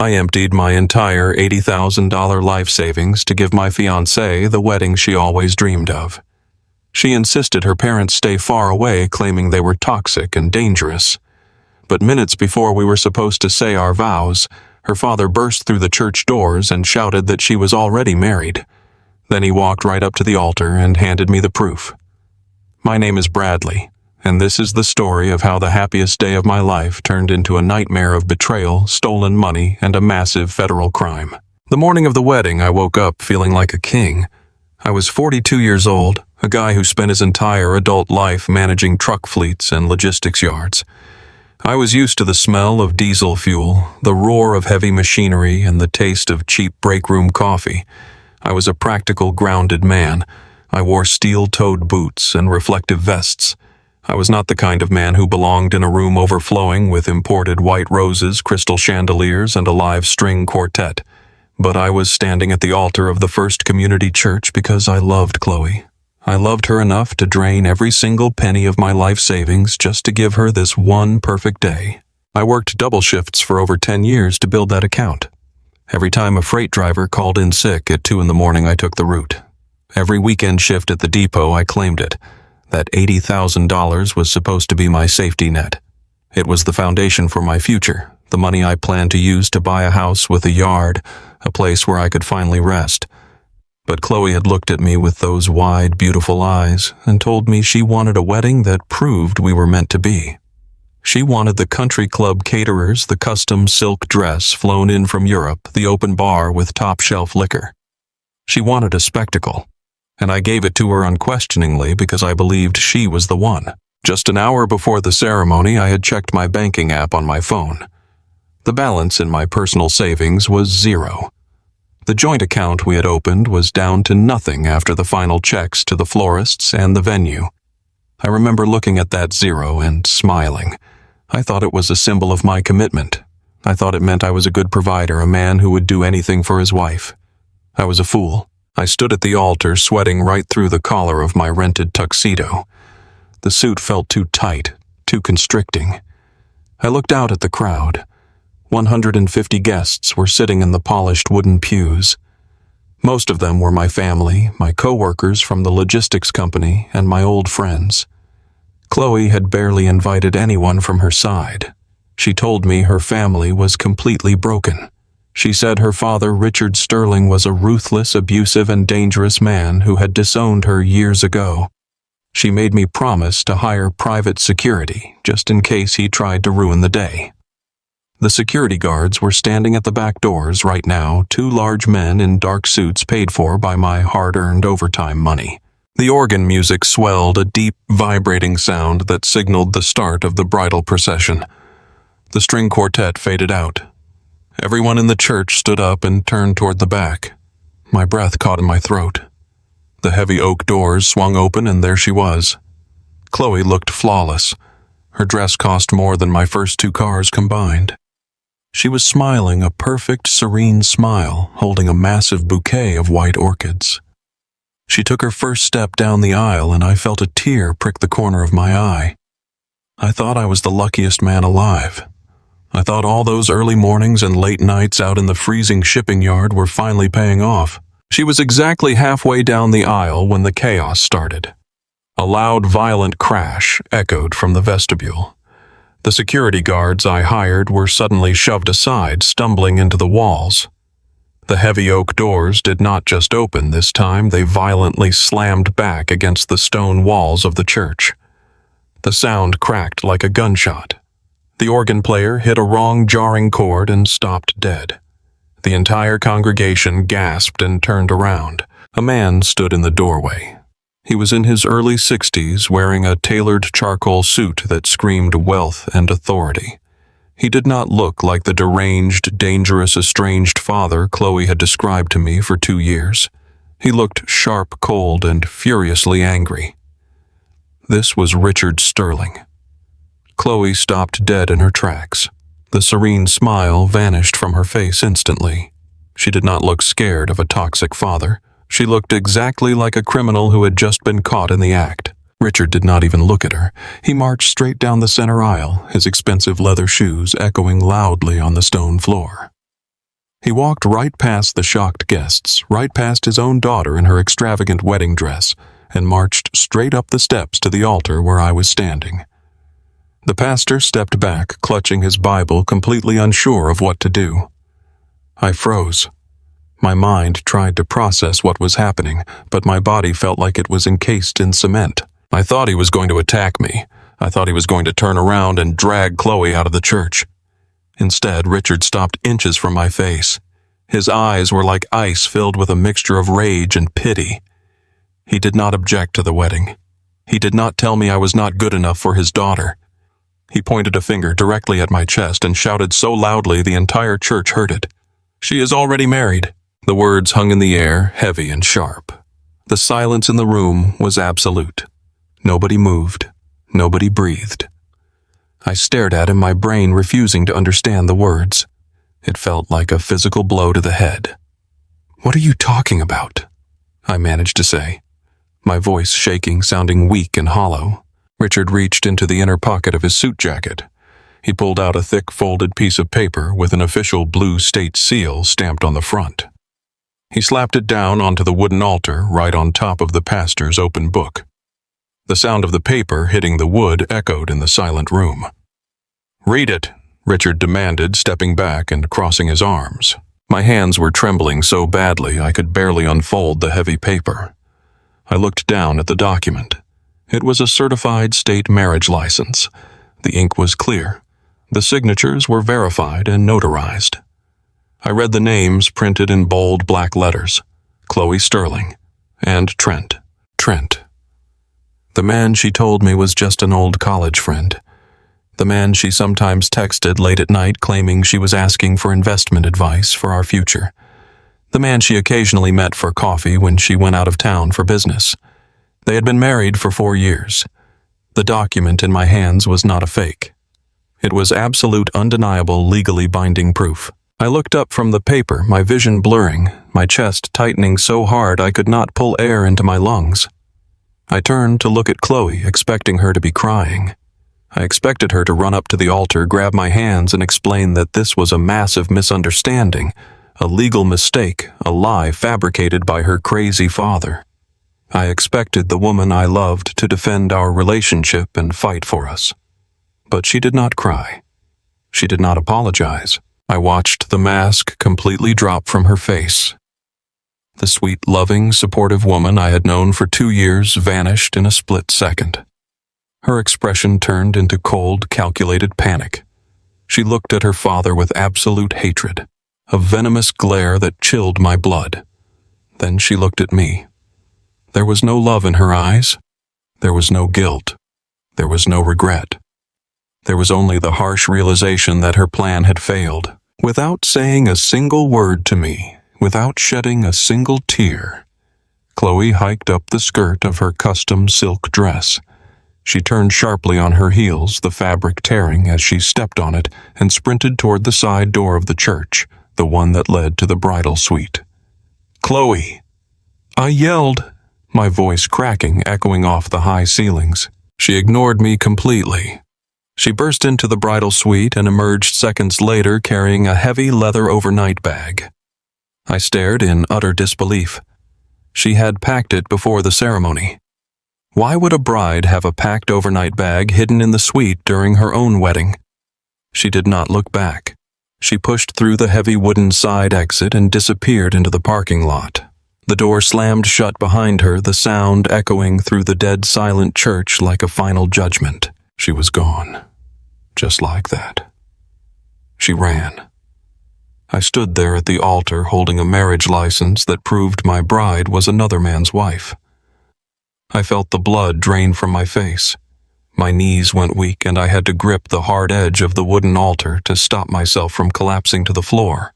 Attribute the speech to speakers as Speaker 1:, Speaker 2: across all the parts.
Speaker 1: I emptied my entire $80,000 life savings to give my fiancée the wedding she always dreamed of. She insisted her parents stay far away, claiming they were toxic and dangerous. But minutes before we were supposed to say our vows, her father burst through the church doors and shouted that she was already married. Then he walked right up to the altar and handed me the proof. My name is Bradley, and this is the story of how the happiest day of my life turned into a nightmare of betrayal, stolen money, and a massive federal crime. The morning of the wedding, I woke up feeling like a king. I was 42 years old, a guy who spent his entire adult life managing truck fleets and logistics yards. I was used to the smell of diesel fuel, the roar of heavy machinery, and the taste of cheap break-room coffee. I was a practical, grounded man. I wore steel-toed boots and reflective vests. I was not the kind of man who belonged in a room overflowing with imported white roses, crystal chandeliers, and a live string quartet. But I was standing at the altar of the First Community Church because I loved Chloe. I loved her enough to drain every single penny of my life savings just to give her this one perfect day. I worked double shifts for over 10 years to build that account. Every time a freight driver called in sick at 2 a.m, I took the route. Every weekend shift at the depot, I claimed it. That $80,000 was supposed to be my safety net. It was the foundation for my future, the money I planned to use to buy a house with a yard, a place where I could finally rest. But Chloe had looked at me with those wide, beautiful eyes and told me she wanted a wedding that proved we were meant to be. She wanted the country club caterers, the custom silk dress flown in from Europe, the open bar with top-shelf liquor. She wanted a spectacle, and I gave it to her unquestioningly because I believed she was the one. Just an hour before the ceremony, I had checked my banking app on my phone. The balance in my personal savings was zero. The joint account we had opened was down to nothing after the final checks to the florists and the venue. I remember looking at that zero and smiling. I thought it was a symbol of my commitment. I thought it meant I was a good provider, a man who would do anything for his wife. I was a fool. I stood at the altar, sweating right through the collar of my rented tuxedo. The suit felt too tight, too constricting. I looked out at the crowd. 150 guests were sitting in the polished wooden pews. Most of them were my family, my co-workers from the logistics company, and my old friends. Chloe had barely invited anyone from her side. She told me her family was completely broken. She said her father, Richard Sterling, was a ruthless, abusive, and dangerous man who had disowned her years ago. She made me promise to hire private security, just in case he tried to ruin the day. The security guards were standing at the back doors right now, 2 large men in dark suits paid for by my hard-earned overtime money. The organ music swelled, a deep, vibrating sound that signaled the start of the bridal procession. The string quartet faded out. Everyone in the church stood up and turned toward the back. My breath caught in my throat. The heavy oak doors swung open and there she was. Chloe looked flawless. Her dress cost more than my first 2 cars combined. She was smiling, a perfect, serene smile, holding a massive bouquet of white orchids. She took her first step down the aisle and I felt a tear prick the corner of my eye. I thought I was the luckiest man alive. I thought all those early mornings and late nights out in the freezing shipping yard were finally paying off. She was exactly halfway down the aisle when the chaos started. A loud, violent crash echoed from the vestibule. The security guards I hired were suddenly shoved aside, stumbling into the walls. The heavy oak doors did not just open this time, they violently slammed back against the stone walls of the church. The sound cracked like a gunshot. The organ player hit a wrong, jarring chord and stopped dead. The entire congregation gasped and turned around. A man stood in the doorway. He was in his early 60s, wearing a tailored charcoal suit that screamed wealth and authority. He did not look like the deranged, dangerous, estranged father Chloe had described to me for 2 years. He looked sharp, cold, and furiously angry. This was Richard Sterling. Chloe stopped dead in her tracks. The serene smile vanished from her face instantly. She did not look scared of a toxic father. She looked exactly like a criminal who had just been caught in the act. Richard did not even look at her. He marched straight down the center aisle, his expensive leather shoes echoing loudly on the stone floor. He walked right past the shocked guests, right past his own daughter in her extravagant wedding dress, and marched straight up the steps to the altar where I was standing. The pastor stepped back, clutching his Bible, completely unsure of what to do. I froze. My mind tried to process what was happening, but my body felt like it was encased in cement. I thought he was going to attack me. I thought he was going to turn around and drag Chloe out of the church. Instead, Richard stopped inches from my face. His eyes were like ice filled with a mixture of rage and pity. He did not object to the wedding. He did not tell me I was not good enough for his daughter. He pointed a finger directly at my chest and shouted so loudly the entire church heard it. "She is already married." The words hung in the air, heavy and sharp. The silence in the room was absolute. Nobody moved. Nobody breathed. I stared at him, my brain refusing to understand the words. It felt like a physical blow to the head. "What are you talking about?" I managed to say, my voice shaking, sounding weak and hollow. Richard reached into the inner pocket of his suit jacket. He pulled out a thick folded piece of paper with an official blue state seal stamped on the front. He slapped it down onto the wooden altar right on top of the pastor's open book. The sound of the paper hitting the wood echoed in the silent room. "Read it," Richard demanded, stepping back and crossing his arms. My hands were trembling so badly I could barely unfold the heavy paper. I looked down at the document. It was a certified state marriage license. The ink was clear. The signatures were verified and notarized. I read the names printed in bold black letters: Chloe Sterling and Trent. The man she told me was just an old college friend. The man she sometimes texted late at night claiming she was asking for investment advice for our future. The man she occasionally met for coffee when she went out of town for business. They had been married for 4 years. The document in my hands was not a fake. It was absolute, undeniable, legally binding proof. I looked up from the paper, my vision blurring, my chest tightening so hard I could not pull air into my lungs. I turned to look at Chloe, expecting her to be crying. I expected her to run up to the altar, grab my hands, and explain that this was a massive misunderstanding, a legal mistake, a lie fabricated by her crazy father. I expected the woman I loved to defend our relationship and fight for us. But she did not cry. She did not apologize. I watched the mask completely drop from her face. The sweet, loving, supportive woman I had known for 2 years vanished in a split second. Her expression turned into cold, calculated panic. She looked at her father with absolute hatred, a venomous glare that chilled my blood. Then she looked at me. There was no love in her eyes. There was no guilt. There was no regret. There was only the harsh realization that her plan had failed. Without saying a single word to me, without shedding a single tear, Chloe hiked up the skirt of her custom silk dress. She turned sharply on her heels, the fabric tearing as she stepped on it, and sprinted toward the side door of the church, the one that led to the bridal suite. "Chloe!" I yelled, my voice cracking, echoing off the high ceilings. She ignored me completely. She burst into the bridal suite and emerged seconds later carrying a heavy leather overnight bag. I stared in utter disbelief. She had packed it before the ceremony. Why would a bride have a packed overnight bag hidden in the suite during her own wedding? She did not look back. She pushed through the heavy wooden side exit and disappeared into the parking lot. The door slammed shut behind her, the sound echoing through the dead silent church like a final judgment. She was gone. Just like that. She ran. I stood there at the altar holding a marriage license that proved my bride was another man's wife. I felt the blood drain from my face. My knees went weak and I had to grip the hard edge of the wooden altar to stop myself from collapsing to the floor.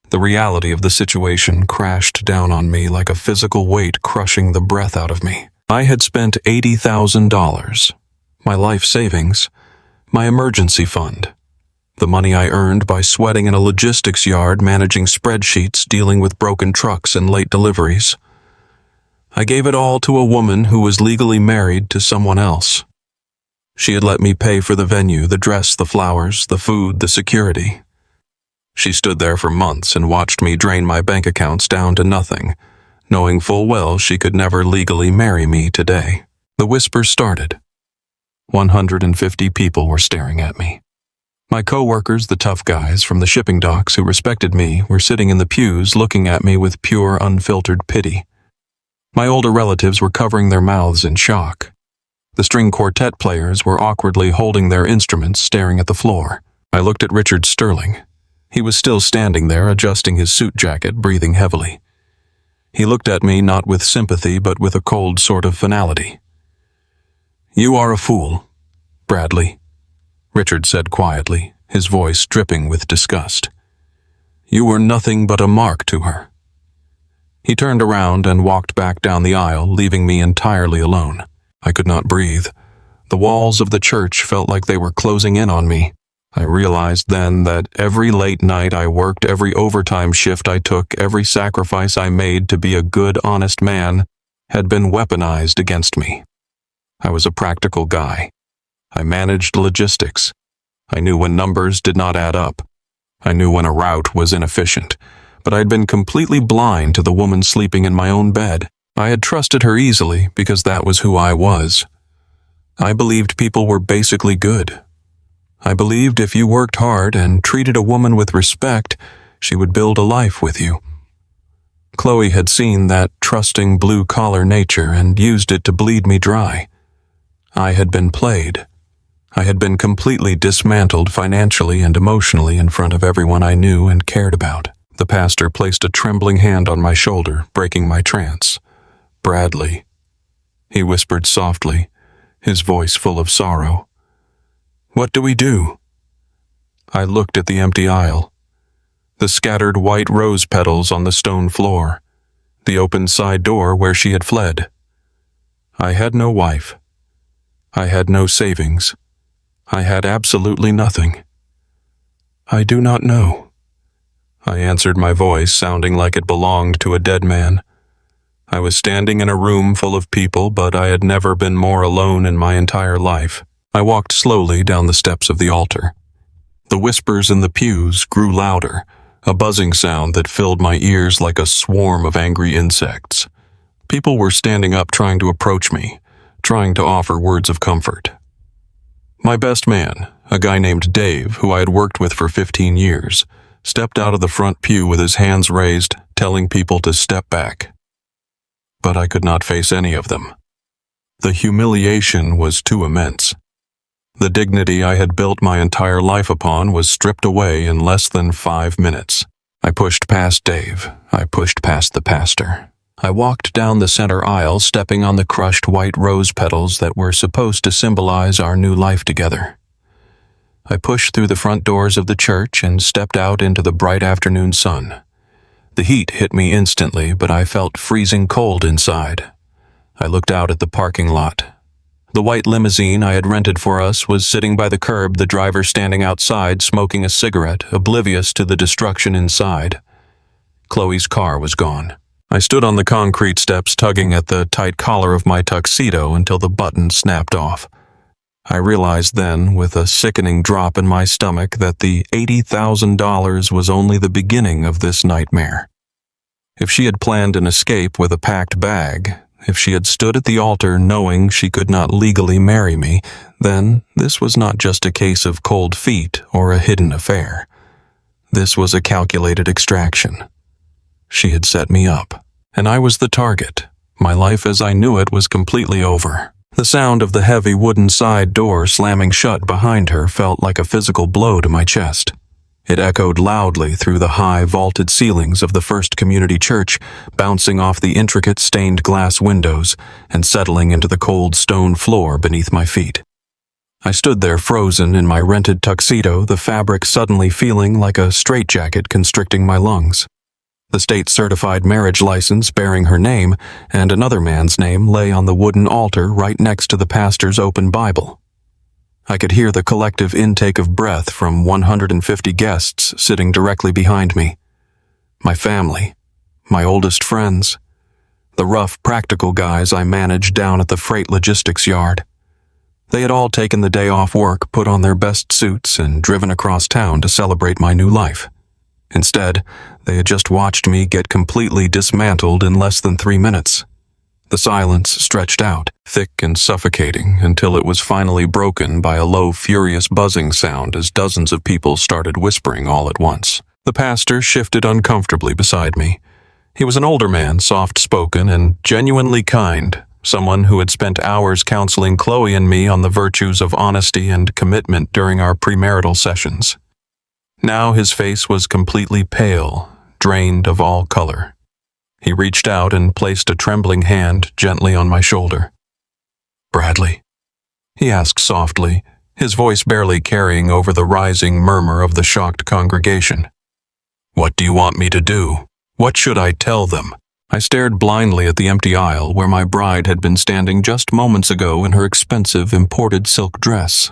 Speaker 1: The reality of the situation crashed down on me like a physical weight crushing the breath out of me. I had spent $80,000, my life savings, my emergency fund, the money I earned by sweating in a logistics yard managing spreadsheets, dealing with broken trucks and late deliveries. I gave it all to a woman who was legally married to someone else. She had let me pay for the venue, the dress, the flowers, the food, the security. She stood there for months and watched me drain my bank accounts down to nothing, knowing full well she could never legally marry me today. The whispers started. 150 people were staring at me. My co-workers, the tough guys from the shipping docks who respected me, were sitting in the pews looking at me with pure, unfiltered pity. My older relatives were covering their mouths in shock. The string quartet players were awkwardly holding their instruments, staring at the floor. I looked at Richard Sterling. He was still standing there, adjusting his suit jacket, breathing heavily. He looked at me not with sympathy, but with a cold sort of finality. "You are a fool, Bradley," Richard said quietly, his voice dripping with disgust. "You were nothing but a mark to her." He turned around and walked back down the aisle, leaving me entirely alone. I could not breathe. The walls of the church felt like they were closing in on me. I realized then that every late night I worked, every overtime shift I took, every sacrifice I made to be a good, honest man had been weaponized against me. I was a practical guy. I managed logistics. I knew when numbers did not add up. I knew when a route was inefficient. But I'd been completely blind to the woman sleeping in my own bed. I had trusted her easily because that was who I was. I believed people were basically good. I believed if you worked hard and treated a woman with respect, she would build a life with you. Chloe had seen that trusting blue-collar nature and used it to bleed me dry. I had been played. I had been completely dismantled financially and emotionally in front of everyone I knew and cared about. The pastor placed a trembling hand on my shoulder, breaking my trance. "Bradley," he whispered softly, his voice full of sorrow. "What do we do?" I looked at the empty aisle, the scattered white rose petals on the stone floor, the open side door where she had fled. I had no wife. I had no savings. I had absolutely nothing. "I do not know," I answered, my voice sounding like it belonged to a dead man. I was standing in a room full of people, but I had never been more alone in my entire life. I walked slowly down the steps of the altar. The whispers in the pews grew louder, a buzzing sound that filled my ears like a swarm of angry insects. People were standing up trying to approach me, trying to offer words of comfort. My best man, a guy named Dave, who I had worked with for 15 years, stepped out of the front pew with his hands raised, telling people to step back. But I could not face any of them. The humiliation was too immense. The dignity I had built my entire life upon was stripped away in less than 5 minutes. I pushed past Dave. I pushed past the pastor. I walked down the center aisle, stepping on the crushed white rose petals that were supposed to symbolize our new life together. I pushed through the front doors of the church and stepped out into the bright afternoon sun. The heat hit me instantly, but I felt freezing cold inside. I looked out at the parking lot. The white limousine I had rented for us was sitting by the curb, the driver standing outside smoking a cigarette, oblivious to the destruction inside. Chloe's car was gone. I stood on the concrete steps, tugging at the tight collar of my tuxedo until the button snapped off. I realized then, with a sickening drop in my stomach, that the $80,000 was only the beginning of this nightmare. If she had planned an escape with a packed bag, if she had stood at the altar knowing she could not legally marry me, then this was not just a case of cold feet or a hidden affair. This was a calculated extraction. She had set me up, and I was the target. My life as I knew it was completely over. The sound of the heavy wooden side door slamming shut behind her felt like a physical blow to my chest. It echoed loudly through the high, vaulted ceilings of the First Community Church, bouncing off the intricate stained glass windows and settling into the cold stone floor beneath my feet. I stood there frozen in my rented tuxedo, the fabric suddenly feeling like a straitjacket constricting my lungs. The state-certified marriage license bearing her name and another man's name lay on the wooden altar right next to the pastor's open Bible. I could hear the collective intake of breath from 150 guests sitting directly behind me. My family, my oldest friends, the rough, practical guys I managed down at the freight logistics yard. They had all taken the day off work, put on their best suits, and driven across town to celebrate my new life. Instead, they had just watched me get completely dismantled in less than 3 minutes. The silence stretched out, thick and suffocating, until it was finally broken by a low, furious buzzing sound as dozens of people started whispering all at once. The pastor shifted uncomfortably beside me. He was an older man, soft-spoken and genuinely kind, someone who had spent hours counseling Chloe and me on the virtues of honesty and commitment during our premarital sessions. Now his face was completely pale, drained of all color. He reached out and placed a trembling hand gently on my shoulder. "Bradley?" he asked softly, his voice barely carrying over the rising murmur of the shocked congregation. "What do you want me to do? What should I tell them?" I stared blindly at the empty aisle where my bride had been standing just moments ago in her expensive imported silk dress.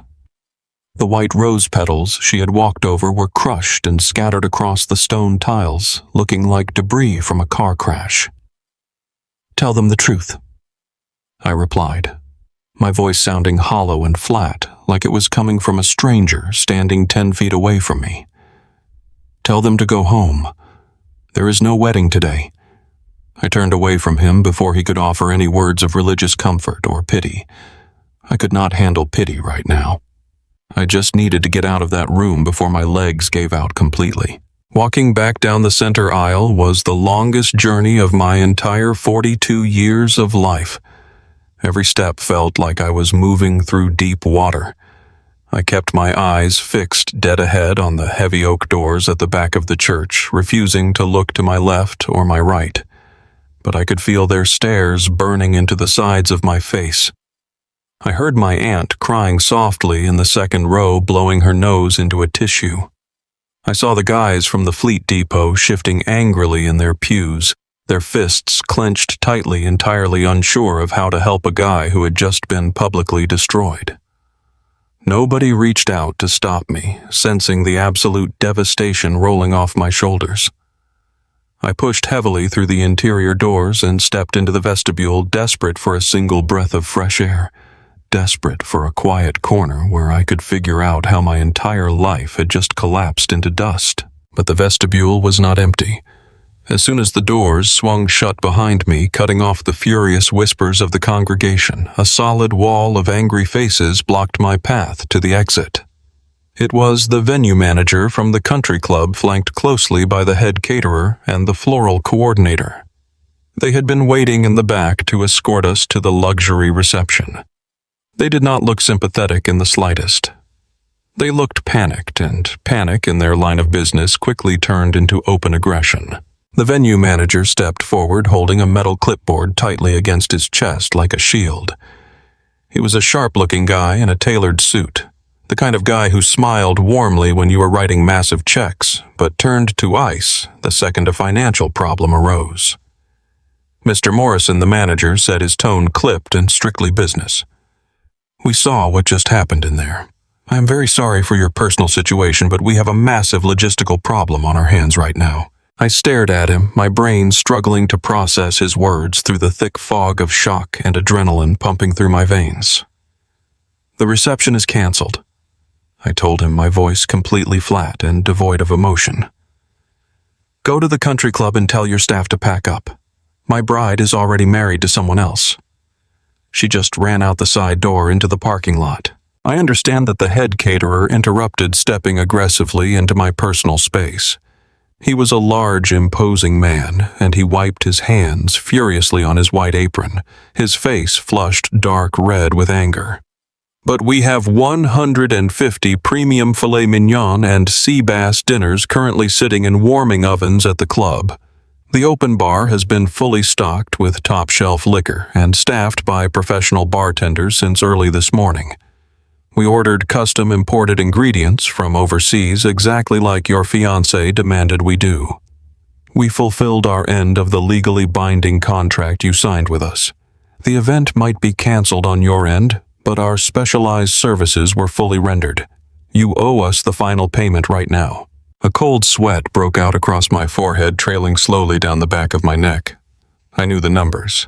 Speaker 1: The white rose petals she had walked over were crushed and scattered across the stone tiles, looking like debris from a car crash. "Tell them the truth," I replied, my voice sounding hollow and flat, like it was coming from a stranger standing 10 feet away from me. "Tell them to go home. There is no wedding today." I turned away from him before he could offer any words of religious comfort or pity. I could not handle pity right now. I just needed to get out of that room before my legs gave out completely. Walking back down the center aisle was the longest journey of my entire 42 years of life. Every step felt like I was moving through deep water. I kept my eyes fixed dead ahead on the heavy oak doors at the back of the church, refusing to look to my left or my right. But I could feel their stares burning into the sides of my face. I heard my aunt crying softly in the second row, blowing her nose into a tissue. I saw the guys from the Fleet Depot shifting angrily in their pews, their fists clenched tightly, entirely unsure of how to help a guy who had just been publicly destroyed. Nobody reached out to stop me, sensing the absolute devastation rolling off my shoulders. I pushed heavily through the interior doors and stepped into the vestibule, desperate for a single breath of fresh air. Desperate for a quiet corner where I could figure out how my entire life had just collapsed into dust. But the vestibule was not empty. As soon as the doors swung shut behind me, cutting off the furious whispers of the congregation, a solid wall of angry faces blocked my path to the exit. It was the venue manager from the country club, flanked closely by the head caterer and the floral coordinator. They had been waiting in the back to escort us to the luxury reception. They did not look sympathetic in the slightest. They looked panicked, and panic in their line of business quickly turned into open aggression. The venue manager stepped forward, holding a metal clipboard tightly against his chest like a shield. He was a sharp-looking guy in a tailored suit, the kind of guy who smiled warmly when you were writing massive checks, but turned to ice the second a financial problem arose. Mr. Morrison, the manager, said, his tone clipped and strictly business. "We saw what just happened in there. I am very sorry for your personal situation, but we have a massive logistical problem on our hands right now." I stared at him, my brain struggling to process his words through the thick fog of shock and adrenaline pumping through my veins. "The reception is canceled," I told him, my voice completely flat and devoid of emotion. "Go to the country club and tell your staff to pack up. My bride is already married to someone else." She just ran out the side door into the parking lot. I understand that the head caterer interrupted, stepping aggressively into my personal space. He was a large, imposing man, and he wiped his hands furiously on his white apron, his face flushed dark red with anger. "But we have 150 premium filet mignon and sea bass dinners currently sitting in warming ovens at the club. The open bar has been fully stocked with top-shelf liquor and staffed by professional bartenders since early this morning. We ordered custom imported ingredients from overseas exactly like your fiancé demanded we do. We fulfilled our end of the legally binding contract you signed with us. The event might be canceled on your end, but our specialized services were fully rendered. You owe us the final payment right now." A cold sweat broke out across my forehead, trailing slowly down the back of my neck. I knew the numbers.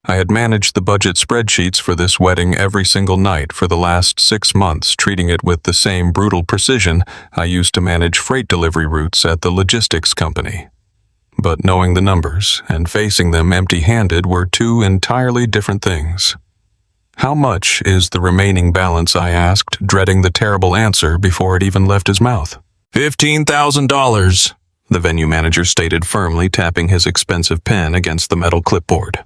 Speaker 1: I had managed the budget spreadsheets for this wedding every single night for the last 6 months, treating it with the same brutal precision I used to manage freight delivery routes at the logistics company. But knowing the numbers and facing them empty-handed were two entirely different things. "How much is the remaining balance?" I asked, dreading the terrible answer before it even left his mouth. $15,000, the venue manager stated firmly, tapping his expensive pen against the metal clipboard.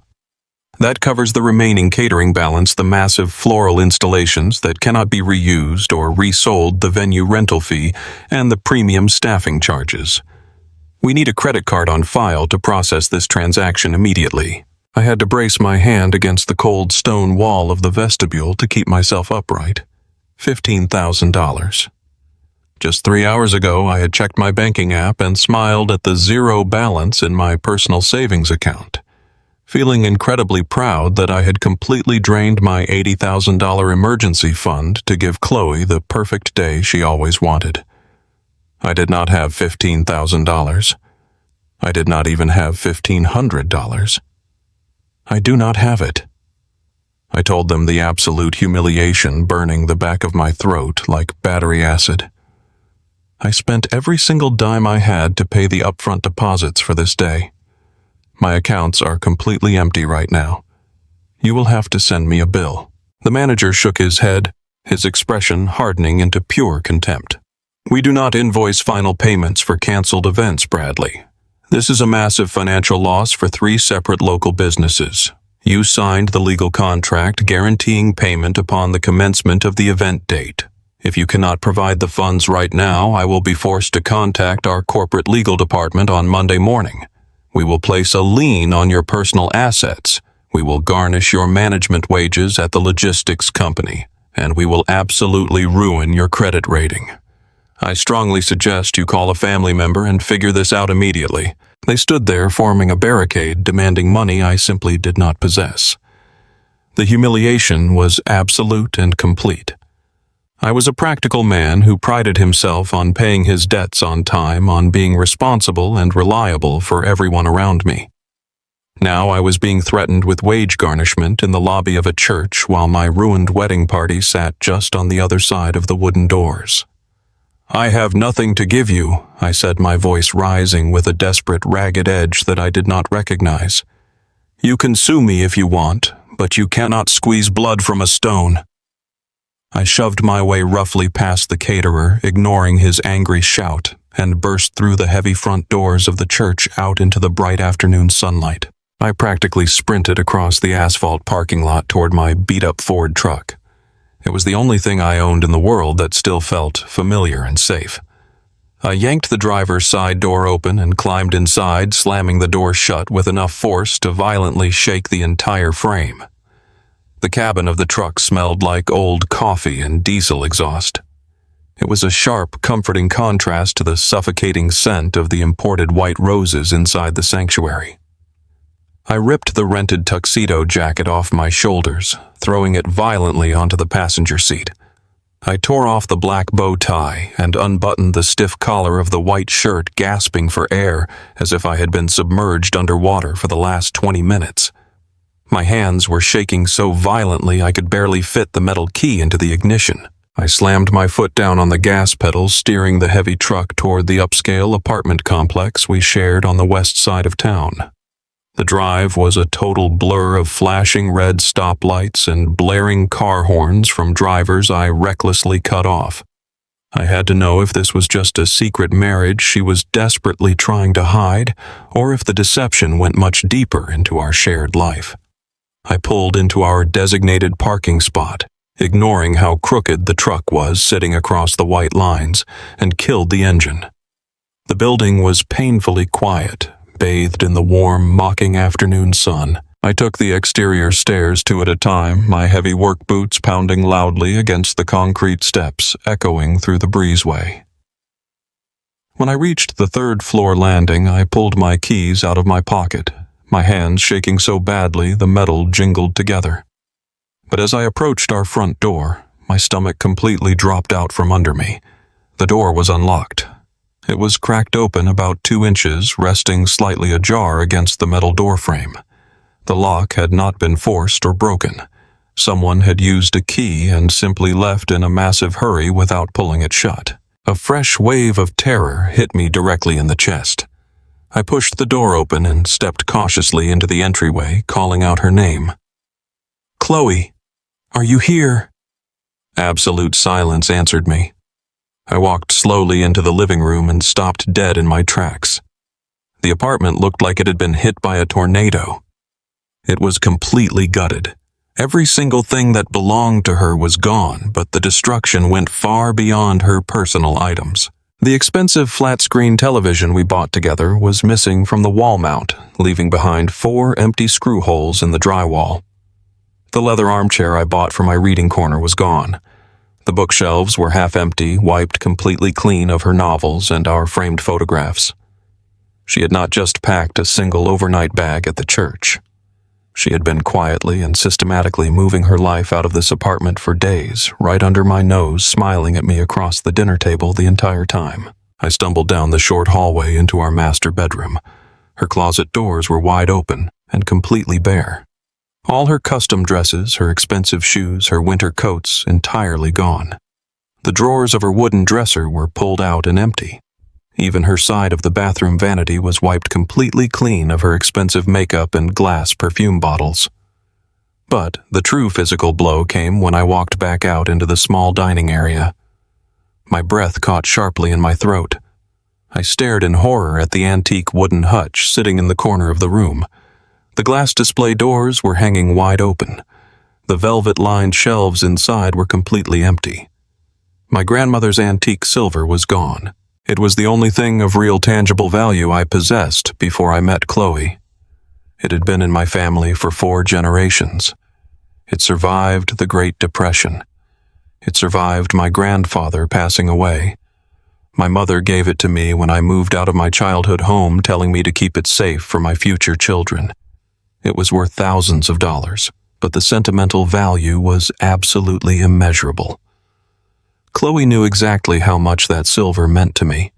Speaker 1: "That covers the remaining catering balance, the massive floral installations that cannot be reused or resold, the venue rental fee, and the premium staffing charges. We need a credit card on file to process this transaction immediately." I had to brace my hand against the cold stone wall of the vestibule to keep myself upright. $15,000. Just 3 hours ago, I had checked my banking app and smiled at the zero balance in my personal savings account, feeling incredibly proud that I had completely drained my $80,000 emergency fund to give Chloe the perfect day she always wanted. I did not have $15,000. I did not even have $1,500. I do not have it. I told them, the absolute humiliation burning the back of my throat like battery acid. I spent every single dime I had to pay the upfront deposits for this day. My accounts are completely empty right now. You will have to send me a bill." The manager shook his head, his expression hardening into pure contempt. "We do not invoice final payments for canceled events, Bradley. This is a massive financial loss for 3 separate local businesses. You signed the legal contract guaranteeing payment upon the commencement of the event date. If you cannot provide the funds right now, I will be forced to contact our corporate legal department on Monday morning. We will place a lien on your personal assets. We will garnish your management wages at the logistics company, and we will absolutely ruin your credit rating. I strongly suggest you call a family member and figure this out immediately." They stood there forming a barricade, demanding money I simply did not possess. The humiliation was absolute and complete. I was a practical man who prided himself on paying his debts on time, on being responsible and reliable for everyone around me. Now I was being threatened with wage garnishment in the lobby of a church while my ruined wedding party sat just on the other side of the wooden doors. "I have nothing to give you," I said, my voice rising with a desperate, ragged edge that I did not recognize. "You can sue me if you want, but you cannot squeeze blood from a stone." I shoved my way roughly past the caterer, ignoring his angry shout, and burst through the heavy front doors of the church out into the bright afternoon sunlight. I practically sprinted across the asphalt parking lot toward my beat-up Ford truck. It was the only thing I owned in the world that still felt familiar and safe. I yanked the driver's side door open and climbed inside, slamming the door shut with enough force to violently shake the entire frame. The cabin of the truck smelled like old coffee and diesel exhaust. It was a sharp, comforting contrast to the suffocating scent of the imported white roses inside the sanctuary. I ripped the rented tuxedo jacket off my shoulders, throwing it violently onto the passenger seat. I tore off the black bow tie and unbuttoned the stiff collar of the white shirt, gasping for air as if I had been submerged underwater for the last 20 minutes. My hands were shaking so violently I could barely fit the metal key into the ignition. I slammed my foot down on the gas pedal, steering the heavy truck toward the upscale apartment complex we shared on the west side of town. The drive was a total blur of flashing red stoplights and blaring car horns from drivers I recklessly cut off. I had to know if this was just a secret marriage she was desperately trying to hide, or if the deception went much deeper into our shared life. I pulled into our designated parking spot, ignoring how crooked the truck was sitting across the white lines, and killed the engine. The building was painfully quiet, bathed in the warm, mocking afternoon sun. I took the exterior stairs 2 at a time, my heavy work boots pounding loudly against the concrete steps, echoing through the breezeway. When I reached the 3rd floor landing, I pulled my keys out of my pocket, my hands shaking so badly the metal jingled together. But as I approached our front door, my stomach completely dropped out from under me. The door was unlocked. It was cracked open about 2 inches, resting slightly ajar against the metal doorframe. The lock had not been forced or broken. Someone had used a key and simply left in a massive hurry without pulling it shut. A fresh wave of terror hit me directly in the chest. I pushed the door open and stepped cautiously into the entryway, calling out her name. "Chloe, are you here?" Absolute silence answered me. I walked slowly into the living room and stopped dead in my tracks. The apartment looked like it had been hit by a tornado. It was completely gutted. Every single thing that belonged to her was gone, but the destruction went far beyond her personal items. The expensive flat-screen television we bought together was missing from the wall mount, leaving behind 4 empty screw holes in the drywall. The leather armchair I bought for my reading corner was gone. The bookshelves were half empty, wiped completely clean of her novels and our framed photographs. She had not just packed a single overnight bag at the church. She had been quietly and systematically moving her life out of this apartment for days, right under my nose, smiling at me across the dinner table the entire time. I stumbled down the short hallway into our master bedroom. Her closet doors were wide open and completely bare. All her custom dresses, her expensive shoes, her winter coats, entirely gone. The drawers of her wooden dresser were pulled out and empty. Even her side of the bathroom vanity was wiped completely clean of her expensive makeup and glass perfume bottles. But the true physical blow came when I walked back out into the small dining area. My breath caught sharply in my throat. I stared in horror at the antique wooden hutch sitting in the corner of the room. The glass display doors were hanging wide open. The velvet-lined shelves inside were completely empty. My grandmother's antique silver was gone. It was the only thing of real tangible value I possessed before I met Chloe. It had been in my family for 4 generations. It survived the Great Depression. It survived my grandfather passing away. My mother gave it to me when I moved out of my childhood home, telling me to keep it safe for my future children. It was worth thousands of dollars, but the sentimental value was absolutely immeasurable. Chloe knew exactly how much that silver meant to me.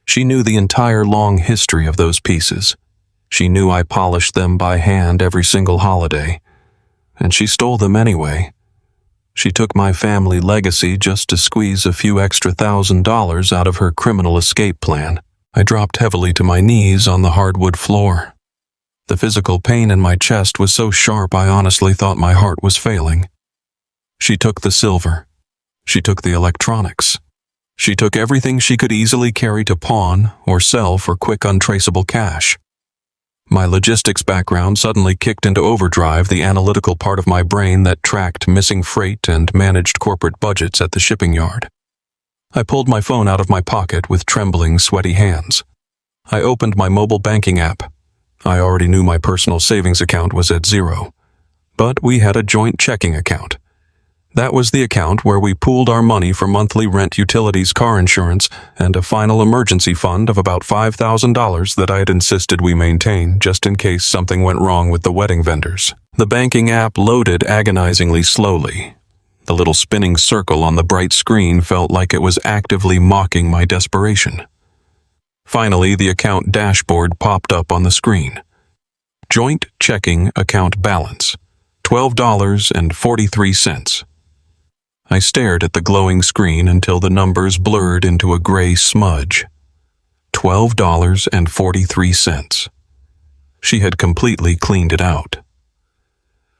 Speaker 1: She knew the entire long history of those pieces. She knew I polished them by hand every single holiday. And she stole them anyway. She took my family legacy just to squeeze a few extra $1,000s out of her criminal escape plan. I dropped heavily to my knees on the hardwood floor. The physical pain in my chest was so sharp I honestly thought my heart was failing. She took the silver. She took the electronics. She took everything she could easily carry to pawn or sell for quick untraceable cash. My logistics background suddenly kicked into overdrive, the analytical part of my brain that tracked missing freight and managed corporate budgets at the shipping yard. I pulled my phone out of my pocket with trembling, sweaty hands. I opened my mobile banking app. I already knew my personal savings account was at 0, but we had a joint checking account. That was the account where we pooled our money for monthly rent, utilities, car insurance, and a final emergency fund of about $5,000 that I had insisted we maintain just in case something went wrong with the wedding vendors. The banking app loaded agonizingly slowly. The little spinning circle on the bright screen felt like it was actively mocking my desperation. Finally, the account dashboard popped up on the screen. Joint checking account balance, $12.43. I stared at the glowing screen until the numbers blurred into a gray smudge. $12.43. She had completely cleaned it out.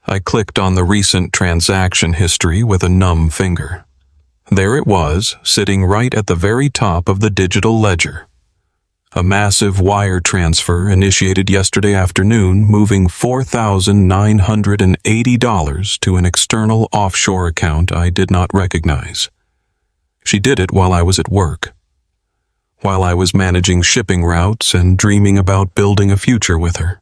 Speaker 1: I clicked on the recent transaction history with a numb finger. There it was, sitting right at the very top of the digital ledger. A massive wire transfer initiated yesterday afternoon, moving $4,980 to an external offshore account I did not recognize. She did it while I was at work, while I was managing shipping routes and dreaming about building a future with her.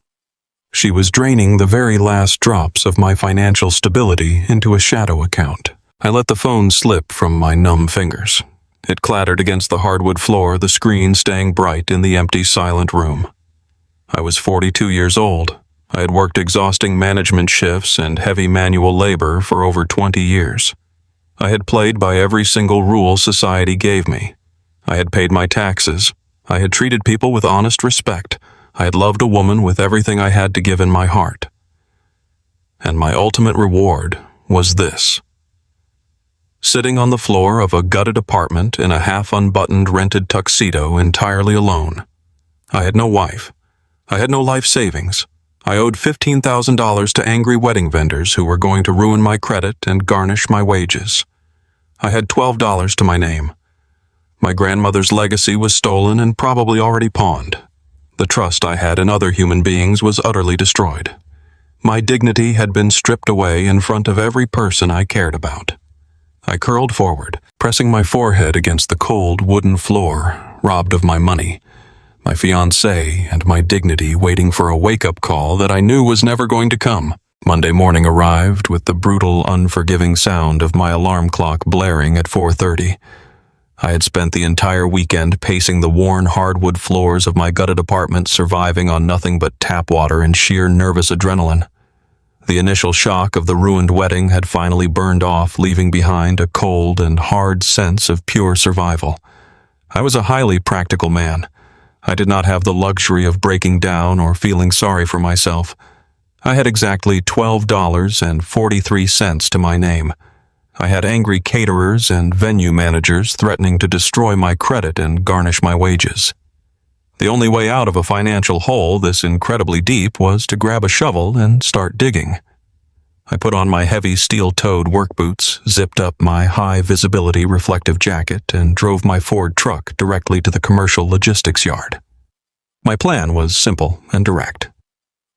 Speaker 1: She was draining the very last drops of my financial stability into a shadow account. I let the phone slip from my numb fingers. It clattered against the hardwood floor, the screen staying bright in the empty, silent room. I was 42 years old. I had worked exhausting management shifts and heavy manual labor for over 20 years. I had played by every single rule society gave me. I had paid my taxes. I had treated people with honest respect. I had loved a woman with everything I had to give in my heart. And my ultimate reward was this. Sitting on the floor of a gutted apartment in a half-unbuttoned rented tuxedo entirely alone. I had no wife. I had no life savings. I owed $15,000 to angry wedding vendors who were going to ruin my credit and garnish my wages. I had $12 to my name. My grandmother's legacy was stolen and probably already pawned. The trust I had in other human beings was utterly destroyed. My dignity had been stripped away in front of every person I cared about. I curled forward, pressing my forehead against the cold wooden floor, robbed of my money, my fiancée, and my dignity, waiting for a wake-up call that I knew was never going to come. Monday morning arrived with the brutal, unforgiving sound of my alarm clock blaring at 4:30. I had spent the entire weekend pacing the worn hardwood floors of my gutted apartment, surviving on nothing but tap water and sheer nervous adrenaline. The initial shock of the ruined wedding had finally burned off, leaving behind a cold and hard sense of pure survival. I was a highly practical man. I did not have the luxury of breaking down or feeling sorry for myself. I had exactly $12.43 to my name. I had angry caterers and venue managers threatening to destroy my credit and garnish my wages. The only way out of a financial hole this incredibly deep was to grab a shovel and start digging. I put on my heavy steel-toed work boots, zipped up my high-visibility reflective jacket, and drove my Ford truck directly to the commercial logistics yard. My plan was simple and direct.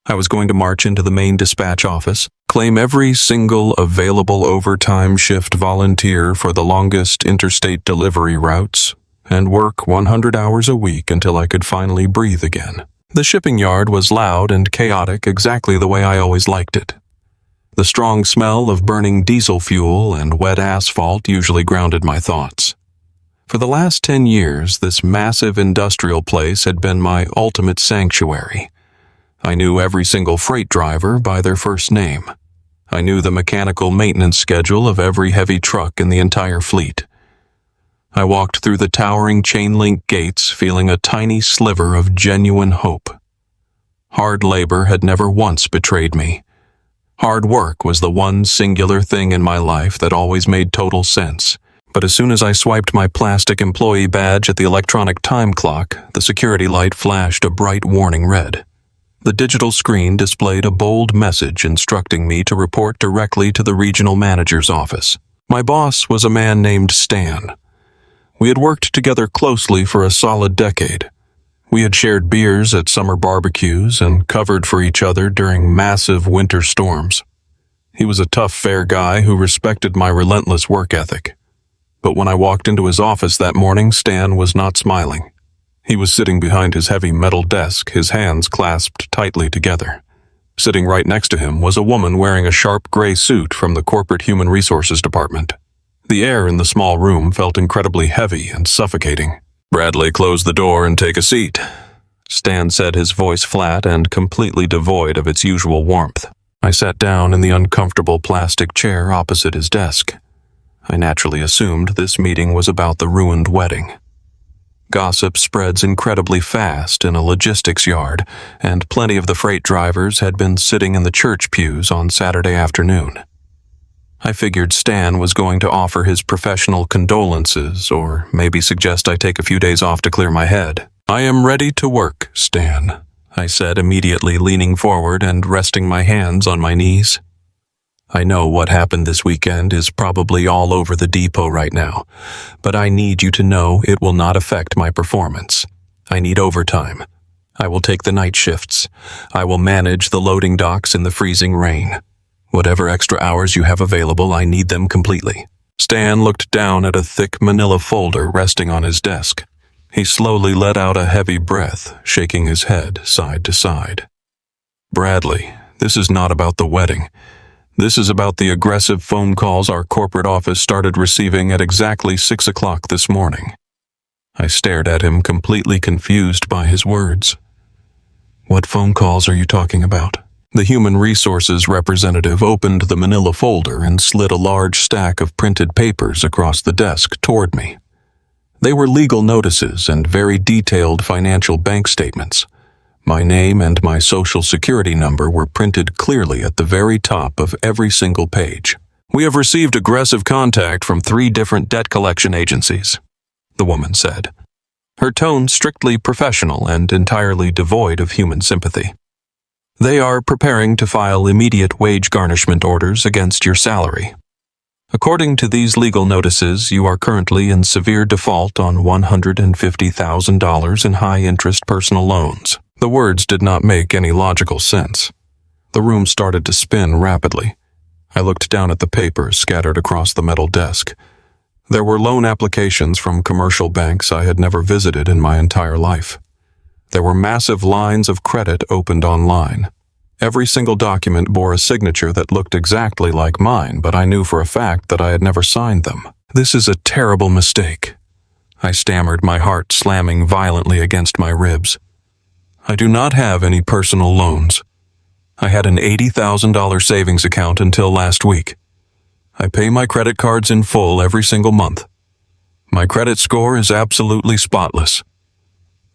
Speaker 1: I was going to march into the main dispatch office, claim every single available overtime shift volunteer for the longest interstate delivery routes, and work 100 hours a week until I could finally breathe again. The shipping yard was loud and chaotic, exactly the way I always liked it. The strong smell of burning diesel fuel and wet asphalt usually grounded my thoughts. For the last 10 years, this massive industrial place had been my ultimate sanctuary. I knew every single freight driver by their first name. I knew the mechanical maintenance schedule of every heavy truck in the entire fleet. I walked through the towering chain-link gates feeling a tiny sliver of genuine hope. Hard labor had never once betrayed me. Hard work was the one singular thing in my life that always made total sense. But as soon as I swiped my plastic employee badge at the electronic time clock, the security light flashed a bright warning red. The digital screen displayed a bold message instructing me to report directly to the regional manager's office. My boss was a man named Stan. We had worked together closely for a solid decade. We had shared beers at summer barbecues and covered for each other during massive winter storms. He was a tough, fair guy who respected my relentless work ethic. But when I walked into his office that morning, Stan was not smiling. He was sitting behind his heavy metal desk, his hands clasped tightly together. Sitting right next to him was a woman wearing a sharp gray suit from the Corporate Human Resources Department. The air in the small room felt incredibly heavy and suffocating. "Bradley, close the door and take a seat," Stan said, his voice flat and completely devoid of its usual warmth. I sat down in the uncomfortable plastic chair opposite his desk. I naturally assumed this meeting was about the ruined wedding. Gossip spreads incredibly fast in a logistics yard, and plenty of the freight drivers had been sitting in the church pews on Saturday afternoon. I figured Stan was going to offer his professional condolences, or maybe suggest I take a few days off to clear my head. "I am ready to work, Stan," I said, immediately leaning forward and resting my hands on my knees. "I know what happened this weekend is probably all over the depot right now, but I need you to know it will not affect my performance. I need overtime. I will take the night shifts. I will manage the loading docks in the freezing rain. Whatever extra hours you have available, I need them completely." Stan looked down at a thick manila folder resting on his desk. He slowly let out a heavy breath, shaking his head side to side. "Bradley, this is not about the wedding. This is about the aggressive phone calls our corporate office started receiving at exactly 6 o'clock this morning." I stared at him, completely confused by his words. "What phone calls are you talking about?" The human resources representative opened the manila folder and slid a large stack of printed papers across the desk toward me. They were legal notices and very detailed financial bank statements. My name and my social security number were printed clearly at the very top of every single page. "We have received aggressive contact from 3 different debt collection agencies," the woman said, her tone strictly professional and entirely devoid of human sympathy. "They are preparing to file immediate wage garnishment orders against your salary. According to these legal notices, you are currently in severe default on $150,000 in high-interest personal loans." The words did not make any logical sense. The room started to spin rapidly. I looked down at the papers scattered across the metal desk. There were loan applications from commercial banks I had never visited in my entire life. There were massive lines of credit opened online. Every single document bore a signature that looked exactly like mine, but I knew for a fact that I had never signed them. "This is a terrible mistake," I stammered, my heart slamming violently against my ribs. "I do not have any personal loans. I had an $80,000 savings account until last week. I pay my credit cards in full every single month. My credit score is absolutely spotless.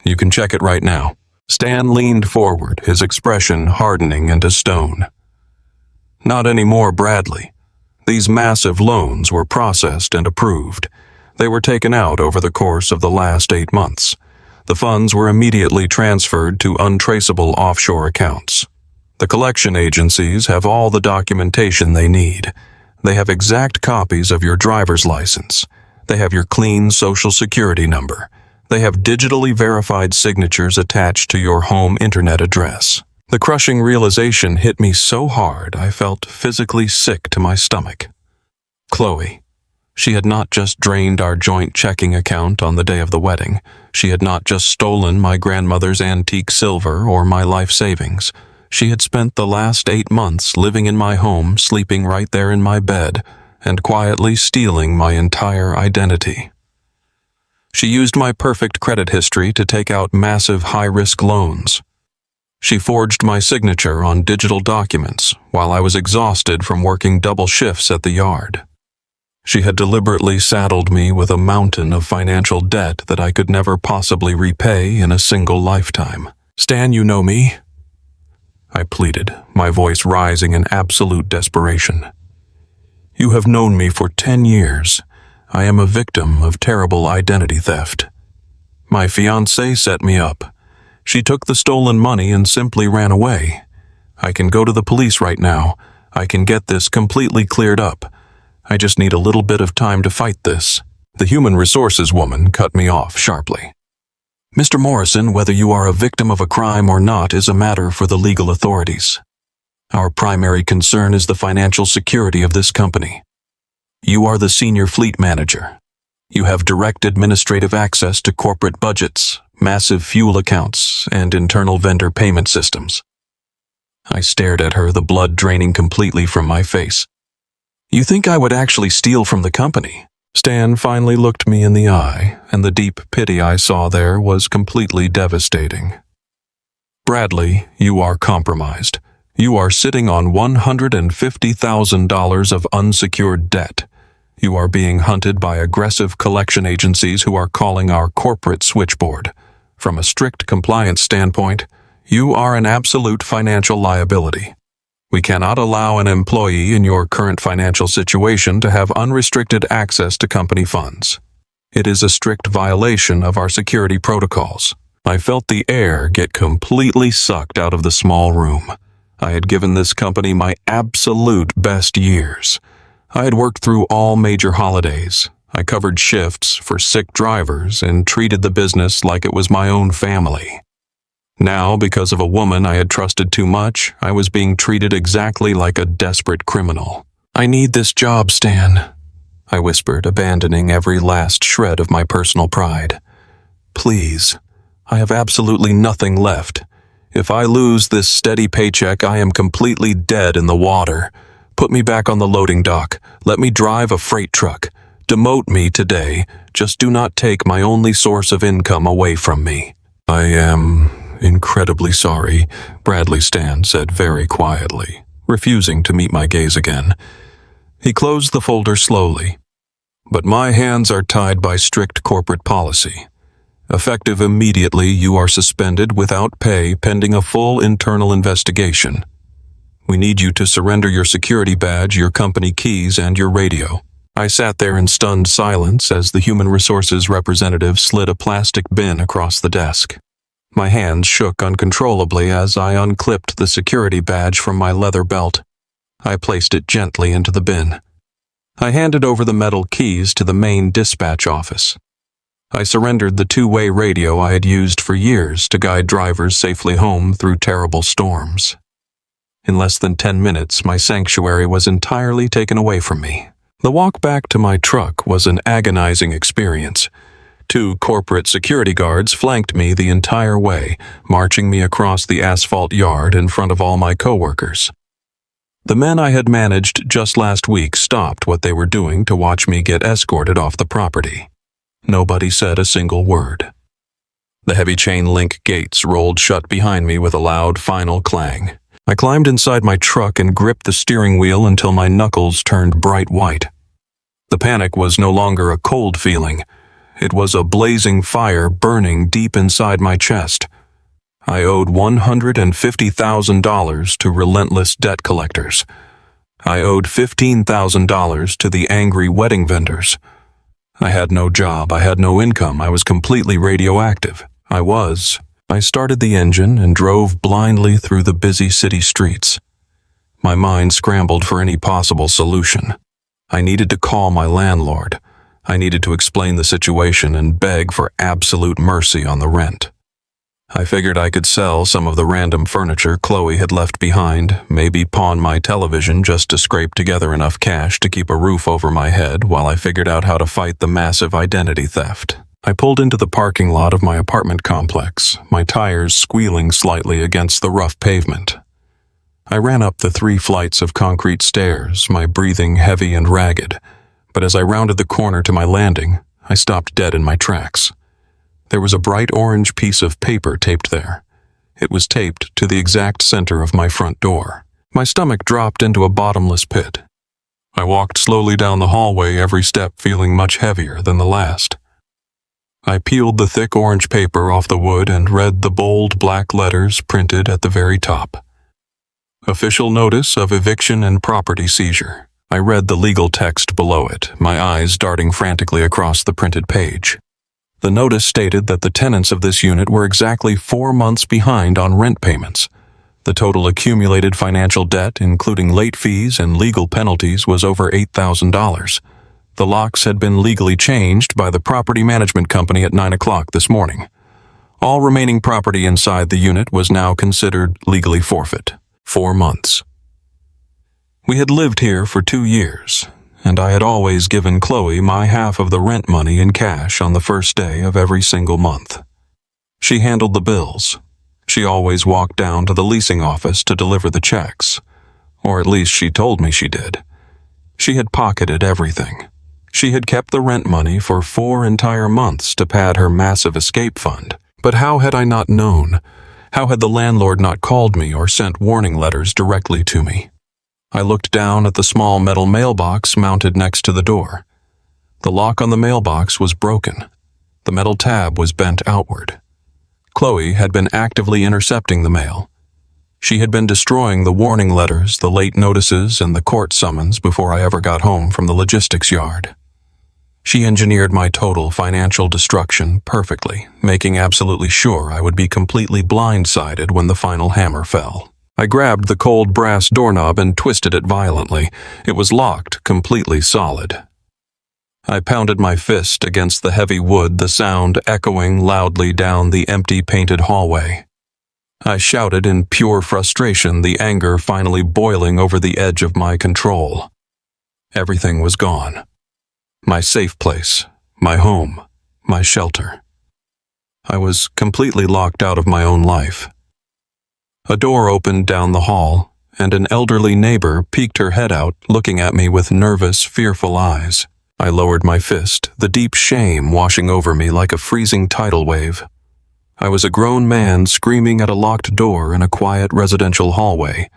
Speaker 1: You can check it right now." Stan leaned forward, his expression hardening into stone. "Not anymore, Bradley. These massive loans were processed and approved. They were taken out over the course of the last 8 months. The funds were immediately transferred to untraceable offshore accounts. The collection agencies have all the documentation they need. They have exact copies of your driver's license. They have your clean social security number. They have digitally verified signatures attached to your home internet address." The crushing realization hit me so hard I felt physically sick to my stomach. Chloe. She had not just drained our joint checking account on the day of the wedding. She had not just stolen my grandmother's antique silver or my life savings. She had spent the last 8 months living in my home, sleeping right there in my bed, and quietly stealing my entire identity. She used my perfect credit history to take out massive high-risk loans. She forged my signature on digital documents while I was exhausted from working double shifts at the yard. She had deliberately saddled me with a mountain of financial debt that I could never possibly repay in a single lifetime. "Stan, you know me?" I pleaded, my voice rising in absolute desperation. "You have known me for 10 years. I am a victim of terrible identity theft. My fiancée set me up. She took the stolen money and simply ran away. I can go to the police right now. I can get this completely cleared up. I just need a little bit of time to fight this." The human resources woman cut me off sharply. "Mr. Morrison, whether you are a victim of a crime or not is a matter for the legal authorities. Our primary concern is the financial security of this company. You are the senior fleet manager. You have direct administrative access to corporate budgets, massive fuel accounts, and internal vendor payment systems." I stared at her, the blood draining completely from my face. "You think I would actually steal from the company?" Stan finally looked me in the eye, and the deep pity I saw there was completely devastating. "Bradley, you are compromised. You are sitting on $150,000 of unsecured debt. You are being hunted by aggressive collection agencies who are calling our corporate switchboard. From a strict compliance standpoint, you are an absolute financial liability. We cannot allow an employee in your current financial situation to have unrestricted access to company funds. It is a strict violation of our security protocols." I felt the air get completely sucked out of the small room. I had given this company my absolute best years. I had worked through all major holidays. I covered shifts for sick drivers and treated the business like it was my own family. Now, because of a woman I had trusted too much, I was being treated exactly like a desperate criminal. "I need this job, Stan," I whispered, abandoning every last shred of my personal pride. "Please, I have absolutely nothing left. If I lose this steady paycheck, I am completely dead in the water. Put me back on the loading dock. Let me drive a freight truck. Demote me today. Just do not take my only source of income away from me." "I am incredibly sorry," Bradley Stan said very quietly, refusing to meet my gaze again. He closed the folder slowly. "But my hands are tied by strict corporate policy. Effective immediately, you are suspended without pay pending a full internal investigation. We need you to surrender your security badge, your company keys, and your radio." I sat there in stunned silence as the human resources representative slid a plastic bin across the desk. My hands shook uncontrollably as I unclipped the security badge from my leather belt. I placed it gently into the bin. I handed over the metal keys to the main dispatch office. I surrendered the two-way radio I had used for years to guide drivers safely home through terrible storms. In less than 10 minutes, my sanctuary was entirely taken away from me. The walk back to my truck was an agonizing experience. 2 corporate security guards flanked me the entire way, marching me across the asphalt yard in front of all my coworkers. The men I had managed just last week stopped what they were doing to watch me get escorted off the property. Nobody said a single word. The heavy chain link gates rolled shut behind me with a loud final clang. I climbed inside my truck and gripped the steering wheel until my knuckles turned bright white. The panic was no longer a cold feeling. It was a blazing fire burning deep inside my chest. I owed $150,000 to relentless debt collectors. I owed $15,000 to the angry wedding vendors. I had no job, I had no income, I was completely radioactive. I started the engine and drove blindly through the busy city streets. My mind scrambled for any possible solution. I needed to call my landlord. I needed to explain the situation and beg for absolute mercy on the rent. I figured I could sell some of the random furniture Chloe had left behind, maybe pawn my television just to scrape together enough cash to keep a roof over my head while I figured out how to fight the massive identity theft. I pulled into the parking lot of my apartment complex, my tires squealing slightly against the rough pavement. I ran up the 3 flights of concrete stairs, my breathing heavy and ragged, but as I rounded the corner to my landing, I stopped dead in my tracks. There was a bright orange piece of paper taped there. It was taped to the exact center of my front door. My stomach dropped into a bottomless pit. I walked slowly down the hallway, every step feeling much heavier than the last. I peeled the thick orange paper off the wood and read the bold black letters printed at the very top. Official notice of eviction and property seizure. I read the legal text below it, my eyes darting frantically across the printed page. The notice stated that the tenants of this unit were exactly 4 months behind on rent payments. The total accumulated financial debt, including late fees and legal penalties, was over $8,000. The locks had been legally changed by the property management company at 9 o'clock this morning. All remaining property inside the unit was now considered legally forfeit. 4 months. We had lived here for 2 years, and I had always given Chloe my half of the rent money in cash on the first day of every single month. She handled the bills. She always walked down to the leasing office to deliver the checks, or at least she told me she did. She had pocketed everything. She had kept the rent money for 4 entire months to pad her massive escape fund. But how had I not known? How had the landlord not called me or sent warning letters directly to me? I looked down at the small metal mailbox mounted next to the door. The lock on the mailbox was broken. The metal tab was bent outward. Chloe had been actively intercepting the mail. She had been destroying the warning letters, the late notices, and the court summons before I ever got home from the logistics yard. She engineered my total financial destruction perfectly, making absolutely sure I would be completely blindsided when the final hammer fell. I grabbed the cold brass doorknob and twisted it violently. It was locked, completely solid. I pounded my fist against the heavy wood, the sound echoing loudly down the empty painted hallway. I shouted in pure frustration, the anger finally boiling over the edge of my control. Everything was gone. My safe place, my home, my shelter. I was completely locked out of my own life. A door opened down the hall, and an elderly neighbor peeked her head out, looking at me with nervous, fearful eyes. I lowered my fist, the deep shame washing over me like a freezing tidal wave. I was a grown man screaming at a locked door in a quiet residential hallway.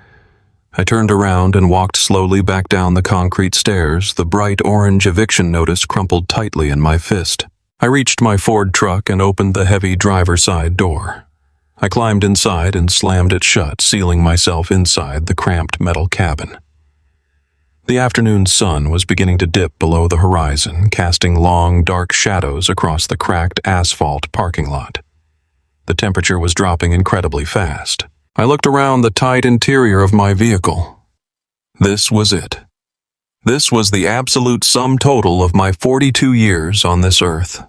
Speaker 1: I turned around and walked slowly back down the concrete stairs, the bright orange eviction notice crumpled tightly in my fist. I reached my Ford truck and opened the heavy driver's side door. I climbed inside and slammed it shut, sealing myself inside the cramped metal cabin. The afternoon sun was beginning to dip below the horizon, casting long, dark shadows across the cracked asphalt parking lot. The temperature was dropping incredibly fast. I looked around the tight interior of my vehicle. This was it. This was the absolute sum total of my 42 years on this earth.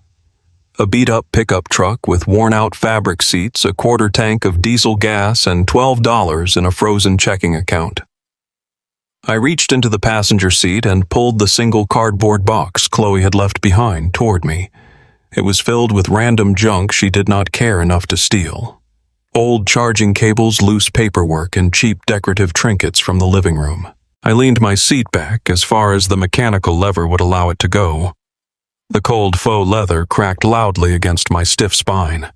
Speaker 1: A beat-up pickup truck with worn-out fabric seats, a quarter tank of diesel gas, and $12 in a frozen checking account. I reached into the passenger seat and pulled the single cardboard box Chloe had left behind toward me. It was filled with random junk she did not care enough to steal. Old charging cables, loose paperwork, and cheap decorative trinkets from the living room. I leaned my seat back as far as the mechanical lever would allow it to go. The cold faux leather cracked loudly against my stiff spine.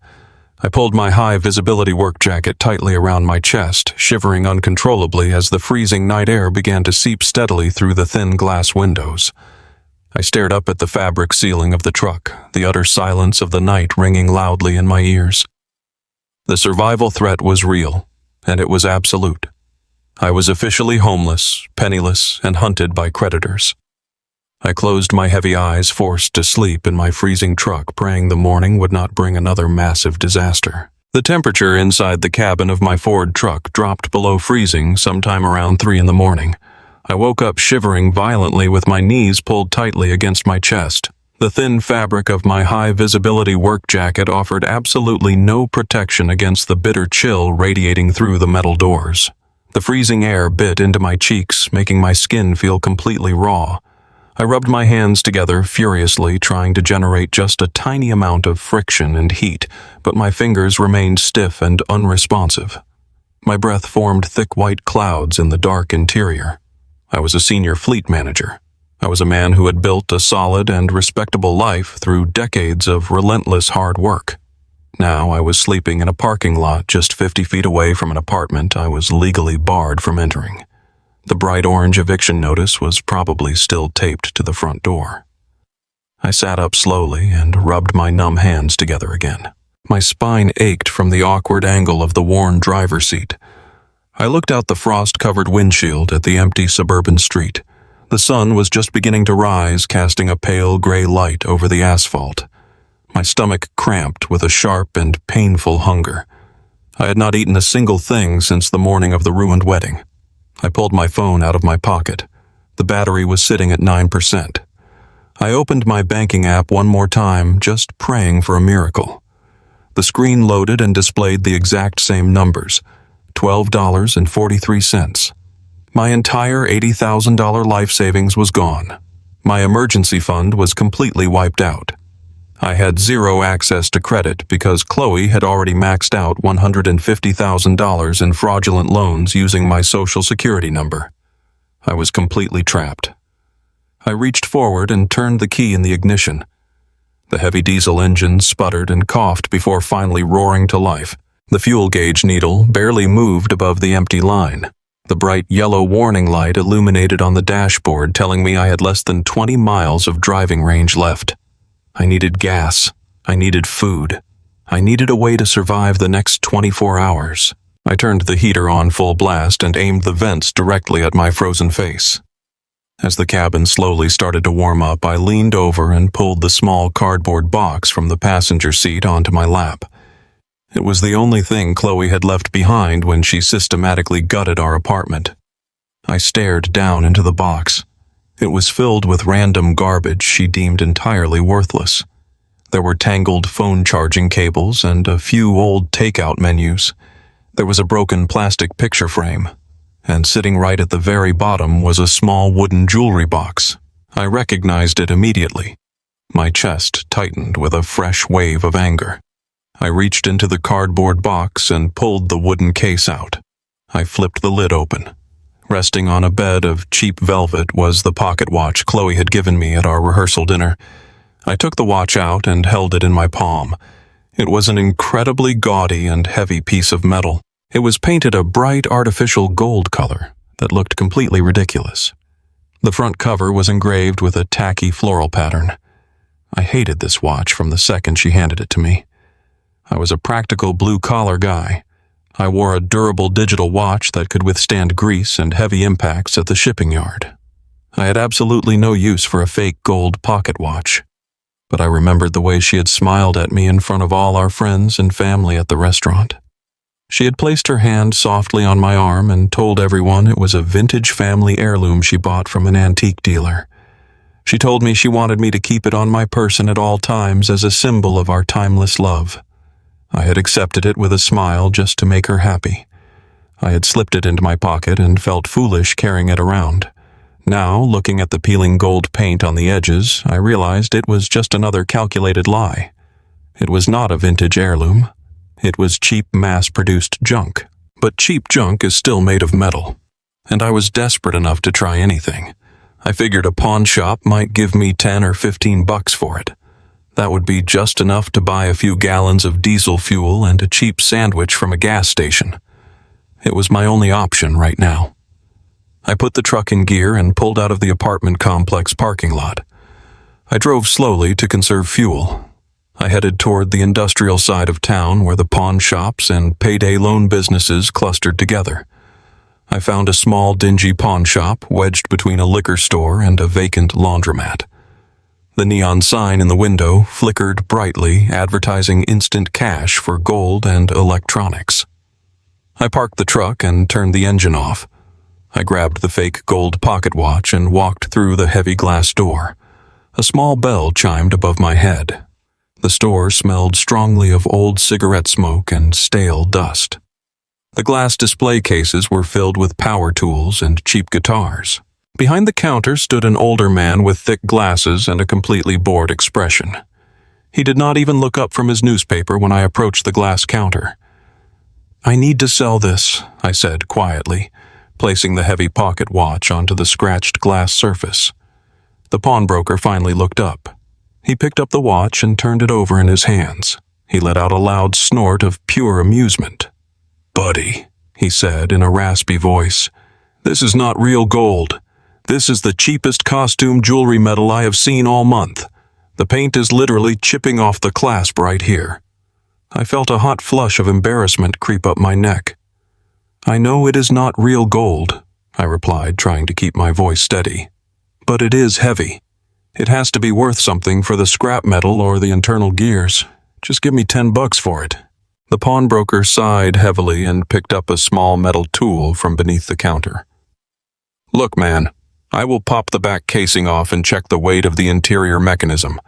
Speaker 1: I pulled my high-visibility work jacket tightly around my chest, shivering uncontrollably as the freezing night air began to seep steadily through the thin glass windows. I stared up at the fabric ceiling of the truck, the utter silence of the night ringing loudly in my ears. The survival threat was real, and it was absolute. I was officially homeless, penniless, and hunted by creditors. I closed my heavy eyes, forced to sleep in my freezing truck, praying the morning would not bring another massive disaster. The temperature inside the cabin of my Ford truck dropped below freezing sometime around 3 in the morning. I woke up shivering violently with my knees pulled tightly against my chest. The thin fabric of my high-visibility work jacket offered absolutely no protection against the bitter chill radiating through the metal doors. The freezing air bit into my cheeks, making my skin feel completely raw. I rubbed my hands together furiously, trying to generate just a tiny amount of friction and heat, but my fingers remained stiff and unresponsive. My breath formed thick white clouds in the dark interior. I was a senior fleet manager. I was a man who had built a solid and respectable life through decades of relentless hard work. Now I was sleeping in a parking lot just 50 feet away from an apartment I was legally barred from entering. The bright orange eviction notice was probably still taped to the front door. I sat up slowly and rubbed my numb hands together again. My spine ached from the awkward angle of the worn driver's seat. I looked out the frost-covered windshield at the empty suburban street. The sun was just beginning to rise, casting a pale gray light over the asphalt. My stomach cramped with a sharp and painful hunger. I had not eaten a single thing since the morning of the ruined wedding. I pulled my phone out of my pocket. The battery was sitting at 9%. I opened my banking app one more time, just praying for a miracle. The screen loaded and displayed the exact same numbers, $12.43. My entire $80,000 life savings was gone. My emergency fund was completely wiped out. I had zero access to credit because Chloe had already maxed out $150,000 in fraudulent loans using my social security number. I was completely trapped. I reached forward and turned the key in the ignition. The heavy diesel engine sputtered and coughed before finally roaring to life. The fuel gauge needle barely moved above the empty line. The bright yellow warning light illuminated on the dashboard, telling me I had less than 20 miles of driving range left. I needed gas. I needed food. I needed a way to survive the next 24 hours. I turned the heater on full blast and aimed the vents directly at my frozen face. As the cabin slowly started to warm up, I leaned over and pulled the small cardboard box from the passenger seat onto my lap. It was the only thing Chloe had left behind when she systematically gutted our apartment. I stared down into the box. It was filled with random garbage she deemed entirely worthless. There were tangled phone charging cables and a few old takeout menus. There was a broken plastic picture frame, and sitting right at the very bottom was a small wooden jewelry box. I recognized it immediately. My chest tightened with a fresh wave of anger. I reached into the cardboard box and pulled the wooden case out. I flipped the lid open. Resting on a bed of cheap velvet was the pocket watch Chloe had given me at our rehearsal dinner. I took the watch out and held it in my palm. It was an incredibly gaudy and heavy piece of metal. It was painted a bright artificial gold color that looked completely ridiculous. The front cover was engraved with a tacky floral pattern. I hated this watch from the second she handed it to me. I was a practical blue-collar guy. I wore a durable digital watch that could withstand grease and heavy impacts at the shipping yard. I had absolutely no use for a fake gold pocket watch. But I remembered the way she had smiled at me in front of all our friends and family at the restaurant. She had placed her hand softly on my arm and told everyone it was a vintage family heirloom she bought from an antique dealer. She told me she wanted me to keep it on my person at all times as a symbol of our timeless love. I had accepted it with a smile just to make her happy. I had slipped it into my pocket and felt foolish carrying it around. Now, looking at the peeling gold paint on the edges, I realized it was just another calculated lie. It was not a vintage heirloom. It was cheap mass-produced junk. But cheap junk is still made of metal. And I was desperate enough to try anything. I figured a pawn shop might give me $10 or $15 for it. That would be just enough to buy a few gallons of diesel fuel and a cheap sandwich from a gas station. It was my only option right now. I put the truck in gear and pulled out of the apartment complex parking lot. I drove slowly to conserve fuel. I headed toward the industrial side of town where the pawn shops and payday loan businesses clustered together. I found a small, dingy pawn shop wedged between a liquor store and a vacant laundromat. The neon sign in the window flickered brightly, advertising instant cash for gold and electronics. I parked the truck and turned the engine off. I grabbed the fake gold pocket watch and walked through the heavy glass door. A small bell chimed above my head. The store smelled strongly of old cigarette smoke and stale dust. The glass display cases were filled with power tools and cheap guitars. Behind the counter stood an older man with thick glasses and a completely bored expression. He did not even look up from his newspaper when I approached the glass counter. "I need to sell this," I said quietly, placing the heavy pocket watch onto the scratched glass surface. The pawnbroker finally looked up. He picked up the watch and turned it over in his hands. He let out a loud snort of pure amusement. "Buddy," he said in a raspy voice, "this is not real gold. This is the cheapest costume jewelry metal I have seen all month. The paint is literally chipping off the clasp right here." I felt a hot flush of embarrassment creep up my neck. "I know it is not real gold," I replied, trying to keep my voice steady. "But it is heavy. It has to be worth something for the scrap metal or the internal gears. Just give me $10 for it." The pawnbroker sighed heavily and picked up a small metal tool from beneath the counter. "Look, man, I will pop the back casing off and check the weight of the interior mechanism.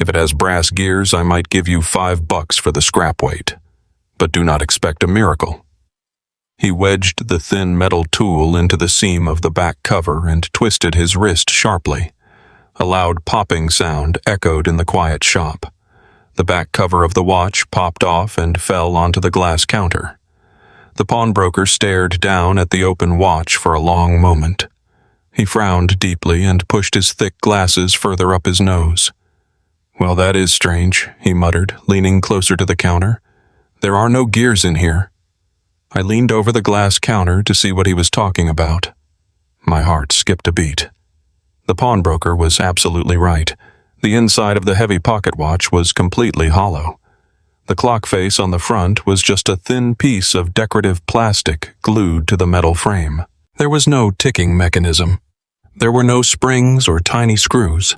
Speaker 1: If it has brass gears, I might give you $5 for the scrap weight. But do not expect a miracle." He wedged the thin metal tool into the seam of the back cover and twisted his wrist sharply. A loud popping sound echoed in the quiet shop. The back cover of the watch popped off and fell onto the glass counter. The pawnbroker stared down at the open watch for a long moment. He frowned deeply and pushed his thick glasses further up his nose. "Well, that is strange," he muttered, leaning closer to the counter. "There are no gears in here." I leaned over the glass counter to see what he was talking about. My heart skipped a beat. The pawnbroker was absolutely right. The inside of the heavy pocket watch was completely hollow. The clock face on the front was just a thin piece of decorative plastic glued to the metal frame. There was no ticking mechanism. There were no springs or tiny screws.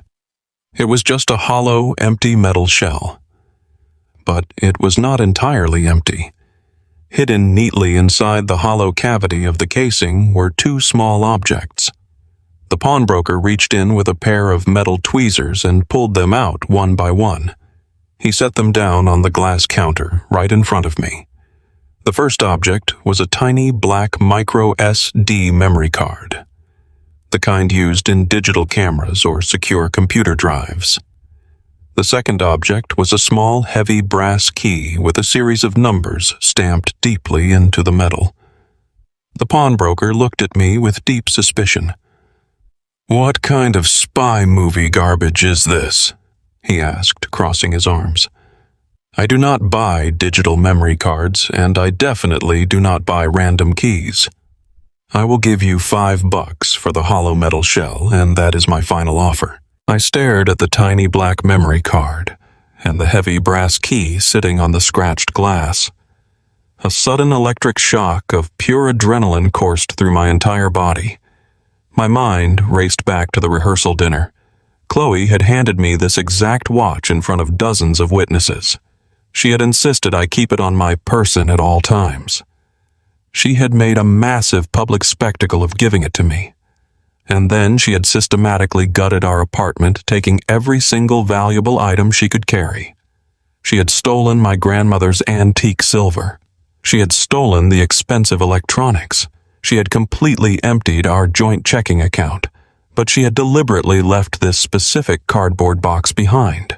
Speaker 1: It was just a hollow, empty metal shell. But it was not entirely empty. Hidden neatly inside the hollow cavity of the casing were two small objects. The pawnbroker reached in with a pair of metal tweezers and pulled them out one by one. He set them down on the glass counter right in front of me. The first object was a tiny black micro SD memory card, the kind used in digital cameras or secure computer drives. The second object was a small, heavy brass key with a series of numbers stamped deeply into the metal. The pawnbroker looked at me with deep suspicion. "What kind of spy movie garbage is this?" he asked, crossing his arms. "I do not buy digital memory cards, and I definitely do not buy random keys. I will give you $5 for the hollow metal shell, and that is my final offer." I stared at the tiny black memory card and the heavy brass key sitting on the scratched glass. A sudden electric shock of pure adrenaline coursed through my entire body. My mind raced back to the rehearsal dinner. Chloe had handed me this exact watch in front of dozens of witnesses. She had insisted I keep it on my person at all times. She had made a massive public spectacle of giving it to me. And then she had systematically gutted our apartment, taking every single valuable item she could carry. She had stolen my grandmother's antique silver. She had stolen the expensive electronics. She had completely emptied our joint checking account, but she had deliberately left this specific cardboard box behind.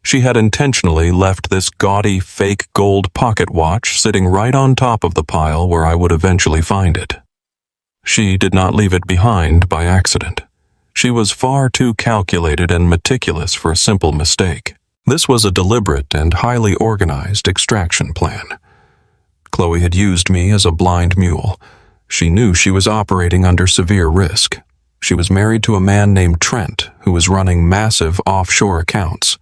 Speaker 1: She had intentionally left this gaudy fake gold pocket watch sitting right on top of the pile where I would eventually find it. She did not leave it behind by accident. She was far too calculated and meticulous for a simple mistake. This was a deliberate and highly organized extraction plan. Chloe had used me as a blind mule. She knew she was operating under severe risk. She was married to a man named Trent, who was running massive offshore accounts.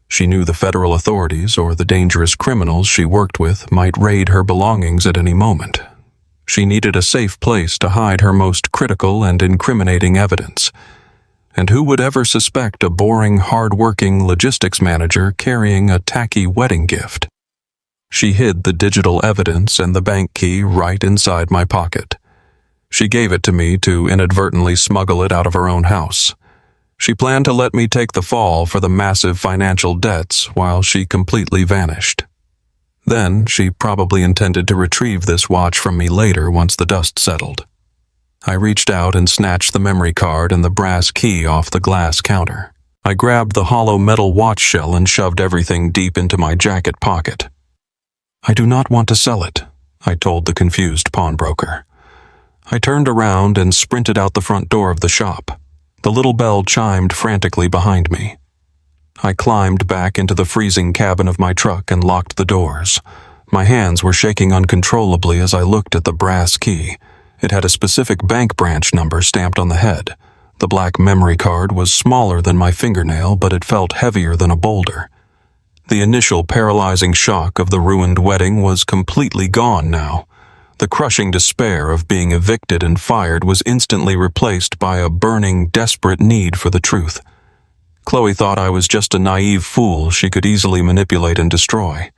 Speaker 1: She knew the federal authorities or the dangerous criminals she worked with might raid her belongings at any moment. She needed a safe place to hide her most critical and incriminating evidence. And who would ever suspect a boring, hard-working logistics manager carrying a tacky wedding gift? She hid the digital evidence and the bank key right inside my pocket. She gave it to me to inadvertently smuggle it out of her own house. She planned to let me take the fall for the massive financial debts while she completely vanished. Then she probably intended to retrieve this watch from me later once the dust settled. I reached out and snatched the memory card and the brass key off the glass counter. I grabbed the hollow metal watch shell and shoved everything deep into my jacket pocket. "I do not want to sell it," I told the confused pawnbroker. I turned around and sprinted out the front door of the shop. The little bell chimed frantically behind me. I climbed back into the freezing cabin of my truck and locked the doors. My hands were shaking uncontrollably as I looked at the brass key. It had a specific bank branch number stamped on the head. The black memory card was smaller than my fingernail, but it felt heavier than a boulder. The initial paralyzing shock of the ruined wedding was completely gone now. The crushing despair of being evicted and fired was instantly replaced by a burning, desperate need for the truth. Chloe thought I was just a naive fool she could easily manipulate and destroy.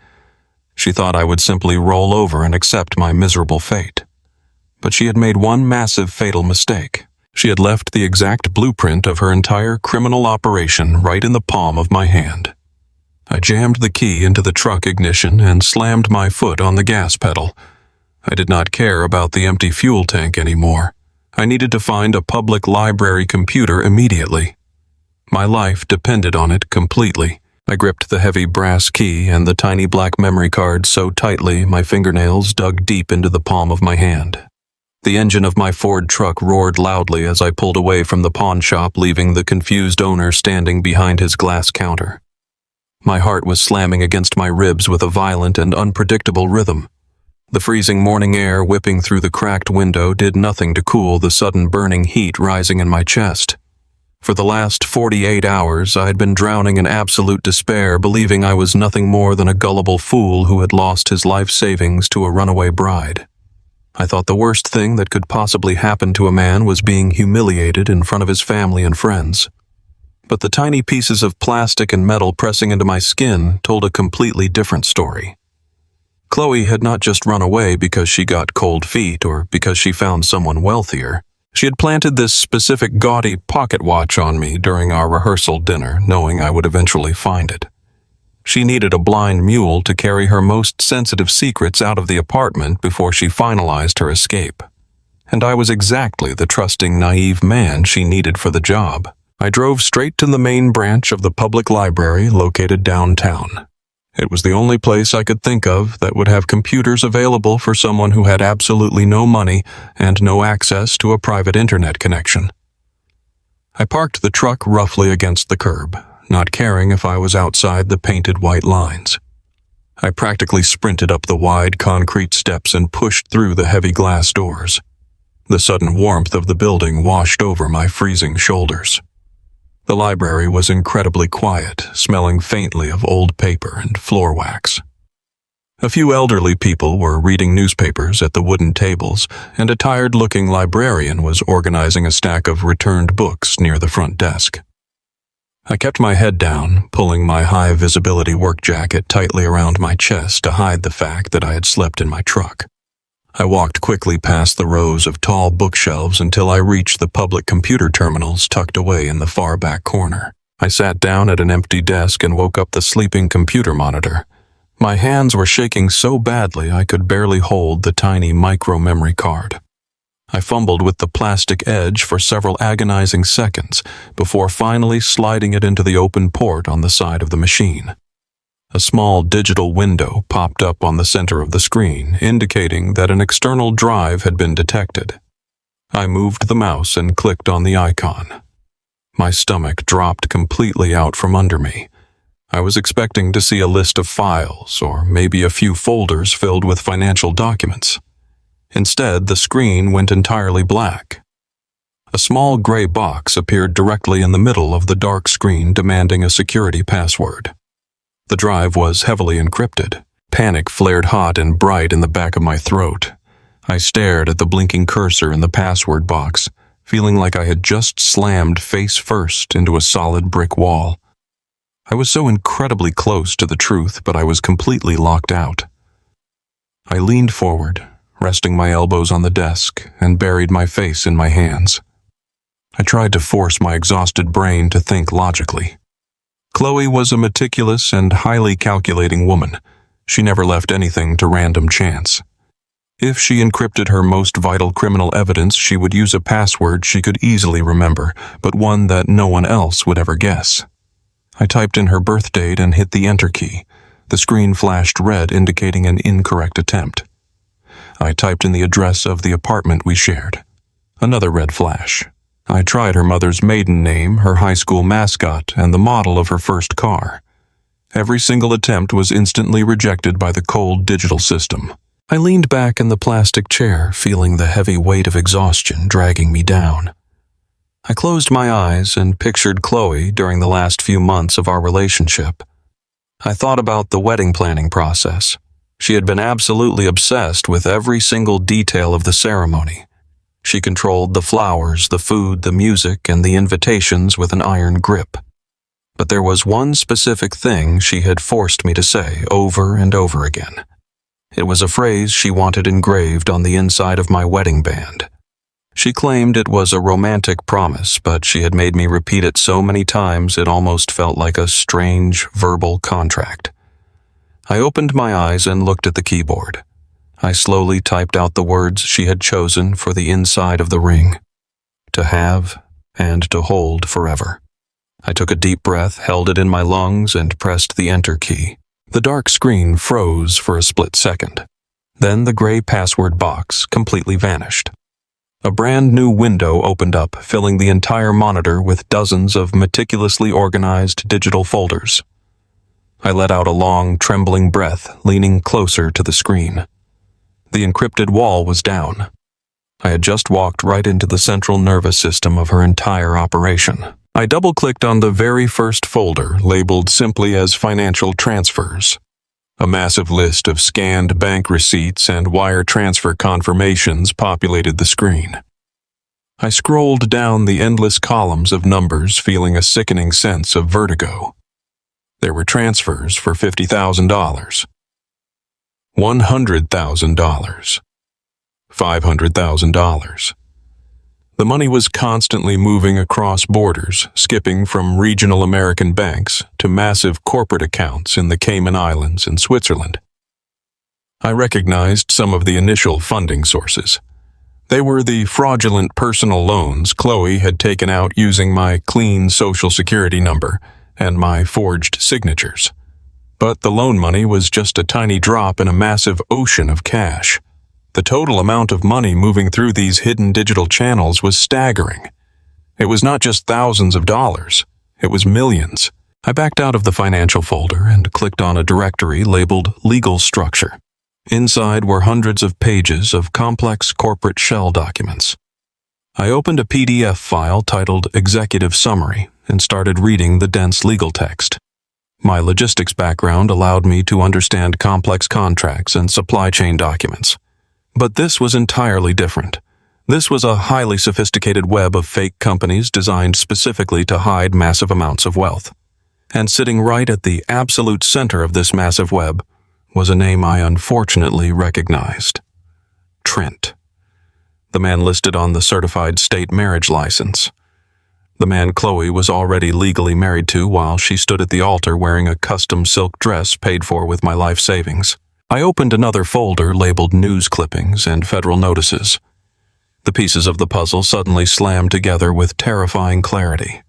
Speaker 1: She thought I would simply roll over and accept my miserable fate. But she had made one massive fatal mistake. She had left the exact blueprint of her entire criminal operation right in the palm of my hand. I jammed the key into the truck ignition and slammed my foot on the gas pedal. I did not care about the empty fuel tank anymore. I needed to find a public library computer immediately. My life depended on it completely. I gripped the heavy brass key and the tiny black memory card so tightly my fingernails dug deep into the palm of my hand. The engine of my Ford truck roared loudly as I pulled away from the pawn shop, leaving the confused owner standing behind his glass counter. My heart was slamming against my ribs with a violent and unpredictable rhythm. The freezing morning air whipping through the cracked window did nothing to cool the sudden burning heat rising in my chest. For the last 48 hours, I had been drowning in absolute despair, believing I was nothing more than a gullible fool who had lost his life savings to a runaway bride. I thought the worst thing that could possibly happen to a man was being humiliated in front of his family and friends. But the tiny pieces of plastic and metal pressing into my skin told a completely different story. Chloe had not just run away because she got cold feet or because she found someone wealthier. She had planted this specific gaudy pocket watch on me during our rehearsal dinner, knowing I would eventually find it. She needed a blind mule to carry her most sensitive secrets out of the apartment before she finalized her escape. And I was exactly the trusting, naive man she needed for the job. I drove straight to the main branch of the public library located downtown. It was the only place I could think of that would have computers available for someone who had absolutely no money and no access to a private internet connection. I parked the truck roughly against the curb, not caring if I was outside the painted white lines. I practically sprinted up the wide concrete steps and pushed through the heavy glass doors. The sudden warmth of the building washed over my freezing shoulders. The library was incredibly quiet, smelling faintly of old paper and floor wax. A few elderly people were reading newspapers at the wooden tables, and a tired-looking librarian was organizing a stack of returned books near the front desk. I kept my head down, pulling my high-visibility work jacket tightly around my chest to hide the fact that I had slept in my truck. I walked quickly past the rows of tall bookshelves until I reached the public computer terminals tucked away in the far back corner. I sat down at an empty desk and woke up the sleeping computer monitor. My hands were shaking so badly I could barely hold the tiny micro-memory card. I fumbled with the plastic edge for several agonizing seconds before finally sliding it into the open port on the side of the machine. A small digital window popped up on the center of the screen, indicating that an external drive had been detected. I moved the mouse and clicked on the icon. My stomach dropped completely out from under me. I was expecting to see a list of files or maybe a few folders filled with financial documents. Instead, the screen went entirely black. A small gray box appeared directly in the middle of the dark screen, demanding a security password. The drive was heavily encrypted. Panic flared hot and bright in the back of my throat. I stared at the blinking cursor in the password box, feeling like I had just slammed face first into a solid brick wall. I was so incredibly close to the truth, but I was completely locked out. I leaned forward, resting my elbows on the desk, and buried my face in my hands. I tried to force my exhausted brain to think logically. Chloe was a meticulous and highly calculating woman. She never left anything to random chance. If she encrypted her most vital criminal evidence, she would use a password she could easily remember, but one that no one else would ever guess. I typed in her birth date and hit the enter key. The screen flashed red, indicating an incorrect attempt. I typed in the address of the apartment we shared. Another red flash. I tried her mother's maiden name, her high school mascot, and the model of her first car. Every single attempt was instantly rejected by the cold digital system. I leaned back in the plastic chair, feeling the heavy weight of exhaustion dragging me down. I closed my eyes and pictured Chloe during the last few months of our relationship. I thought about the wedding planning process. She had been absolutely obsessed with every single detail of the ceremony. She controlled the flowers, the food, the music, and the invitations with an iron grip. But there was one specific thing she had forced me to say over and over again. It was a phrase she wanted engraved on the inside of my wedding band. She claimed it was a romantic promise, but she had made me repeat it so many times it almost felt like a strange verbal contract. I opened my eyes and looked at the keyboard. I slowly typed out the words she had chosen for the inside of the ring. To have and to hold forever. I took a deep breath, held it in my lungs, and pressed the enter key. The dark screen froze for a split second. Then the gray password box completely vanished. A brand new window opened up, filling the entire monitor with dozens of meticulously organized digital folders. I let out a long, trembling breath, leaning closer to the screen. The encrypted wall was down. I had just walked right into the central nervous system of her entire operation. I double-clicked on the very first folder, labeled simply as Financial Transfers. A massive list of scanned bank receipts and wire transfer confirmations populated the screen. I scrolled down the endless columns of numbers, feeling a sickening sense of vertigo. There were transfers for $50,000. $100,000. $500,000. The money was constantly moving across borders, skipping from regional American banks to massive corporate accounts in the Cayman Islands and Switzerland. I recognized some of the initial funding sources. They were the fraudulent personal loans Chloe had taken out using my clean Social Security number and my forged signatures. But the loan money was just a tiny drop in a massive ocean of cash. The total amount of money moving through these hidden digital channels was staggering. It was not just thousands of dollars, it was millions. I backed out of the financial folder and clicked on a directory labeled Legal Structure. Inside were hundreds of pages of complex corporate shell documents. I opened a PDF file titled Executive Summary and started reading the dense legal text. My logistics background allowed me to understand complex contracts and supply chain documents. But this was entirely different. This was a highly sophisticated web of fake companies designed specifically to hide massive amounts of wealth. And sitting right at the absolute center of this massive web was a name I unfortunately recognized. Trent. The man listed on the certified state marriage license. The man Chloe was already legally married to while she stood at the altar wearing a custom silk dress paid for with my life savings. I opened another folder labeled news clippings and federal notices. The pieces of the puzzle suddenly slammed together with terrifying clarity.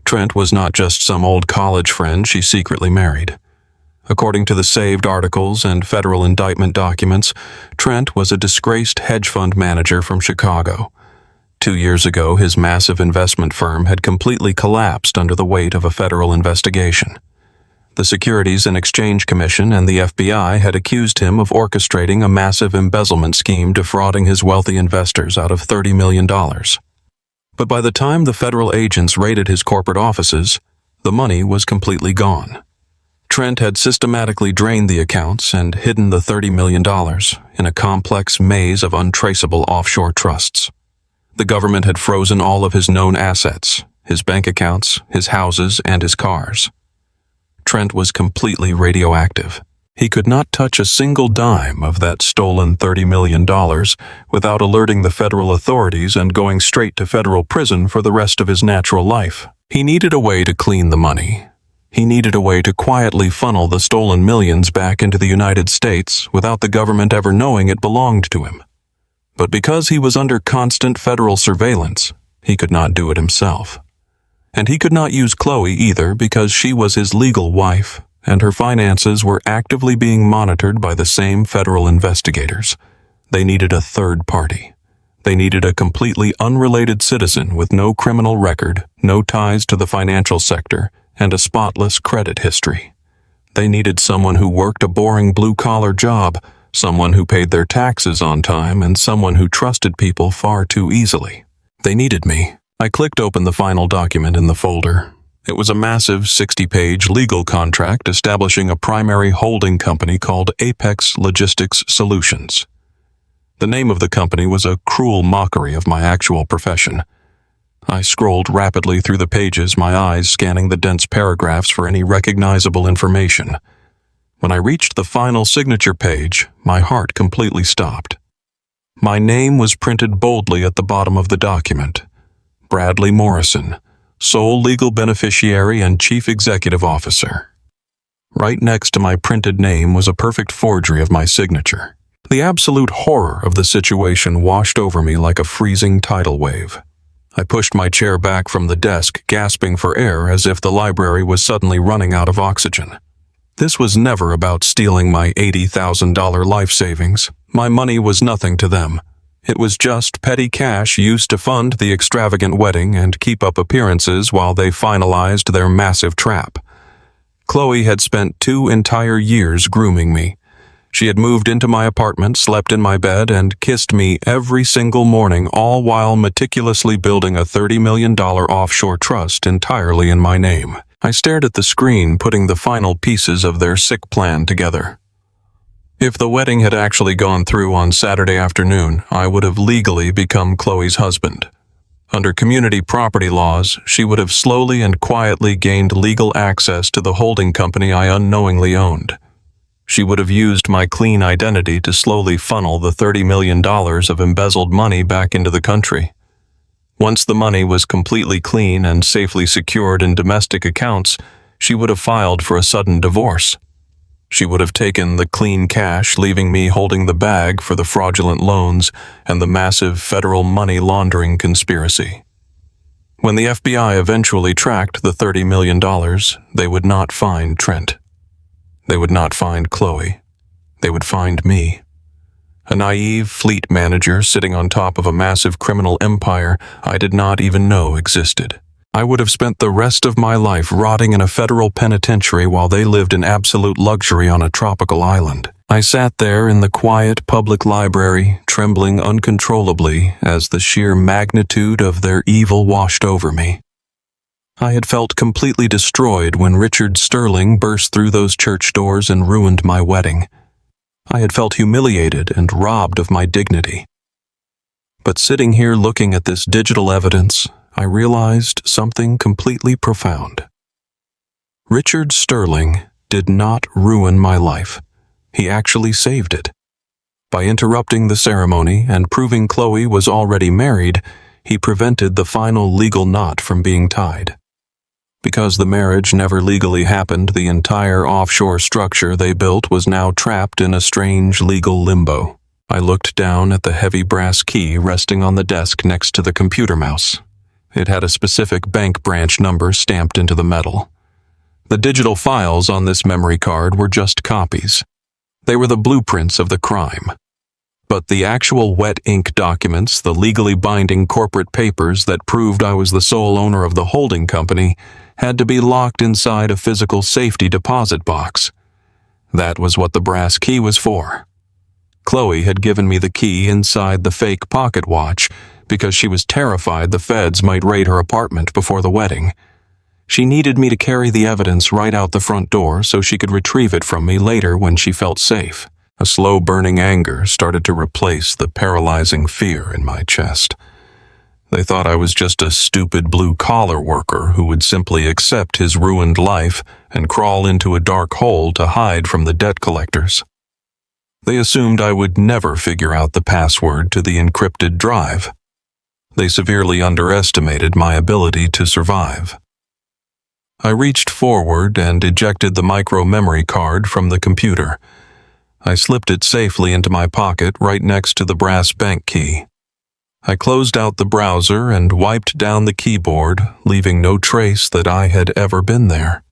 Speaker 1: Trent was not just some old college friend she secretly married. According to the saved articles and federal indictment documents, Trent was a disgraced hedge fund manager from Chicago. 2 years ago, his massive investment firm had completely collapsed under the weight of a federal investigation. The Securities and Exchange Commission and the FBI had accused him of orchestrating a massive embezzlement scheme defrauding his wealthy investors out of $30 million. But by the time the federal agents raided his corporate offices, the money was completely gone. Trent had systematically drained the accounts and hidden the $30 million in a complex maze of untraceable offshore trusts. The government had frozen all of his known assets, his bank accounts, his houses, and his cars. Trent was completely radioactive. He could not touch a single dime of that stolen $30 million without alerting the federal authorities and going straight to federal prison for the rest of his natural life. He needed a way to clean the money. He needed a way to quietly funnel the stolen millions back into the United States without the government ever knowing it belonged to him. But because he was under constant federal surveillance, he could not do it himself. And he could not use Chloe either because she was his legal wife, and her finances were actively being monitored by the same federal investigators. They needed a third party. They needed a completely unrelated citizen with no criminal record, no ties to the financial sector, and a spotless credit history. They needed someone who worked a boring blue-collar job, someone who paid their taxes on time, and someone who trusted people far too easily. They needed me. I clicked open the final document in the folder. It was a massive 60-page legal contract establishing a primary holding company called Apex Logistics Solutions. The name of the company was a cruel mockery of my actual profession. I scrolled rapidly through the pages, my eyes scanning the dense paragraphs for any recognizable information. When I reached the final signature page, my heart completely stopped. My name was printed boldly at the bottom of the document. Bradley Morrison, sole legal beneficiary and chief executive officer. Right next to my printed name was a perfect forgery of my signature. The absolute horror of the situation washed over me like a freezing tidal wave. I pushed my chair back from the desk, gasping for air as if the library was suddenly running out of oxygen. This was never about stealing my $80,000 life savings. My money was nothing to them. It was just petty cash used to fund the extravagant wedding and keep up appearances while they finalized their massive trap. Chloe had spent 2 entire years grooming me. She had moved into my apartment, slept in my bed, and kissed me every single morning, all while meticulously building a $30 million offshore trust entirely in my name. I stared at the screen, putting the final pieces of their sick plan together. If the wedding had actually gone through on Saturday afternoon, I would have legally become Chloe's husband. Under community property laws, she would have slowly and quietly gained legal access to the holding company I unknowingly owned. She would have used my clean identity to slowly funnel the $30 million of embezzled money back into the country. Once the money was completely clean and safely secured in domestic accounts, she would have filed for a sudden divorce. She would have taken the clean cash, leaving me holding the bag for the fraudulent loans and the massive federal money laundering conspiracy. When the FBI eventually tracked the $30 million, they would not find Trent. They would not find Chloe. They would find me. A naive fleet manager sitting on top of a massive criminal empire I did not even know existed. I would have spent the rest of my life rotting in a federal penitentiary while they lived in absolute luxury on a tropical island. I sat there in the quiet public library, trembling uncontrollably as the sheer magnitude of their evil washed over me. I had felt completely destroyed when Richard Sterling burst through those church doors and ruined my wedding. I had felt humiliated and robbed of my dignity. But sitting here looking at this digital evidence, I realized something completely profound. Richard Sterling did not ruin my life. He actually saved it. By interrupting the ceremony and proving Chloe was already married, he prevented the final legal knot from being tied. Because the marriage never legally happened, the entire offshore structure they built was now trapped in a strange legal limbo. I looked down at the heavy brass key resting on the desk next to the computer mouse. It had a specific bank branch number stamped into the metal. The digital files on this memory card were just copies. They were the blueprints of the crime. But the actual wet ink documents, the legally binding corporate papers that proved I was the sole owner of the holding company, had to be locked inside a physical safety deposit box. That was what the brass key was for. Chloe had given me the key inside the fake pocket watch because she was terrified the feds might raid her apartment before the wedding. She needed me to carry the evidence right out the front door so she could retrieve it from me later when she felt safe. A slow-burning anger started to replace the paralyzing fear in my chest. They thought I was just a stupid blue-collar worker who would simply accept his ruined life and crawl into a dark hole to hide from the debt collectors. They assumed I would never figure out the password to the encrypted drive. They severely underestimated my ability to survive. I reached forward and ejected the micro-memory card from the computer. I slipped it safely into my pocket right next to the brass bank key. I closed out the browser and wiped down the keyboard, leaving no trace that I had ever been there.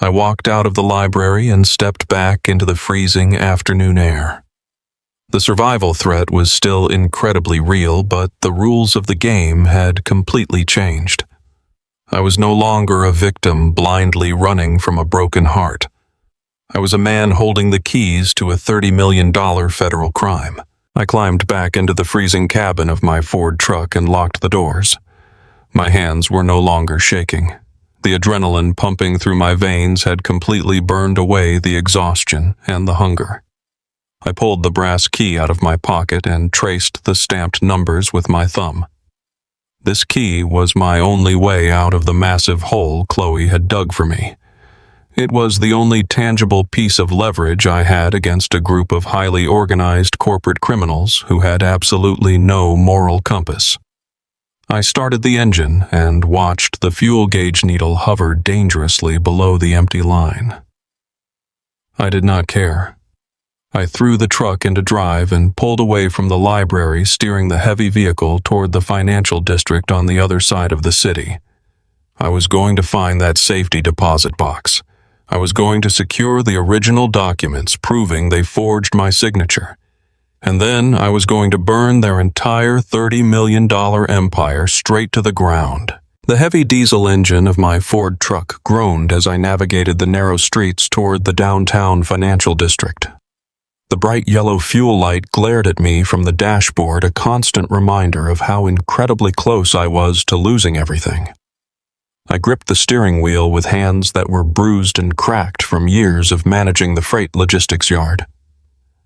Speaker 1: I walked out of the library and stepped back into the freezing afternoon air. The survival threat was still incredibly real, but the rules of the game had completely changed. I was no longer a victim blindly running from a broken heart. I was a man holding the keys to a $30 million federal crime. I climbed back into the freezing cabin of my Ford truck and locked the doors. My hands were no longer shaking. The adrenaline pumping through my veins had completely burned away the exhaustion and the hunger. I pulled the brass key out of my pocket and traced the stamped numbers with my thumb. This key was my only way out of the massive hole Chloe had dug for me. It was the only tangible piece of leverage I had against a group of highly organized corporate criminals who had absolutely no moral compass. I started the engine and watched the fuel gauge needle hover dangerously below the empty line. I did not care. I threw the truck into drive and pulled away from the library, steering the heavy vehicle toward the financial district on the other side of the city. I was going to find that safety deposit box. I was going to secure the original documents proving they forged my signature. And then I was going to burn their entire $30 million empire straight to the ground. The heavy diesel engine of my Ford truck groaned as I navigated the narrow streets toward the downtown financial district. The bright yellow fuel light glared at me from the dashboard, a constant reminder of how incredibly close I was to losing everything. I gripped the steering wheel with hands that were bruised and cracked from years of managing the freight logistics yard.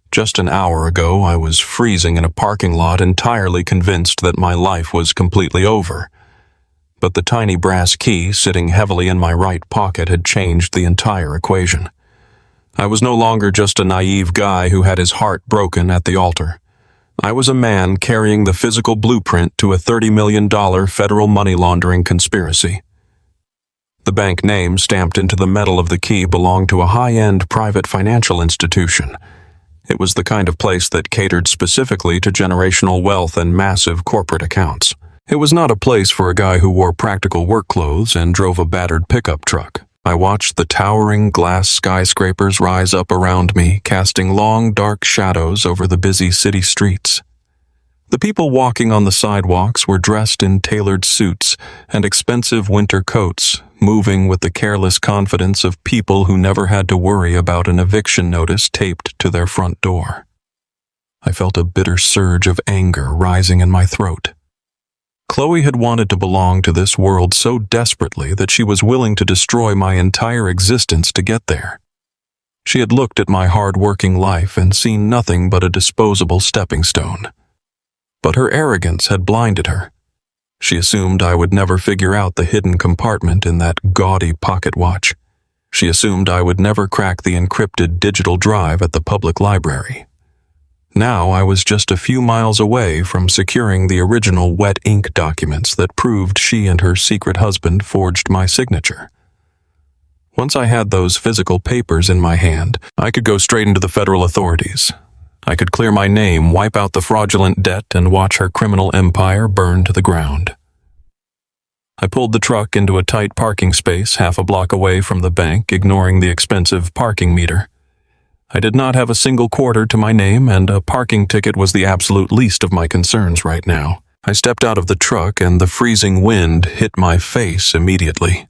Speaker 1: Just an hour ago, I was freezing in a parking lot, entirely convinced that my life was completely over. But the tiny brass key sitting heavily in my right pocket had changed the entire equation. I was no longer just a naive guy who had his heart broken at the altar. I was a man carrying the physical blueprint to a $30 million federal money laundering conspiracy. The bank name stamped into the metal of the key belonged to a high-end private financial institution. It was the kind of place that catered specifically to generational wealth and massive corporate accounts. It was not a place for a guy who wore practical work clothes and drove a battered pickup truck. I watched the towering glass skyscrapers rise up around me, casting long, dark shadows over the busy city streets. The people walking on the sidewalks were dressed in tailored suits and expensive winter coats, moving with the careless confidence of people who never had to worry about an eviction notice taped to their front door. I felt a bitter surge of anger rising in my throat. Chloe had wanted to belong to this world so desperately that she was willing to destroy my entire existence to get there. She had looked at my hard-working life and seen nothing but a disposable stepping stone. But her arrogance had blinded her. She assumed I would never figure out the hidden compartment in that gaudy pocket watch. She assumed I would never crack the encrypted digital drive at the public library. Now I was just a few miles away from securing the original wet ink documents that proved she and her secret husband forged my signature. Once I had those physical papers in my hand, I could go straight into the federal authorities. I could clear my name, wipe out the fraudulent debt, and watch her criminal empire burn to the ground. I pulled the truck into a tight parking space half a block away from the bank, ignoring the expensive parking meter. I did not have a single quarter to my name, and a parking ticket was the absolute least of my concerns right now. I stepped out of the truck, and the freezing wind hit my face immediately.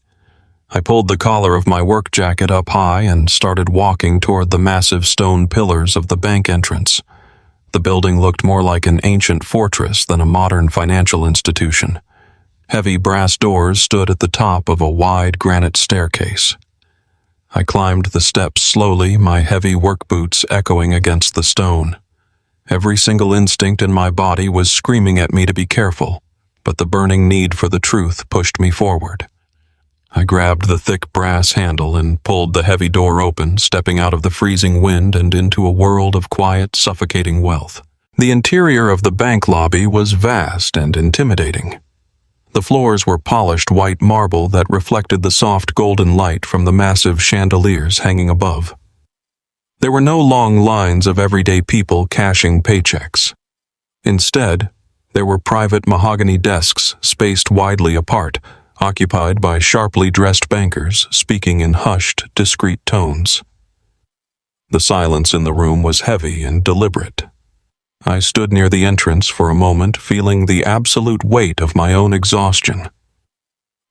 Speaker 1: I pulled the collar of my work jacket up high and started walking toward the massive stone pillars of the bank entrance. The building looked more like an ancient fortress than a modern financial institution. Heavy brass doors stood at the top of a wide granite staircase. I climbed the steps slowly, my heavy work boots echoing against the stone. Every single instinct in my body was screaming at me to be careful, but the burning need for the truth pushed me forward. I grabbed the thick brass handle and pulled the heavy door open, stepping out of the freezing wind and into a world of quiet, suffocating wealth. The interior of the bank lobby was vast and intimidating. The floors were polished white marble that reflected the soft golden light from the massive chandeliers hanging above. There were no long lines of everyday people cashing paychecks. Instead, there were private mahogany desks spaced widely apart, occupied by sharply dressed bankers speaking in hushed, discreet tones. The silence in the room was heavy and deliberate. I stood near the entrance for a moment, feeling the absolute weight of my own exhaustion.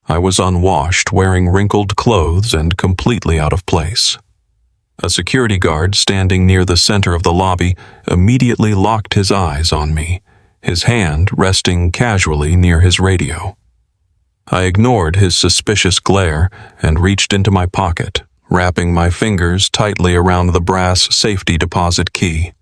Speaker 1: I was unwashed, wearing wrinkled clothes, and completely out of place. A security guard standing near the center of the lobby immediately locked his eyes on me, his hand resting casually near his radio. I ignored his suspicious glare and reached into my pocket, wrapping my fingers tightly around the brass safety deposit key.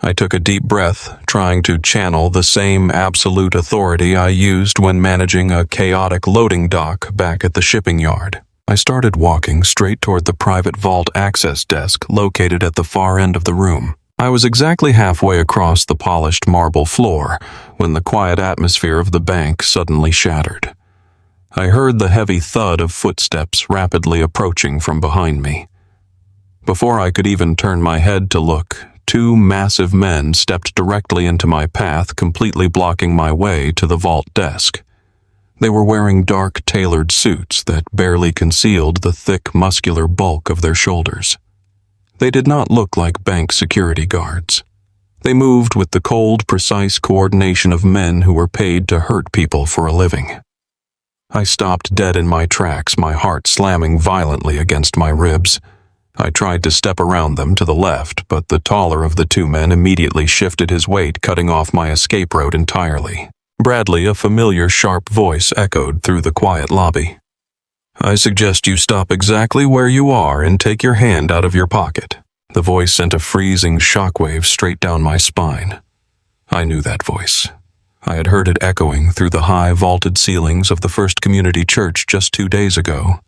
Speaker 1: I took a deep breath, trying to channel the same absolute authority I used when managing a chaotic loading dock back at the shipping yard. I started walking straight toward the private vault access desk located at the far end of the room. I was exactly halfway across the polished marble floor when the quiet atmosphere of the bank suddenly shattered. I heard the heavy thud of footsteps rapidly approaching from behind me. Before I could even turn my head to look, two massive men stepped directly into my path, completely blocking my way to the vault desk. They were wearing dark, tailored suits that barely concealed the thick, muscular bulk of their shoulders. They did not look like bank security guards. They moved with the cold, precise coordination of men who were paid to hurt people for a living. I stopped dead in my tracks, my heart slamming violently against my ribs. I tried to step around them to the left, but the taller of the two men immediately shifted his weight, cutting off my escape route entirely. Bradley, a familiar, sharp voice, echoed through the quiet lobby. "I suggest you stop exactly where you are and take your hand out of your pocket." The voice sent a freezing shockwave straight down my spine. I knew that voice. I had heard it echoing through the high vaulted ceilings of the First Community Church just 2 days ago.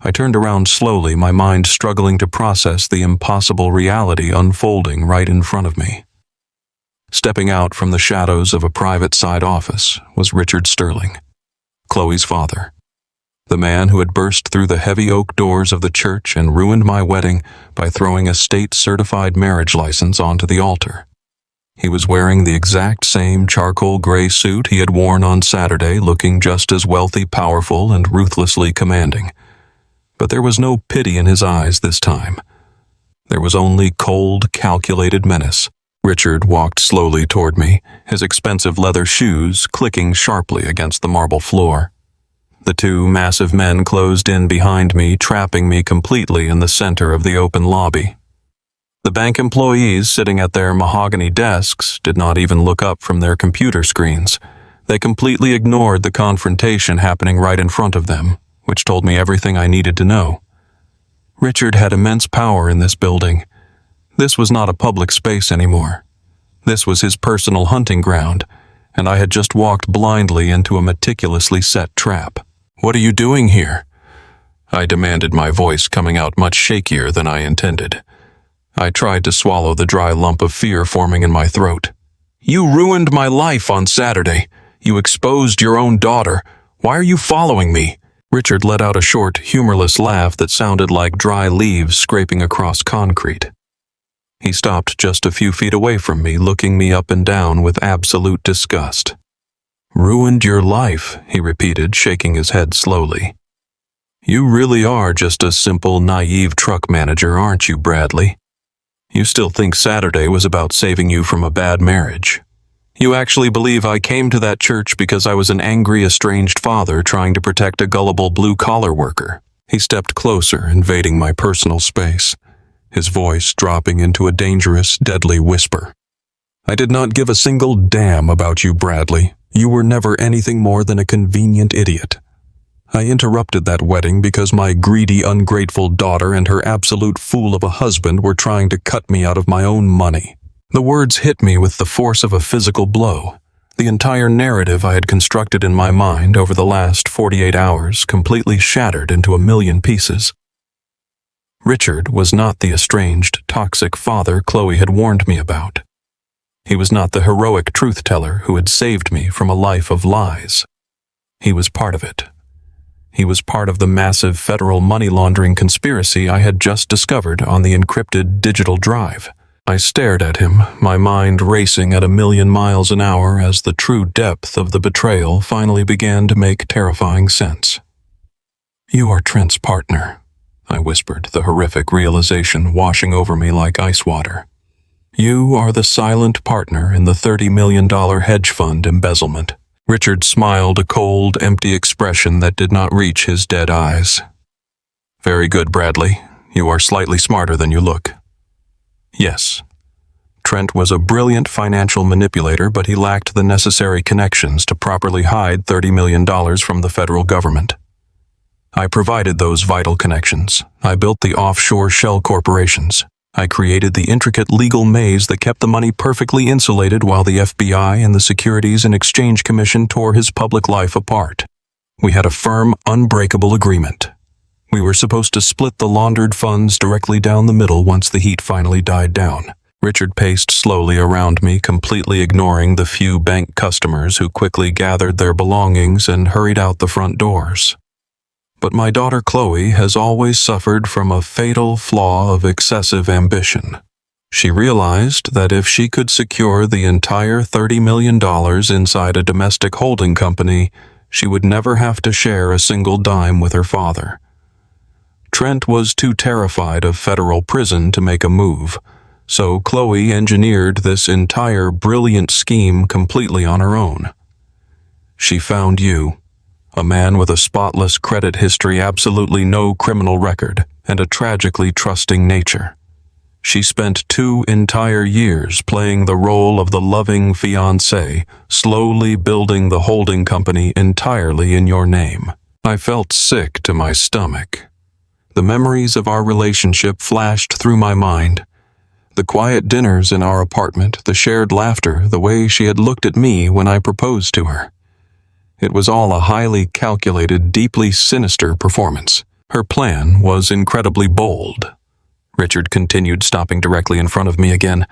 Speaker 1: I turned around slowly, my mind struggling to process the impossible reality unfolding right in front of me. Stepping out from the shadows of a private side office was Richard Sterling, Chloe's father, the man who had burst through the heavy oak doors of the church and ruined my wedding by throwing a state-certified marriage license onto the altar. He was wearing the exact same charcoal gray suit he had worn on Saturday, looking just as wealthy, powerful, and ruthlessly commanding. But there was no pity in his eyes this time. There was only cold, calculated menace. Richard walked slowly toward me, his expensive leather shoes clicking sharply against the marble floor. The two massive men closed in behind me, trapping me completely in the center of the open lobby. The bank employees sitting at their mahogany desks did not even look up from their computer screens. They completely ignored the confrontation happening right in front of them, which told me everything I needed to know. Richard had immense power in this building. This was not a public space anymore. This was his personal hunting ground, and I had just walked blindly into a meticulously set trap. "What are you doing here?" I demanded, my voice coming out much shakier than I intended. I tried to swallow the dry lump of fear forming in my throat. "You ruined my life on Saturday. You exposed your own daughter. Why are you following me?" Richard let out a short, humorless laugh that sounded like dry leaves scraping across concrete. He stopped just a few feet away from me, looking me up and down with absolute disgust. "Ruined your life," he repeated, shaking his head slowly. "You really are just a simple, naive truck manager, aren't you, Bradley? You still think Saturday was about saving you from a bad marriage. You actually believe I came to that church because I was an angry, estranged father trying to protect a gullible blue-collar worker." He stepped closer, invading my personal space, his voice dropping into a dangerous, deadly whisper. "I did not give a single damn about you, Bradley. You were never anything more than a convenient idiot. I interrupted that wedding because my greedy, ungrateful daughter and her absolute fool of a husband were trying to cut me out of my own money." The words hit me with the force of a physical blow. The entire narrative I had constructed in my mind over the last 48 hours completely shattered into a million pieces. Richard was not the estranged, toxic father Chloe had warned me about. He was not the heroic truth-teller who had saved me from a life of lies. He was part of it. He was part of the massive federal money laundering conspiracy I had just discovered on the encrypted digital drive. I stared at him, my mind racing at 1,000,000 miles an hour as the true depth of the betrayal finally began to make terrifying sense. "You are Trent's partner," I whispered, the horrific realization washing over me like ice water. "You are the silent partner in the $30 million hedge fund embezzlement." Richard smiled, a cold, empty expression that did not reach his dead eyes. "Very good, Bradley. You are slightly smarter than you look." Yes. Trent was a brilliant financial manipulator, but he lacked the necessary connections to properly hide $30 million from the federal government. I provided those vital connections. I built the offshore shell corporations. I created the intricate legal maze that kept the money perfectly insulated while the FBI and the Securities and Exchange Commission tore his public life apart. We had a firm, unbreakable agreement. We were supposed to split the laundered funds directly down the middle once the heat finally died down. Richard paced slowly around me, completely ignoring the few bank customers who quickly gathered their belongings and hurried out the front doors. But my daughter Chloe has always suffered from a fatal flaw of excessive ambition. She realized that if she could secure the entire $30 million inside a domestic holding company, she would never have to share a single dime with her father. Trent was too terrified of federal prison to make a move, so Chloe engineered this entire brilliant scheme completely on her own. She found you, a man with a spotless credit history, absolutely no criminal record, and a tragically trusting nature. She spent 2 entire years playing the role of the loving fiancé, slowly building the holding company entirely in your name. I felt sick to my stomach. The memories of our relationship flashed through my mind. The quiet dinners in our apartment, the shared laughter, the way she had looked at me when I proposed to her. It was all a highly calculated, deeply sinister performance. Her plan was incredibly bold. Richard continued, stopping directly in front of me again.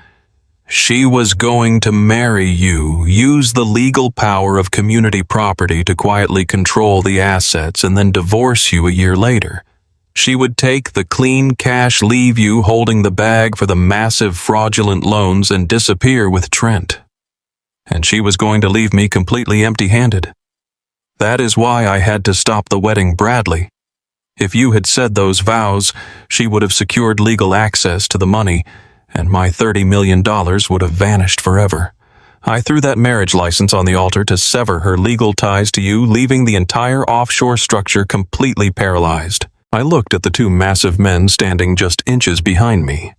Speaker 1: She was going to marry you, use the legal power of community property to quietly control the assets, and then divorce you a year later. She would take the clean cash, leave you holding the bag for the massive fraudulent loans, and disappear with Trent. And she was going to leave me completely empty-handed. That is why I had to stop the wedding, Bradley. If you had said those vows, she would have secured legal access to the money, and my $30 million would have vanished forever. I threw that marriage license on the altar to sever her legal ties to you, leaving the entire offshore structure completely paralyzed. I looked at the 2 massive men standing just inches behind me.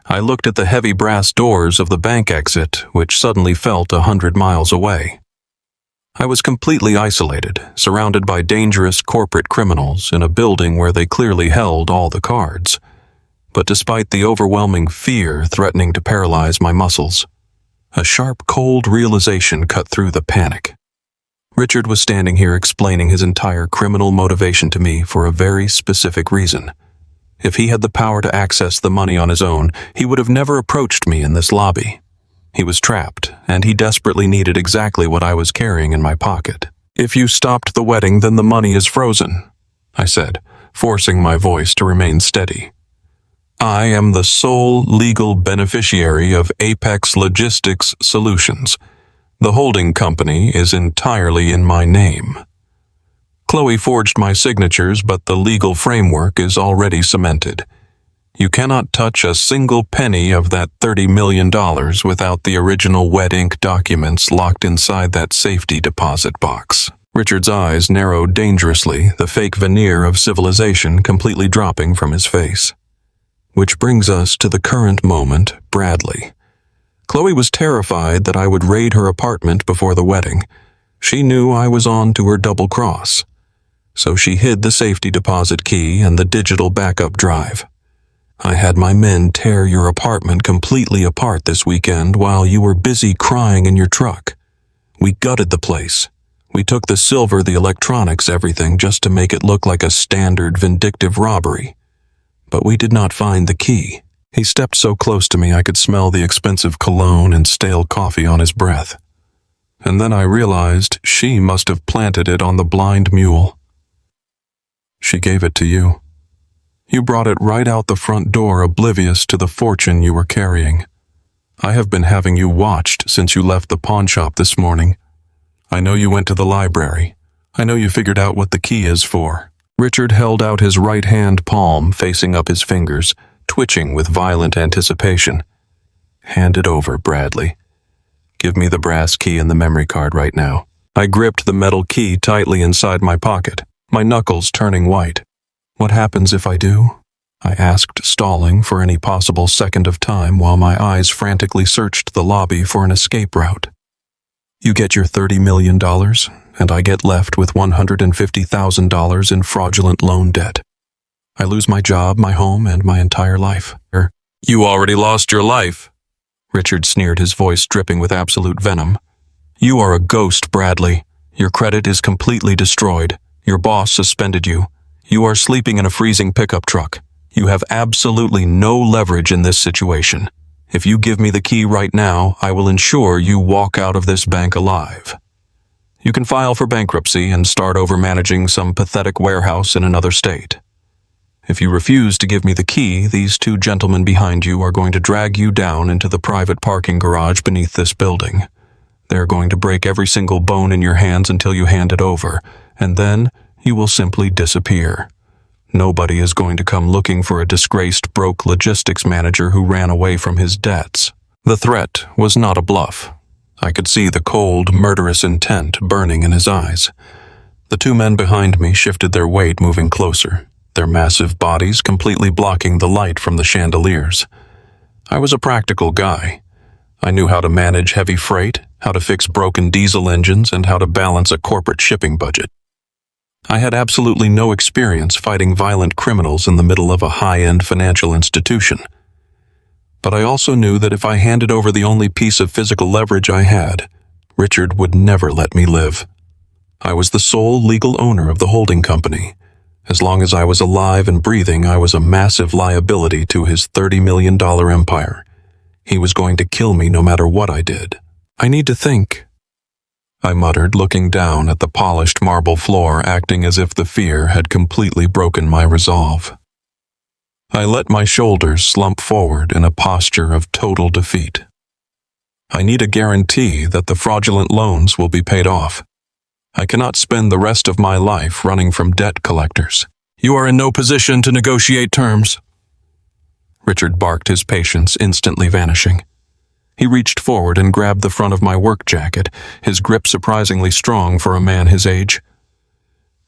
Speaker 1: I looked at the heavy brass doors of the bank exit, which suddenly felt 100 miles away. I was completely isolated, surrounded by dangerous corporate criminals in a building where they clearly held all the cards. But despite the overwhelming fear threatening to paralyze my muscles, a sharp, cold realization cut through the panic. Richard was standing here explaining his entire criminal motivation to me for a very specific reason. If he had the power to access the money on his own, he would have never approached me in this lobby. He was trapped, and he desperately needed exactly what I was carrying in my pocket. "If you stopped the wedding, then the money is frozen," I said, forcing my voice to remain steady. "I am the sole legal beneficiary of Apex Logistics Solutions. The holding company is entirely in my name. Chloe forged my signatures, but the legal framework is already cemented. You cannot touch a single penny of that $30 million without the original wet ink documents locked inside that safety deposit box." Richard's eyes narrowed dangerously, the fake veneer of civilization completely dropping from his face. Which brings us to the current moment, Bradley. Chloe was terrified that I would raid her apartment before the wedding. She knew I was on to her double cross. So she hid the safety deposit key and the digital backup drive. I had my men tear your apartment completely apart this weekend while you were busy crying in your truck. We gutted the place. We took the silver, the electronics, everything, just to make it look like a standard vindictive robbery. But we did not find the key. He stepped so close to me I could smell the expensive cologne and stale coffee on his breath. And then I realized she must have planted it on the blind mule. She gave it to you. You brought it right out the front door, oblivious to the fortune you were carrying. I have been having you watched since you left the pawn shop this morning. I know you went to the library. I know you figured out what the key is for." Richard held out his right hand palm, facing up his fingers, twitching with violent anticipation. "Hand it over, Bradley. Give me the brass key and the memory card right now." I gripped the metal key tightly inside my pocket, my knuckles turning white. "What happens if I do?" I asked, stalling for any possible second of time while my eyes frantically searched the lobby for an escape route. "You get your $30 million, and I get left with $150,000 in fraudulent loan debt. I lose my job, my home, and my entire life." "You already lost your life," Richard sneered, his voice dripping with absolute venom. "You are a ghost, Bradley. Your credit is completely destroyed. Your boss suspended you. You are sleeping in a freezing pickup truck. You have absolutely no leverage in this situation. If you give me the key right now, I will ensure you walk out of this bank alive. You can file for bankruptcy and start over managing some pathetic warehouse in another state. If you refuse to give me the key, these two gentlemen behind you are going to drag you down into the private parking garage beneath this building. They're going to break every single bone in your hands until you hand it over, and then you will simply disappear. Nobody is going to come looking for a disgraced, broke logistics manager who ran away from his debts." The threat was not a bluff. I could see the cold, murderous intent burning in his eyes. The two men behind me shifted their weight, moving closer, their massive bodies completely blocking the light from the chandeliers. I was a practical guy. I knew how to manage heavy freight, how to fix broken diesel engines, and how to balance a corporate shipping budget. I had absolutely no experience fighting violent criminals in the middle of a high-end financial institution. But I also knew that if I handed over the only piece of physical leverage I had, Richard would never let me live. I was the sole legal owner of the holding company. As long as I was alive and breathing, I was a massive liability to his $30 million empire. He was going to kill me no matter what I did. "I need to think," I muttered, looking down at the polished marble floor, acting as if the fear had completely broken my resolve. I let my shoulders slump forward in a posture of total defeat. I need a guarantee that the fraudulent loans will be paid off. I cannot spend the rest of my life running from debt collectors. "You are in no position to negotiate terms." Richard barked, his patience instantly vanishing. He reached forward and grabbed the front of my work jacket, his grip surprisingly strong for a man his age.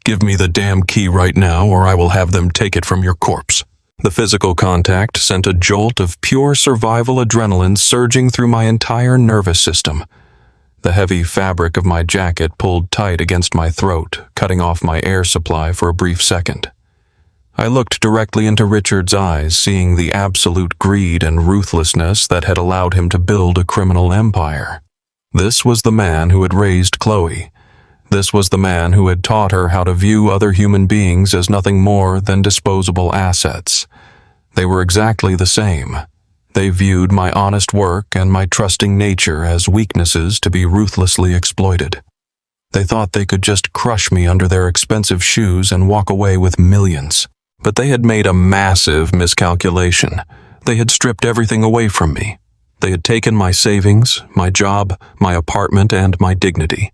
Speaker 1: "Give me the damn key right now, or I will have them take it from your corpse." The physical contact sent a jolt of pure survival adrenaline surging through my entire nervous system. The heavy fabric of my jacket pulled tight against my throat, cutting off my air supply for a brief second. I looked directly into Richard's eyes, seeing the absolute greed and ruthlessness that had allowed him to build a criminal empire. This was the man who had raised Chloe. This was the man who had taught her how to view other human beings as nothing more than disposable assets. They were exactly the same. They viewed my honest work and my trusting nature as weaknesses to be ruthlessly exploited. They thought they could just crush me under their expensive shoes and walk away with millions. But they had made a massive miscalculation. They had stripped everything away from me. They had taken my savings, my job, my apartment, and my dignity.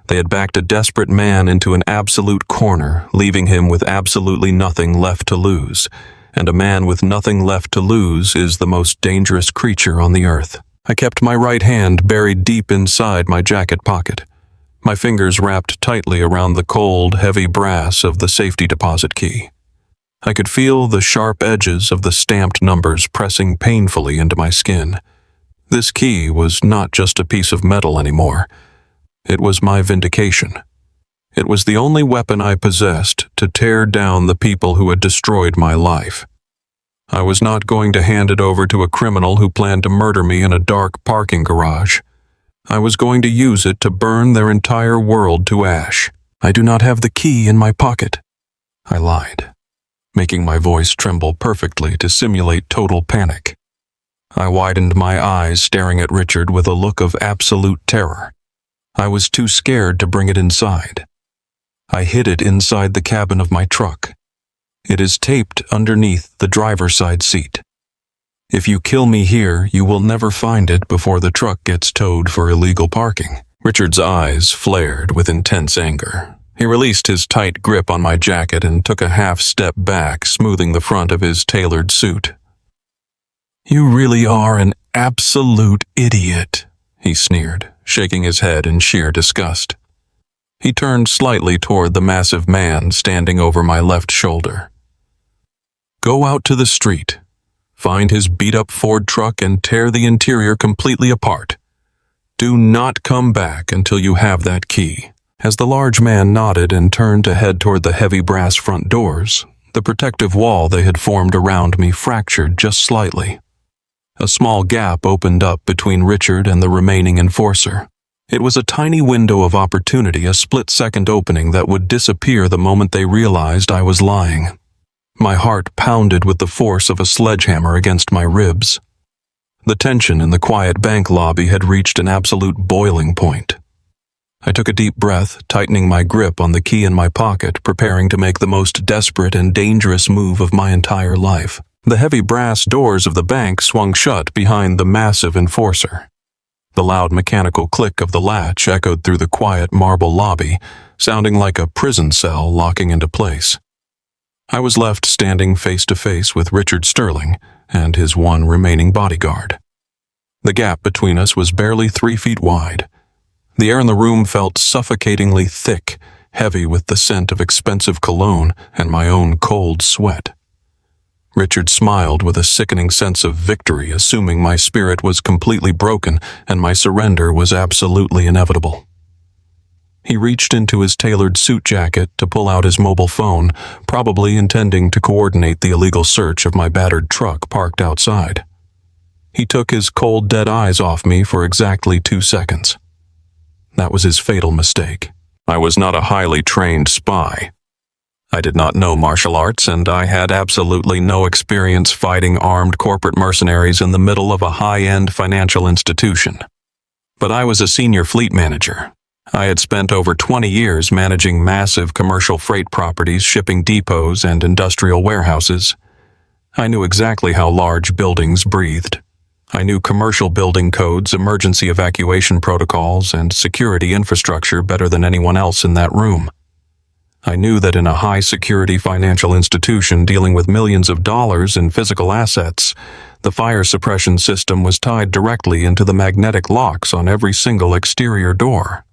Speaker 1: They had backed a desperate man into an absolute corner, leaving him with absolutely nothing left to lose. And a man with nothing left to lose is the most dangerous creature on the earth. I kept my right hand buried deep inside my jacket pocket, my fingers wrapped tightly around the cold, heavy brass of the safety deposit key. I could feel the sharp edges of the stamped numbers pressing painfully into my skin. This key was not just a piece of metal anymore. It was my vindication. It was the only weapon I possessed to tear down the people who had destroyed my life. I was not going to hand it over to a criminal who planned to murder me in a dark parking garage. I was going to use it to burn their entire world to ash. I do not have the key in my pocket. I lied, making my voice tremble perfectly to simulate total panic. I widened my eyes, staring at Richard with a look of absolute terror. I was too scared to bring it inside. I hid it inside the cabin of my truck. It is taped underneath the driver's side seat. If you kill me here, you will never find it before the truck gets towed for illegal parking. Richard's eyes flared with intense anger. He released his tight grip on my jacket and took a half step back, smoothing the front of his tailored suit. "You really are an absolute idiot," he sneered, shaking his head in sheer disgust. He turned slightly toward the massive man standing over my left shoulder. "Go out to the street, find his beat-up Ford truck and tear the interior completely apart. Do not come back until you have that key." As the large man nodded and turned to head toward the heavy brass front doors, the protective wall they had formed around me fractured just slightly. A small gap opened up between Richard and the remaining enforcer. It was a tiny window of opportunity, a split-second opening that would disappear the moment they realized I was lying. My heart pounded with the force of a sledgehammer against my ribs. The tension in the quiet bank lobby had reached an absolute boiling point. I took a deep breath, tightening my grip on the key in my pocket, preparing to make the most desperate and dangerous move of my entire life. The heavy brass doors of the bank swung shut behind the massive enforcer. The loud mechanical click of the latch echoed through the quiet marble lobby, sounding like a prison cell locking into place. I was left standing face to face with Richard Sterling and his one remaining bodyguard. The gap between us was barely 3 feet wide. The air in the room felt suffocatingly thick, heavy with the scent of expensive cologne and my own cold sweat. Richard smiled with a sickening sense of victory, assuming my spirit was completely broken and my surrender was absolutely inevitable. He reached into his tailored suit jacket to pull out his mobile phone, probably intending to coordinate the illegal search of my battered truck parked outside. He took his cold, dead eyes off me for exactly 2 seconds. That was his fatal mistake. I was not a highly trained spy. I did not know martial arts, and I had absolutely no experience fighting armed corporate mercenaries in the middle of a high-end financial institution. But I was a senior fleet manager. I had spent over 20 years managing massive commercial freight properties, shipping depots, and industrial warehouses. I knew exactly how large buildings breathed. I knew commercial building codes, emergency evacuation protocols, and security infrastructure better than anyone else in that room. I knew that in a high-security financial institution dealing with millions of dollars in physical assets, the fire suppression system was tied directly into the magnetic locks on every single exterior door.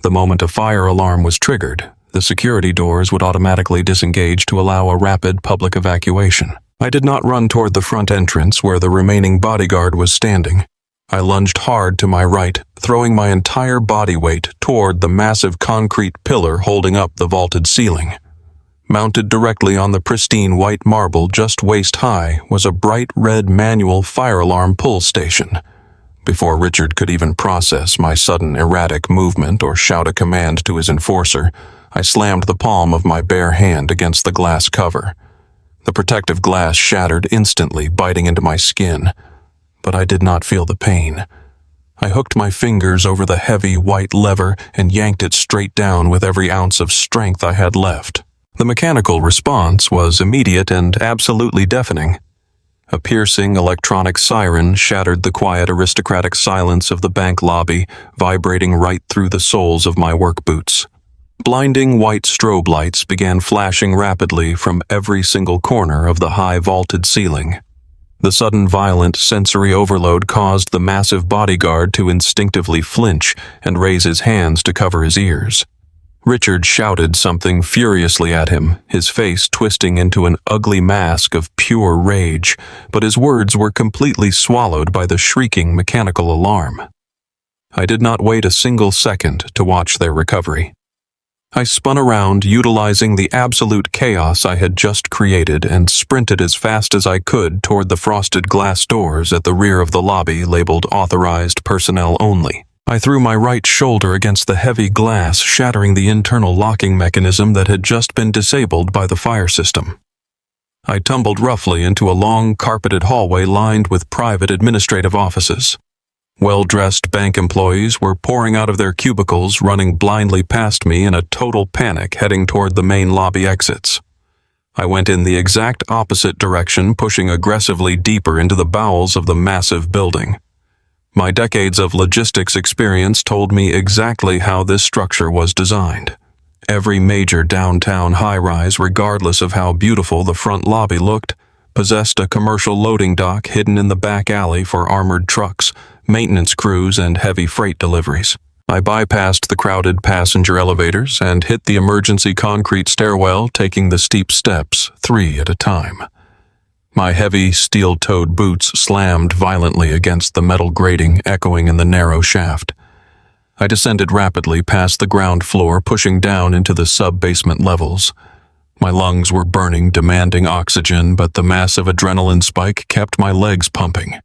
Speaker 1: The moment a fire alarm was triggered, the security doors would automatically disengage to allow a rapid public evacuation. I did not run toward the front entrance where the remaining bodyguard was standing. I lunged hard to my right, throwing my entire body weight toward the massive concrete pillar holding up the vaulted ceiling. Mounted directly on the pristine white marble just waist high was a bright red manual fire alarm pull station. Before Richard could even process my sudden erratic movement or shout a command to his enforcer, I slammed the palm of my bare hand against the glass cover. The protective glass shattered instantly, biting into my skin, but I did not feel the pain. I hooked my fingers over the heavy white lever and yanked it straight down with every ounce of strength I had left. The mechanical response was immediate and absolutely deafening. A piercing electronic siren shattered the quiet aristocratic silence of the bank lobby, vibrating right through the soles of my work boots. Blinding white strobe lights began flashing rapidly from every single corner of the high vaulted ceiling. The sudden violent sensory overload caused the massive bodyguard to instinctively flinch and raise his hands to cover his ears. Richard shouted something furiously at him, his face twisting into an ugly mask of pure rage, but his words were completely swallowed by the shrieking mechanical alarm. I did not wait a single second to watch their recovery. I spun around, utilizing the absolute chaos I had just created, and sprinted as fast as I could toward the frosted glass doors at the rear of the lobby labeled Authorized Personnel Only. I threw my right shoulder against the heavy glass, shattering the internal locking mechanism that had just been disabled by the fire system. I tumbled roughly into a long, carpeted hallway lined with private administrative offices. Well-dressed bank employees were pouring out of their cubicles, running blindly past me in a total panic, heading toward the main lobby exits. I went in the exact opposite direction, pushing aggressively deeper into the bowels of the massive building. My decades of logistics experience told me exactly how this structure was designed. Every major downtown high-rise, regardless of how beautiful the front lobby looked, possessed a commercial loading dock hidden in the back alley for armored trucks, maintenance crews, and heavy freight deliveries. I bypassed the crowded passenger elevators and hit the emergency concrete stairwell, taking the steep steps, 3 at a time. My heavy, steel-toed boots slammed violently against the metal grating, echoing in the narrow shaft. I descended rapidly past the ground floor, pushing down into the sub-basement levels. My lungs were burning, demanding oxygen, but the massive adrenaline spike kept my legs pumping.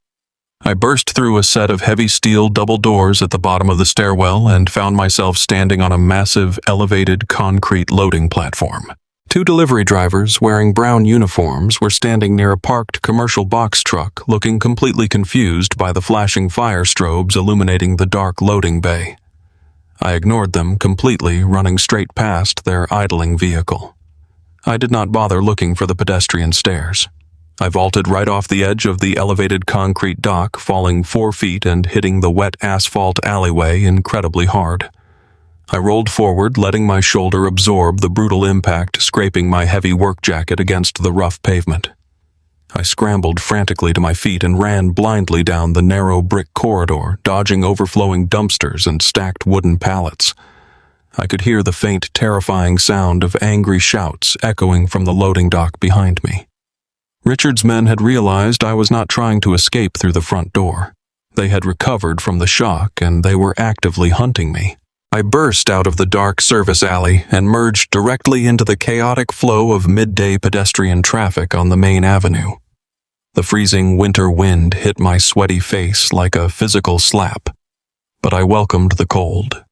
Speaker 1: I burst through a set of heavy steel double doors at the bottom of the stairwell and found myself standing on a massive, elevated concrete loading platform. 2 delivery drivers wearing brown uniforms were standing near a parked commercial box truck, looking completely confused by the flashing fire strobes illuminating the dark loading bay. I ignored them completely, running straight past their idling vehicle. I did not bother looking for the pedestrian stairs. I vaulted right off the edge of the elevated concrete dock, falling 4 feet and hitting the wet asphalt alleyway incredibly hard. I rolled forward, letting my shoulder absorb the brutal impact, scraping my heavy work jacket against the rough pavement. I scrambled frantically to my feet and ran blindly down the narrow brick corridor, dodging overflowing dumpsters and stacked wooden pallets. I could hear the faint, terrifying sound of angry shouts echoing from the loading dock behind me. Richard's men had realized I was not trying to escape through the front door. They had recovered from the shock, and they were actively hunting me. I burst out of the dark service alley and merged directly into the chaotic flow of midday pedestrian traffic on the main avenue. The freezing winter wind hit my sweaty face like a physical slap, but I welcomed the cold.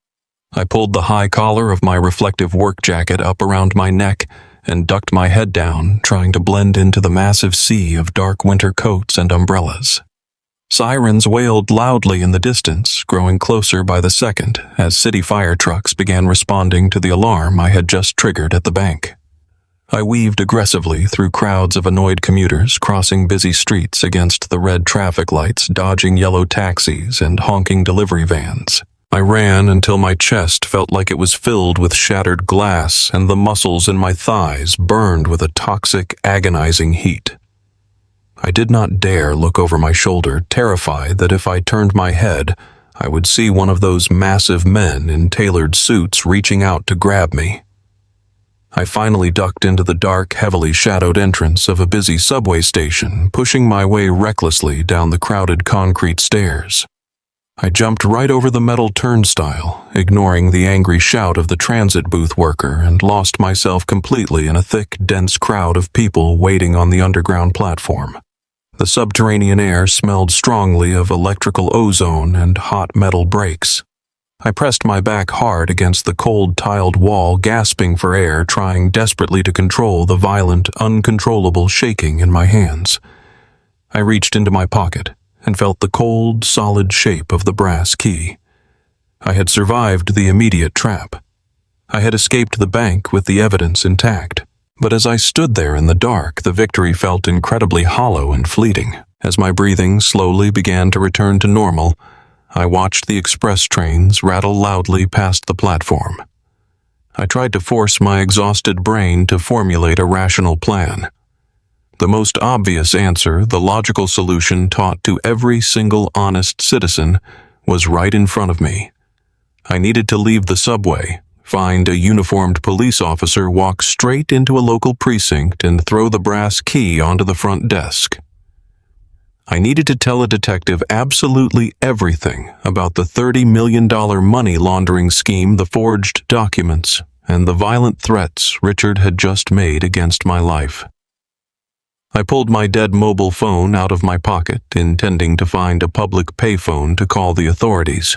Speaker 1: I pulled the high collar of my reflective work jacket up around my neck and ducked my head down, trying to blend into the massive sea of dark winter coats and umbrellas. Sirens wailed loudly in the distance, growing closer by the second as city fire trucks began responding to the alarm I had just triggered at the bank. I weaved aggressively through crowds of annoyed commuters, crossing busy streets against the red traffic lights, dodging yellow taxis and honking delivery vans. I ran until my chest felt like it was filled with shattered glass and the muscles in my thighs burned with a toxic, agonizing heat. I did not dare look over my shoulder, terrified that if I turned my head, I would see one of those massive men in tailored suits reaching out to grab me. I finally ducked into the dark, heavily shadowed entrance of a busy subway station, pushing my way recklessly down the crowded concrete stairs. I jumped right over the metal turnstile, ignoring the angry shout of the transit booth worker, and lost myself completely in a thick, dense crowd of people waiting on the underground platform. The subterranean air smelled strongly of electrical ozone and hot metal brakes. I pressed my back hard against the cold tiled wall, gasping for air, trying desperately to control the violent, uncontrollable shaking in my hands. I reached into my pocket and felt the cold, solid shape of the brass key. I had survived the immediate trap. I had escaped the bank with the evidence intact. But as I stood there in the dark, the victory felt incredibly hollow and fleeting. As my breathing slowly began to return to normal, I watched the express trains rattle loudly past the platform. I tried to force my exhausted brain to formulate a rational plan. The most obvious answer, the logical solution taught to every single honest citizen, was right in front of me. I needed to leave the subway, find a uniformed police officer, walk straight into a local precinct, and throw the brass key onto the front desk. I needed to tell a detective absolutely everything about the $30 million money laundering scheme, the forged documents, and the violent threats Richard had just made against my life. I pulled my dead mobile phone out of my pocket, intending to find a public payphone to call the authorities.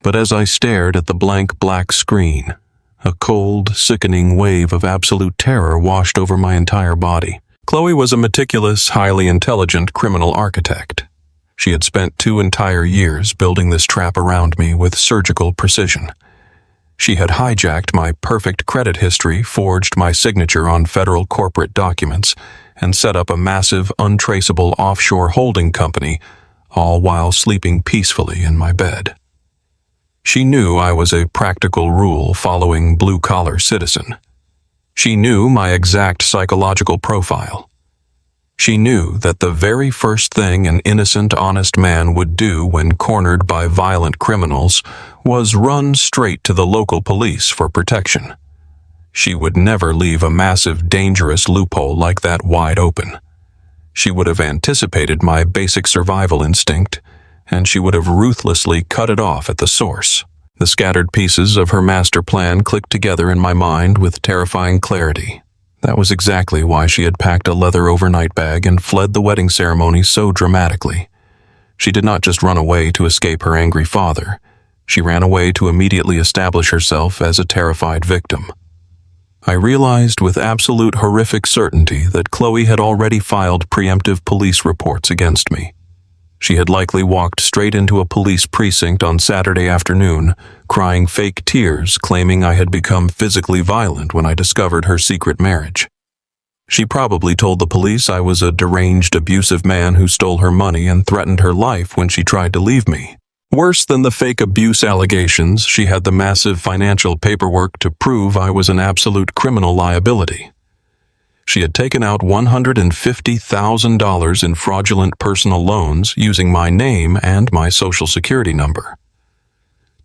Speaker 1: But as I stared at the blank black screen, a cold, sickening wave of absolute terror washed over my entire body. Chloe was a meticulous, highly intelligent criminal architect. She had spent 2 entire years building this trap around me with surgical precision. She had hijacked my perfect credit history, forged my signature on federal corporate documents, and set up a massive, untraceable offshore holding company, all while sleeping peacefully in my bed. She knew I was a practical rule-following blue-collar citizen. She knew my exact psychological profile. She knew that the very first thing an innocent, honest man would do when cornered by violent criminals was run straight to the local police for protection. She would never leave a massive, dangerous loophole like that wide open. She would have anticipated my basic survival instinct, and she would have ruthlessly cut it off at the source. The scattered pieces of her master plan clicked together in my mind with terrifying clarity. That was exactly why she had packed a leather overnight bag and fled the wedding ceremony so dramatically. She did not just run away to escape her angry father. She ran away to immediately establish herself as a terrified victim. I realized with absolute horrific certainty that Chloe had already filed preemptive police reports against me. She had likely walked straight into a police precinct on Saturday afternoon, crying fake tears, claiming I had become physically violent when I discovered her secret marriage. She probably told the police I was a deranged, abusive man who stole her money and threatened her life when she tried to leave me. Worse than the fake abuse allegations, she had the massive financial paperwork to prove I was an absolute criminal liability. She had taken out $150,000 in fraudulent personal loans using my name and my social security number.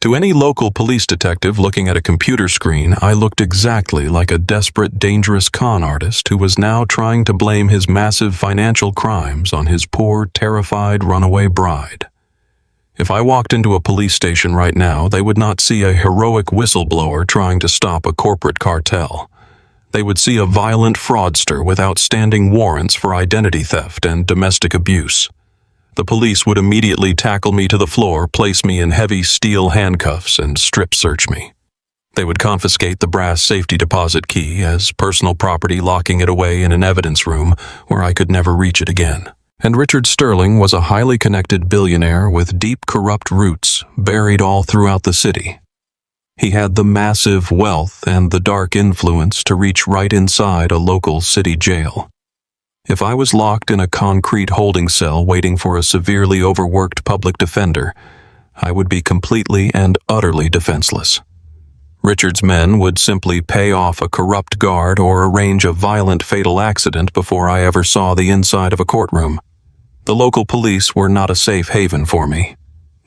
Speaker 1: To any local police detective looking at a computer screen, I looked exactly like a desperate, dangerous con artist who was now trying to blame his massive financial crimes on his poor, terrified, runaway bride. If I walked into a police station right now, they would not see a heroic whistleblower trying to stop a corporate cartel. They would see a violent fraudster with outstanding warrants for identity theft and domestic abuse. The police would immediately tackle me to the floor, place me in heavy steel handcuffs, and strip search me. They would confiscate the brass safety deposit key as personal property, locking it away in an evidence room where I could never reach it again. And Richard Sterling was a highly connected billionaire with deep corrupt roots buried all throughout the city. He had the massive wealth and the dark influence to reach right inside a local city jail. If I was locked in a concrete holding cell waiting for a severely overworked public defender, I would be completely and utterly defenseless. Richard's men would simply pay off a corrupt guard or arrange a violent fatal accident before I ever saw the inside of a courtroom. The local police were not a safe haven for me.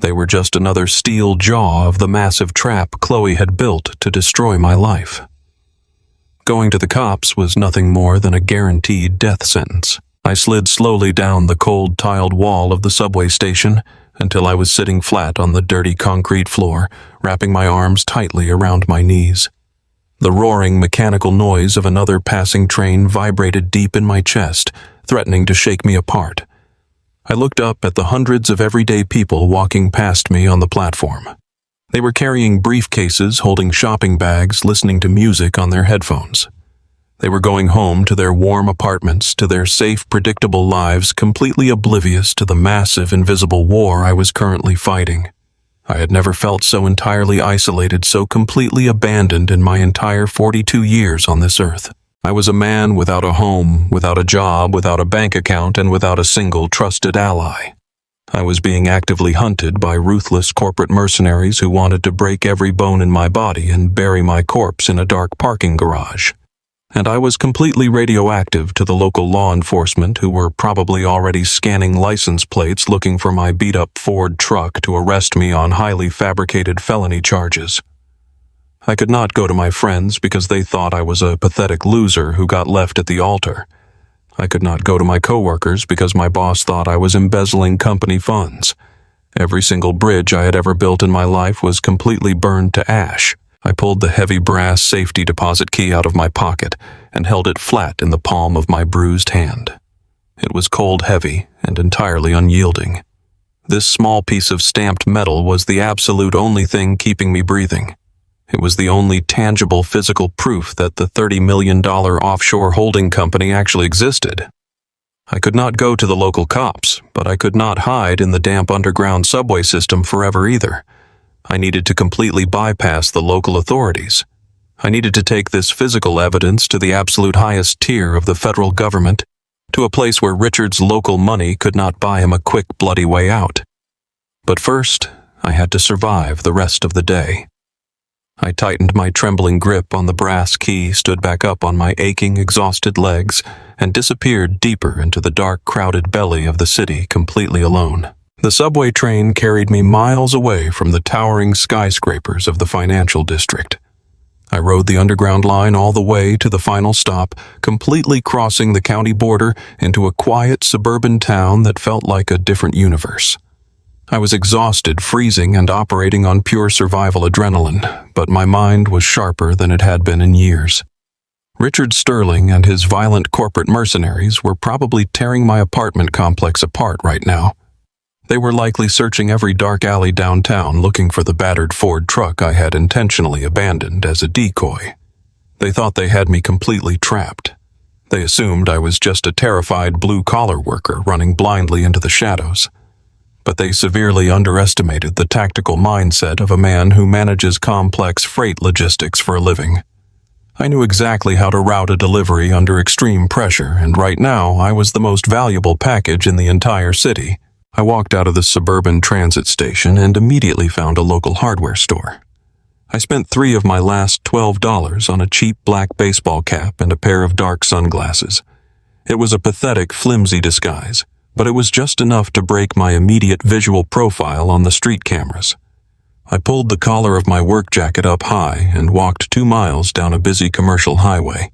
Speaker 1: They were just another steel jaw of the massive trap Chloe had built to destroy my life. Going to the cops was nothing more than a guaranteed death sentence. I slid slowly down the cold tiled wall of the subway station until I was sitting flat on the dirty concrete floor, wrapping my arms tightly around my knees. The roaring mechanical noise of another passing train vibrated deep in my chest, threatening to shake me apart. I looked up at the hundreds of everyday people walking past me on the platform. They were carrying briefcases, holding shopping bags, listening to music on their headphones. They were going home to their warm apartments, to their safe, predictable lives, completely oblivious to the massive, invisible war I was currently fighting. I had never felt so entirely isolated, so completely abandoned in my entire 42 years on this earth. I was a man without a home, without a job, without a bank account, and without a single trusted ally. I was being actively hunted by ruthless corporate mercenaries who wanted to break every bone in my body and bury my corpse in a dark parking garage. And I was completely radioactive to the local law enforcement who were probably already scanning license plates looking for my beat-up Ford truck to arrest me on highly fabricated felony charges. I could not go to my friends because they thought I was a pathetic loser who got left at the altar. I could not go to my coworkers because my boss thought I was embezzling company funds. Every single bridge I had ever built in my life was completely burned to ash. I pulled the heavy brass safety deposit key out of my pocket and held it flat in the palm of my bruised hand. It was cold, heavy, and entirely unyielding. This small piece of stamped metal was the absolute only thing keeping me breathing. It was the only tangible physical proof that the $30 million offshore holding company actually existed. I could not go to the local cops, but I could not hide in the damp underground subway system forever either. I needed to completely bypass the local authorities. I needed to take this physical evidence to the absolute highest tier of the federal government, to a place where Richard's local money could not buy him a quick, bloody way out. But first, I had to survive the rest of the day. I tightened my trembling grip on the brass key, stood back up on my aching, exhausted legs, and disappeared deeper into the dark, crowded belly of the city, completely alone. The subway train carried me miles away from the towering skyscrapers of the financial district. I rode the underground line all the way to the final stop, completely crossing the county border into a quiet suburban town that felt like a different universe. I was exhausted, freezing, and operating on pure survival adrenaline, but my mind was sharper than it had been in years. Richard Sterling and his violent corporate mercenaries were probably tearing my apartment complex apart right now. They were likely searching every dark alley downtown looking for the battered Ford truck I had intentionally abandoned as a decoy. They thought they had me completely trapped. They assumed I was just a terrified blue-collar worker running blindly into the shadows. But they severely underestimated the tactical mindset of a man who manages complex freight logistics for a living. I knew exactly how to route a delivery under extreme pressure, and right now I was the most valuable package in the entire city. I walked out of the suburban transit station and immediately found a local hardware store. I spent $3 of my last $12 on a cheap black baseball cap and a pair of dark sunglasses. It was a pathetic, flimsy disguise, but it was just enough to break my immediate visual profile on the street cameras. I pulled the collar of my work jacket up high and walked 2 miles down a busy commercial highway.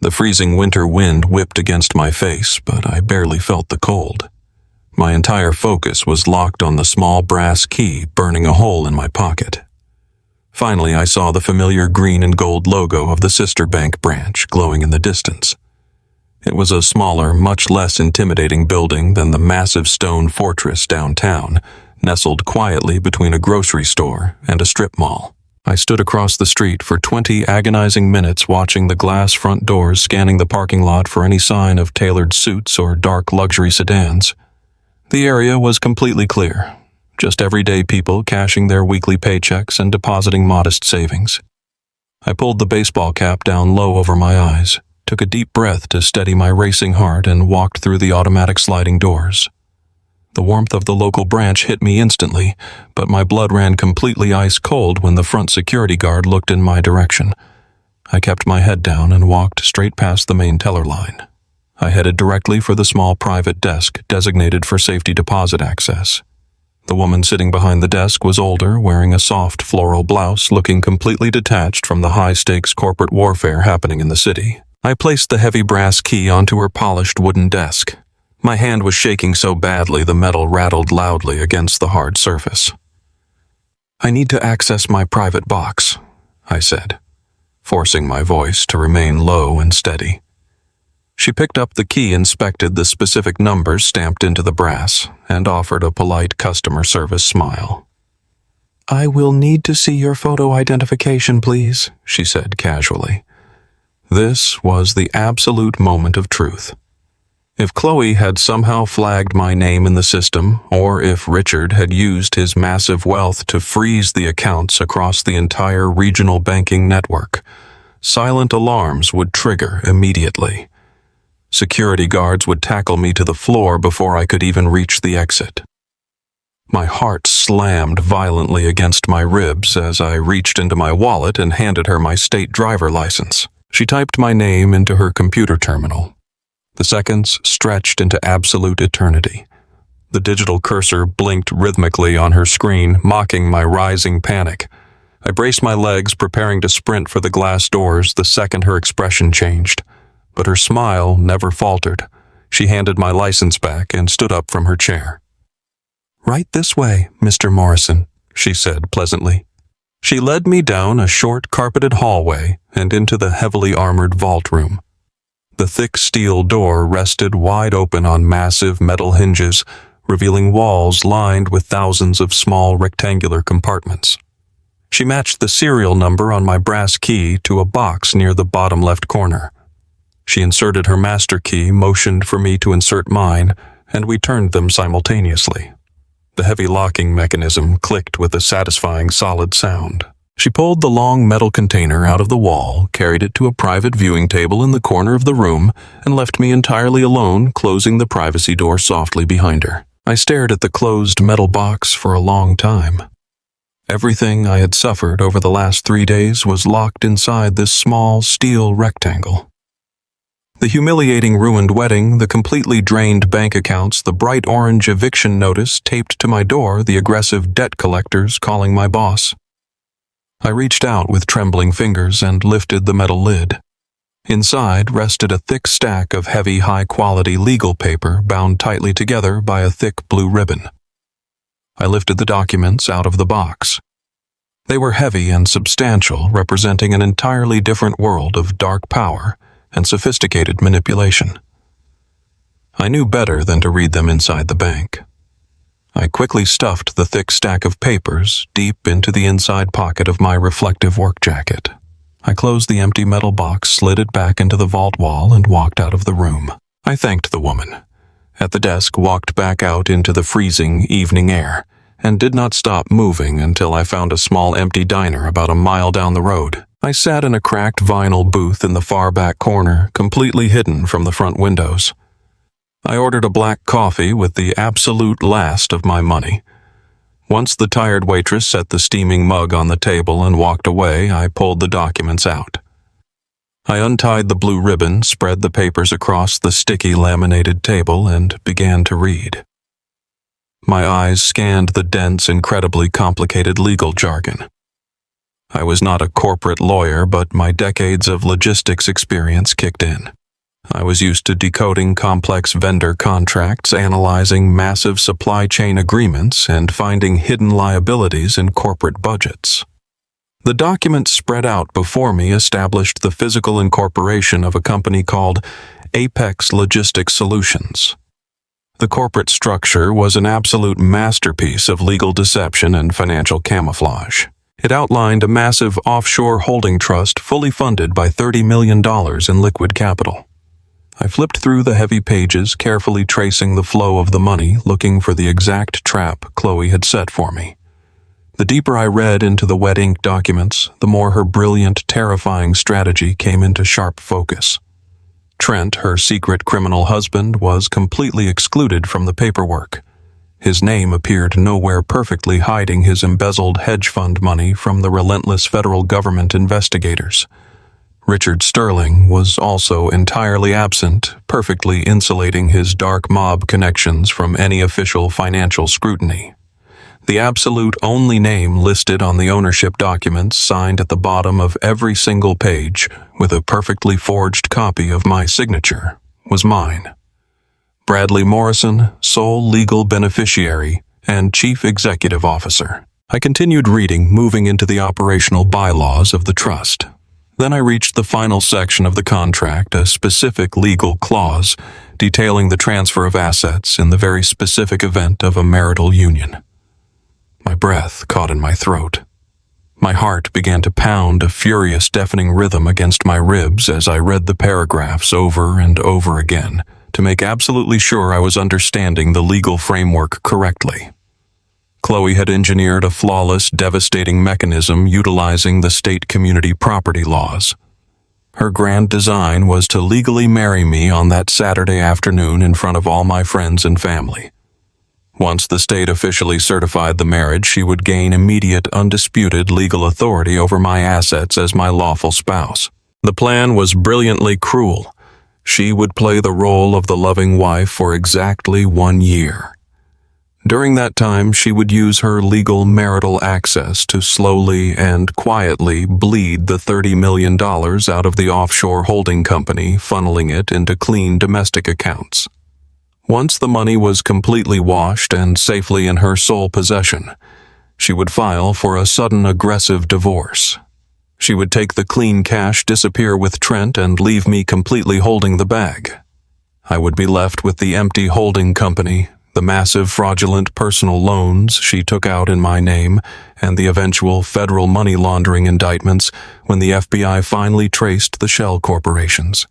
Speaker 1: The freezing winter wind whipped against my face, but I barely felt the cold. My entire focus was locked on the small brass key burning a hole in my pocket. Finally, I saw the familiar green and gold logo of the Sister Bank branch glowing in the distance. It was a smaller, much less intimidating building than the massive stone fortress downtown, nestled quietly between a grocery store and a strip mall. I stood across the street for 20 agonizing minutes watching the glass front doors scanning the parking lot for any sign of tailored suits or dark luxury sedans. The area was completely clear, just everyday people cashing their weekly paychecks and depositing modest savings. I pulled the baseball cap down low over my eyes, took a deep breath to steady my racing heart, and walked through the automatic sliding doors. The warmth of the local branch hit me instantly, but my blood ran completely ice cold when the front security guard looked in my direction. I kept my head down and walked straight past the main teller line. I headed directly for the small private desk designated for safety deposit access. The woman sitting behind the desk was older, wearing a soft floral blouse, looking completely detached from the high-stakes corporate warfare happening in the city. I placed the heavy brass key onto her polished wooden desk. My hand was shaking so badly the metal rattled loudly against the hard surface. "I need to access my private box," I said, forcing my voice to remain low and steady. She picked up the key, inspected the specific numbers stamped into the brass, and offered a polite customer service smile. "I will need to see your photo identification, please," she said casually. This was the absolute moment of truth. If Chloe had somehow flagged my name in the system, or if Richard had used his massive wealth to freeze the accounts across the entire regional banking network, silent alarms would trigger immediately. Security guards would tackle me to the floor before I could even reach the exit. My heart slammed violently against my ribs as I reached into my wallet and handed her my state driver license. She typed my name into her computer terminal. The seconds stretched into absolute eternity. The digital cursor blinked rhythmically on her screen, mocking my rising panic. I braced my legs, preparing to sprint for the glass doors the second her expression changed. But her smile never faltered. She handed my license back and stood up from her chair. "Right this way, Mr. Morrison," she said pleasantly. She led me down a short carpeted hallway and into the heavily armored vault room. The thick steel door rested wide open on massive metal hinges, revealing walls lined with thousands of small rectangular compartments. She matched the serial number on my brass key to a box near the bottom left corner. She inserted her master key, motioned for me to insert mine, and we turned them simultaneously. The heavy locking mechanism clicked with a satisfying solid sound. She pulled the long metal container out of the wall, carried it to a private viewing table in the corner of the room, and left me entirely alone, closing the privacy door softly behind her. I stared at the closed metal box for a long time. Everything I had suffered over the last 3 days was locked inside this small steel rectangle. The humiliating ruined wedding, the completely drained bank accounts, the bright orange eviction notice taped to my door, the aggressive debt collectors calling my boss. I reached out with trembling fingers and lifted the metal lid. Inside rested a thick stack of heavy, high-quality legal paper bound tightly together by a thick blue ribbon. I lifted the documents out of the box. They were heavy and substantial, representing an entirely different world of dark power and sophisticated manipulation. I knew better than to read them inside the bank. I quickly stuffed the thick stack of papers deep into the inside pocket of my reflective work jacket. I closed the empty metal box, slid it back into the vault wall, and walked out of the room. I thanked the woman. At the desk, walked back out into the freezing evening air, and did not stop moving until I found a small empty diner about a mile down the road. I sat in a cracked vinyl booth in the far back corner, completely hidden from the front windows. I ordered a black coffee with the absolute last of my money. Once the tired waitress set the steaming mug on the table and walked away, I pulled the documents out. I untied the blue ribbon, spread the papers across the sticky laminated table, and began to read. My eyes scanned the dense, incredibly complicated legal jargon. I was not a corporate lawyer, but my decades of logistics experience kicked in. I was used to decoding complex vendor contracts, analyzing massive supply chain agreements, and finding hidden liabilities in corporate budgets. The documents spread out before me established the physical incorporation of a company called Apex Logistics Solutions. The corporate structure was an absolute masterpiece of legal deception and financial camouflage. It outlined a massive offshore holding trust fully funded by $30 million in liquid capital. I flipped through the heavy pages, carefully tracing the flow of the money, looking for the exact trap Chloe had set for me. The deeper I read into the wet ink documents, the more her brilliant, terrifying strategy came into sharp focus. Trent, her secret criminal husband, was completely excluded from the paperwork. His name appeared nowhere, perfectly hiding his embezzled hedge fund money from the relentless federal government investigators. Richard Sterling was also entirely absent, perfectly insulating his dark mob connections from any official financial scrutiny. The absolute only name listed on the ownership documents, signed at the bottom of every single page with a perfectly forged copy of my signature, was mine. Bradley Morrison, sole legal beneficiary and chief executive officer. I continued reading, moving into the operational bylaws of the trust. Then I reached the final section of the contract, a specific legal clause detailing the transfer of assets in the very specific event of a marital union. My breath caught in my throat. My heart began to pound a furious, deafening rhythm against my ribs as I read the paragraphs over and over again to make absolutely sure I was understanding the legal framework correctly. Chloe had engineered a flawless, devastating mechanism utilizing the state community property laws. Her grand design was to legally marry me on that Saturday afternoon in front of all my friends and family. Once the state officially certified the marriage, she would gain immediate, undisputed legal authority over my assets as my lawful spouse. The plan was brilliantly cruel. She would play the role of the loving wife for exactly 1 year. During that time, she would use her legal marital access to slowly and quietly bleed the $30 million out of the offshore holding company, funneling it into clean domestic accounts. Once the money was completely washed and safely in her sole possession, she would file for a sudden aggressive divorce. She would take the clean cash, disappear with Trent, and leave me completely holding the bag. I would be left with the empty holding company, the massive fraudulent personal loans she took out in my name, and the eventual federal money laundering indictments when the FBI finally traced the shell corporations.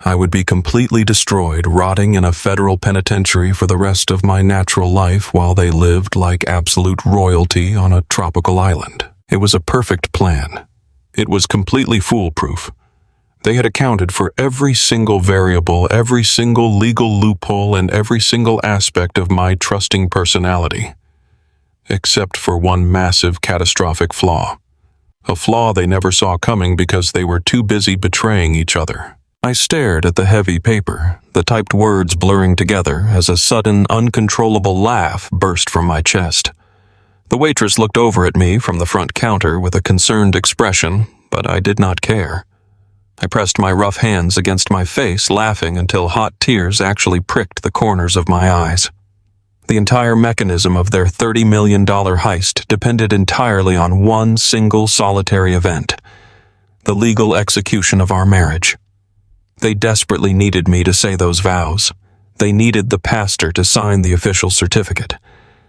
Speaker 1: I would be completely destroyed, rotting in a federal penitentiary for the rest of my natural life while they lived like absolute royalty on a tropical island. It was a perfect plan. It was completely foolproof. They had accounted for every single variable, every single legal loophole, and every single aspect of my trusting personality, except for one massive, catastrophic flaw. A flaw they never saw coming because they were too busy betraying each other. I stared at the heavy paper, the typed words blurring together as a sudden, uncontrollable laugh burst from my chest. The waitress looked over at me from the front counter with a concerned expression, but I did not care. I pressed my rough hands against my face, laughing until hot tears actually pricked the corners of my eyes. The entire mechanism of their $30 million heist depended entirely on one single solitary event: the legal execution of our marriage. They desperately needed me to say those vows. They needed the pastor to sign the official certificate.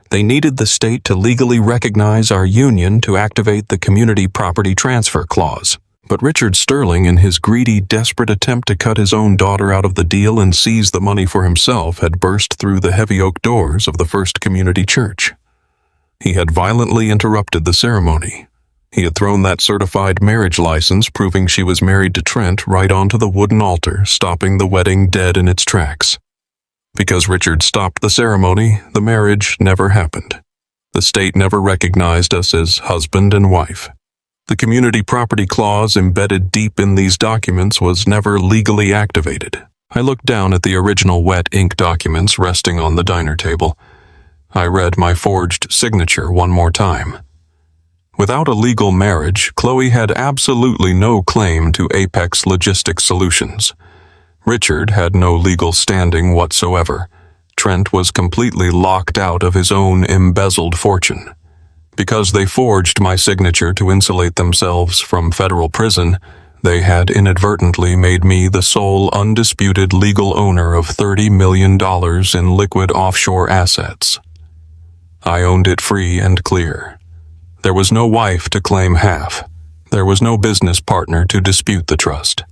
Speaker 1: They needed the state to legally recognize our union to activate the community property transfer clause. But Richard Sterling, in his greedy, desperate attempt to cut his own daughter out of the deal and seize the money for himself, had burst through the heavy oak doors of the First Community Church. He had violently interrupted the ceremony. He had thrown that certified marriage license proving she was married to Trent right onto the wooden altar, stopping the wedding dead in its tracks. Because Richard stopped the ceremony, the marriage never happened. The state never recognized us as husband and wife. The community property clause embedded deep in these documents was never legally activated. I looked down at the original wet ink documents resting on the diner table. I read my forged signature one more time. Without a legal marriage, Chloe had absolutely no claim to Apex Logistics Solutions. Richard had no legal standing whatsoever. Trent was completely locked out of his own embezzled fortune. Because they forged my signature to insulate themselves from federal prison, they had inadvertently made me the sole undisputed legal owner of $30 million in liquid offshore assets. I owned it free and clear. There was no wife to claim half. There was no business partner to dispute the trust.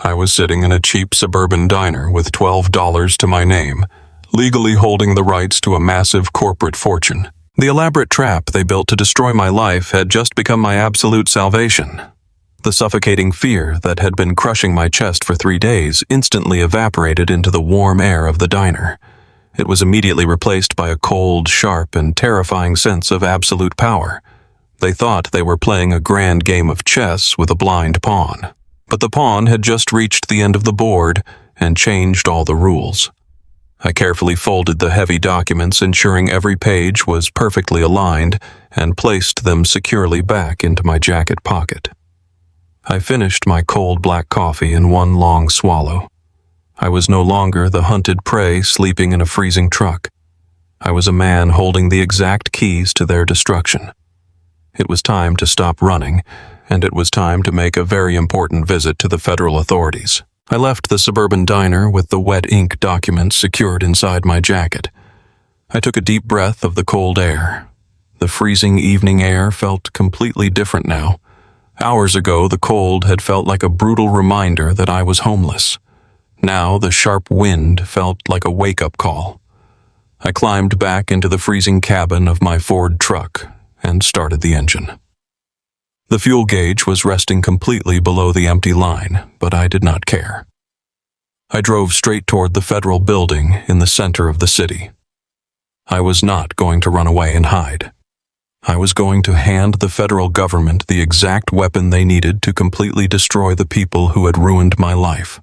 Speaker 1: I was sitting in a cheap suburban diner with $12 to my name, legally holding the rights to a massive corporate fortune. The elaborate trap they built to destroy my life had just become my absolute salvation. The suffocating fear that had been crushing my chest for 3 days instantly evaporated into the warm air of the diner. It was immediately replaced by a cold, sharp, and terrifying sense of absolute power. They thought they were playing a grand game of chess with a blind pawn. But the pawn had just reached the end of the board and changed all the rules. I carefully folded the heavy documents, ensuring every page was perfectly aligned, and placed them securely back into my jacket pocket. I finished my cold black coffee in one long swallow. I was no longer the hunted prey sleeping in a freezing truck. I was a man holding the exact keys to their destruction. It was time to stop running, and it was time to make a very important visit to the federal authorities. I left the suburban diner with the wet ink documents secured inside my jacket. I took a deep breath of the cold air. The freezing evening air felt completely different now. Hours ago, the cold had felt like a brutal reminder that I was homeless. Now, the sharp wind felt like a wake-up call. I climbed back into the freezing cabin of my Ford truck and started the engine. The fuel gauge was resting completely below the empty line, but I did not care. I drove straight toward the federal building in the center of the city. I was not going to run away and hide. I was going to hand the federal government the exact weapon they needed to completely destroy the people who had ruined my life.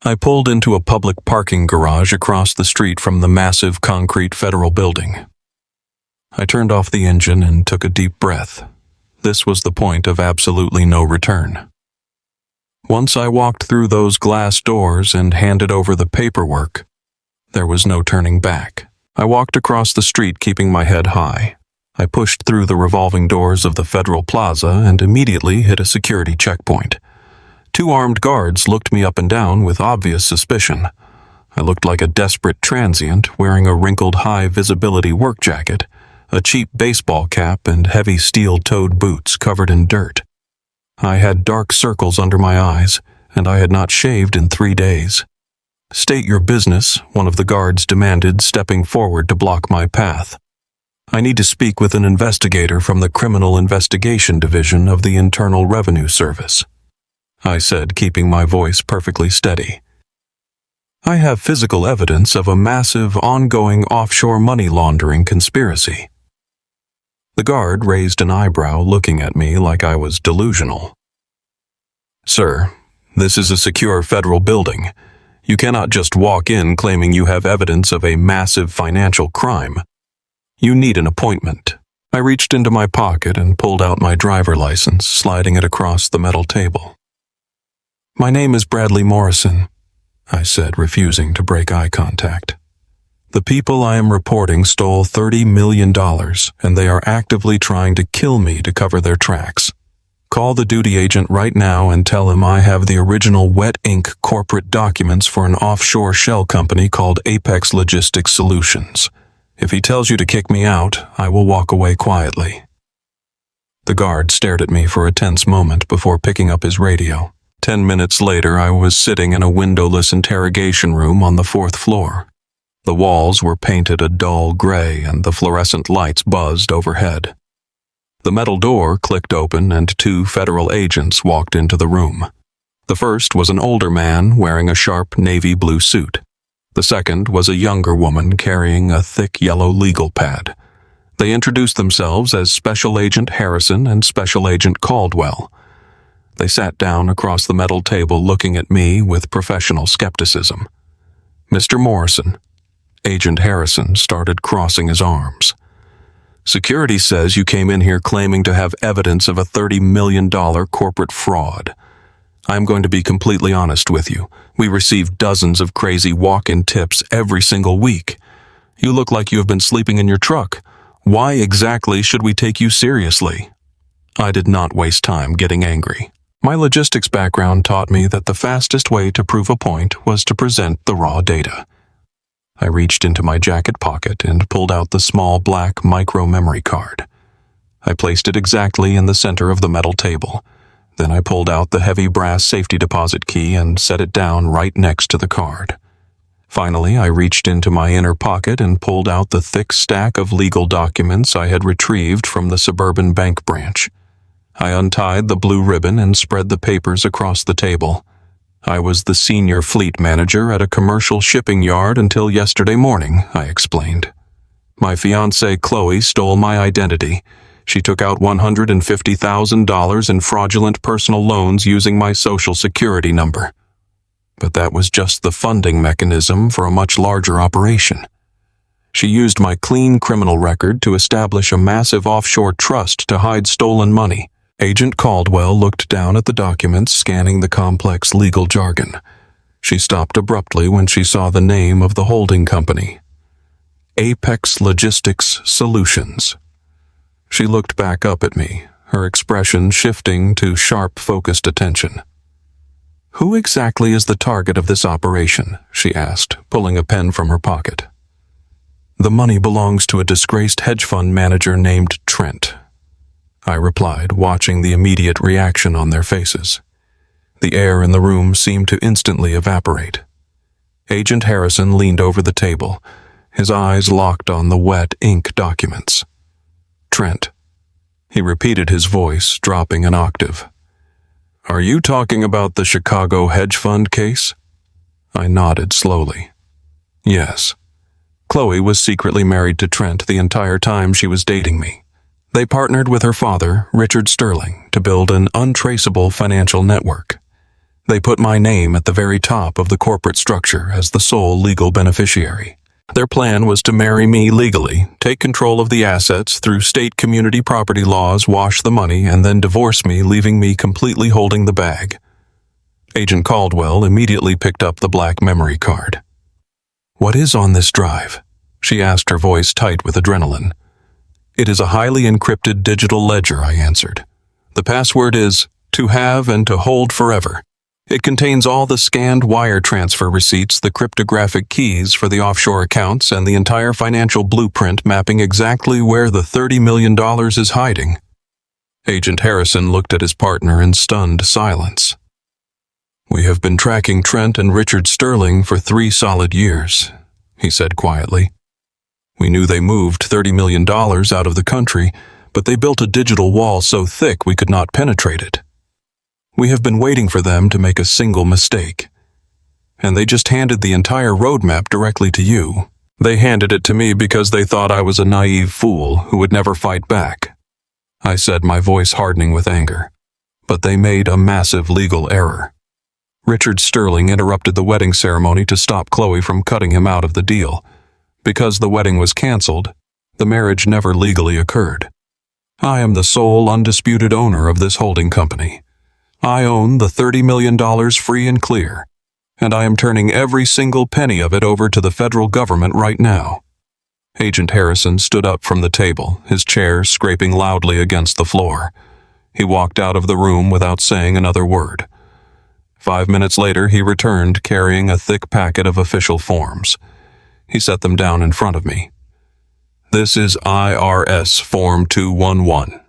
Speaker 1: I pulled into a public parking garage across the street from the massive concrete federal building. I turned off the engine and took a deep breath. This was the point of absolutely no return. Once I walked through those glass doors and handed over the paperwork, there was no turning back. I walked across the street keeping my head high. I pushed through the revolving doors of the Federal Plaza and immediately hit a security checkpoint. 2 armed guards looked me up and down with obvious suspicion. I looked like a desperate transient wearing a wrinkled high-visibility work jacket, a cheap baseball cap, and heavy steel-toed boots covered in dirt. I had dark circles under my eyes, and I had not shaved in 3 days. "State your business," one of the guards demanded, stepping forward to block my path. "I need to speak with an investigator from the Criminal Investigation Division of the Internal Revenue Service," I said, keeping my voice perfectly steady. "I have physical evidence of a massive, ongoing offshore money laundering conspiracy." The guard raised an eyebrow, looking at me like I was delusional. "Sir, this is a secure federal building. You cannot just walk in claiming you have evidence of a massive financial crime. You need an appointment." I reached into my pocket and pulled out my driver license, sliding it across the metal table. "My name is Bradley Morrison," I said, refusing to break eye contact. "The people I am reporting stole $30 million, and they are actively trying to kill me to cover their tracks. Call the duty agent right now and tell him I have the original wet ink corporate documents for an offshore shell company called Apex Logistics Solutions. If he tells you to kick me out, I will walk away quietly." The guard stared at me for a tense moment before picking up his radio. 10 minutes later, I was sitting in a windowless interrogation room on the 4th floor. The walls were painted a dull gray and the fluorescent lights buzzed overhead. The metal door clicked open and 2 federal agents walked into the room. The first was an older man wearing a sharp navy blue suit. The second was a younger woman carrying a thick yellow legal pad. They introduced themselves as Special Agent Harrison and Special Agent Caldwell. They sat down across the metal table looking at me with professional skepticism. "Mr. Morrison," Agent Harrison started crossing his arms. "Security says you came in here claiming to have evidence of a $30 million corporate fraud. I'm going to be completely honest with you. We receive dozens of crazy walk-in tips every single week. You look like you have been sleeping in your truck. Why exactly should we take you seriously?" I did not waste time getting angry. My logistics background taught me that the fastest way to prove a point was to present the raw data. I reached into my jacket pocket and pulled out the small black micro-memory card. I placed it exactly in the center of the metal table. Then I pulled out the heavy brass safety deposit key and set it down right next to the card. Finally, I reached into my inner pocket and pulled out the thick stack of legal documents I had retrieved from the suburban bank branch. I untied the blue ribbon and spread the papers across the table. I was the senior fleet manager at a commercial shipping yard until yesterday morning, I explained. My fiancée Chloe stole my identity. She took out $150,000 in fraudulent personal loans using my social security number. But that was just the funding mechanism for a much larger operation. She used my clean criminal record to establish a massive offshore trust to hide stolen money. Agent Caldwell looked down at the documents, scanning the complex legal jargon. She stopped abruptly when she saw the name of the holding company. Apex Logistics Solutions. She looked back up at me, her expression shifting to sharp, focused attention. "Who exactly is the target of this operation?" she asked, pulling a pen from her pocket. "The money belongs to a disgraced hedge fund manager named Trent," I replied, watching the immediate reaction on their faces. The air in the room seemed to instantly evaporate. Agent Harrison leaned over the table, his eyes locked on the wet ink documents. "Trent." He repeated, his voice dropping an octave. "Are you talking about the Chicago hedge fund case?" I nodded slowly. Yes. Chloe was secretly married to Trent the entire time she was dating me. They partnered with her father, Richard Sterling, to build an untraceable financial network. They put my name at the very top of the corporate structure as the sole legal beneficiary. Their plan was to marry me legally, take control of the assets through state community property laws, wash the money, and then divorce me, leaving me completely holding the bag. Agent Caldwell immediately picked up the black memory card. "What is on this drive?" she asked, her voice tight with adrenaline. "It is a highly encrypted digital ledger," I answered. "The password is, 'to have and to hold forever.' It contains all the scanned wire transfer receipts, the cryptographic keys for the offshore accounts, and the entire financial blueprint mapping exactly where the $30 million is hiding." Agent Harrison looked at his partner in stunned silence. "We have been tracking Trent and Richard Sterling for 3 solid years," he said quietly. "We knew they moved $30 million out of the country, but they built a digital wall so thick we could not penetrate it. We have been waiting for them to make a single mistake. And they just handed the entire roadmap directly to you. They handed it to me because they thought I was a naive fool who would never fight back," I said, my voice hardening with anger. "But they made a massive legal error. Richard Sterling interrupted the wedding ceremony to stop Chloe from cutting him out of the deal. Because the wedding was canceled, the marriage never legally occurred. I am the sole undisputed owner of this holding company. I own the $30 million free and clear, and I am turning every single penny of it over to the federal government right now." Agent Harrison stood up from the table, his chair scraping loudly against the floor. He walked out of the room without saying another word. 5 minutes later, he returned carrying a thick packet of official forms. He set them down in front of me. "This is IRS Form 211,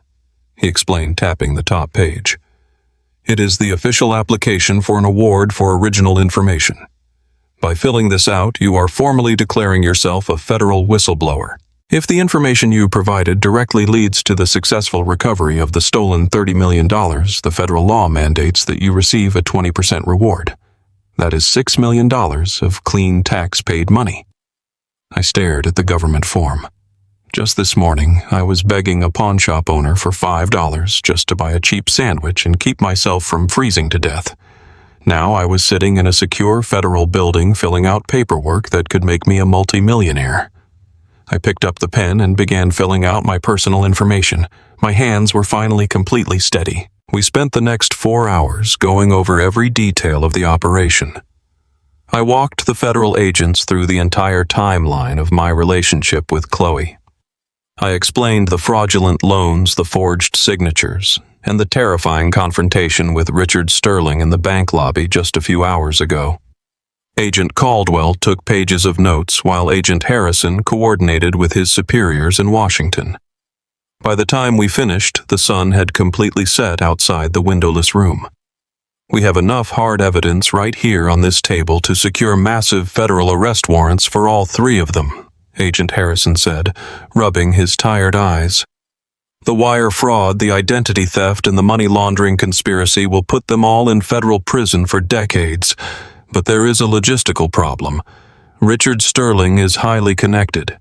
Speaker 1: he explained, tapping the top page. "It is the official application for an award for original information. By filling this out, you are formally declaring yourself a federal whistleblower. If the information you provided directly leads to the successful recovery of the stolen $30 million, the federal law mandates that you receive a 20% reward. That is $6 million of clean tax-paid money." I stared at the government form. Just this morning, I was begging a pawn shop owner for $5 just to buy a cheap sandwich and keep myself from freezing to death. Now I was sitting in a secure federal building filling out paperwork that could make me a multimillionaire. I picked up the pen and began filling out my personal information. My hands were finally completely steady. We spent the next 4 hours going over every detail of the operation. I walked the federal agents through the entire timeline of my relationship with Chloe. I explained the fraudulent loans, the forged signatures, and the terrifying confrontation with Richard Sterling in the bank lobby just a few hours ago. Agent Caldwell took pages of notes while Agent Harrison coordinated with his superiors in Washington. By the time we finished, the sun had completely set outside the windowless room. "We have enough hard evidence right here on this table to secure massive federal arrest warrants for all 3 of them," Agent Harrison said, rubbing his tired eyes. "The wire fraud, the identity theft, and the money laundering conspiracy will put them all in federal prison for decades. But there is a logistical problem. Richard Sterling is highly connected.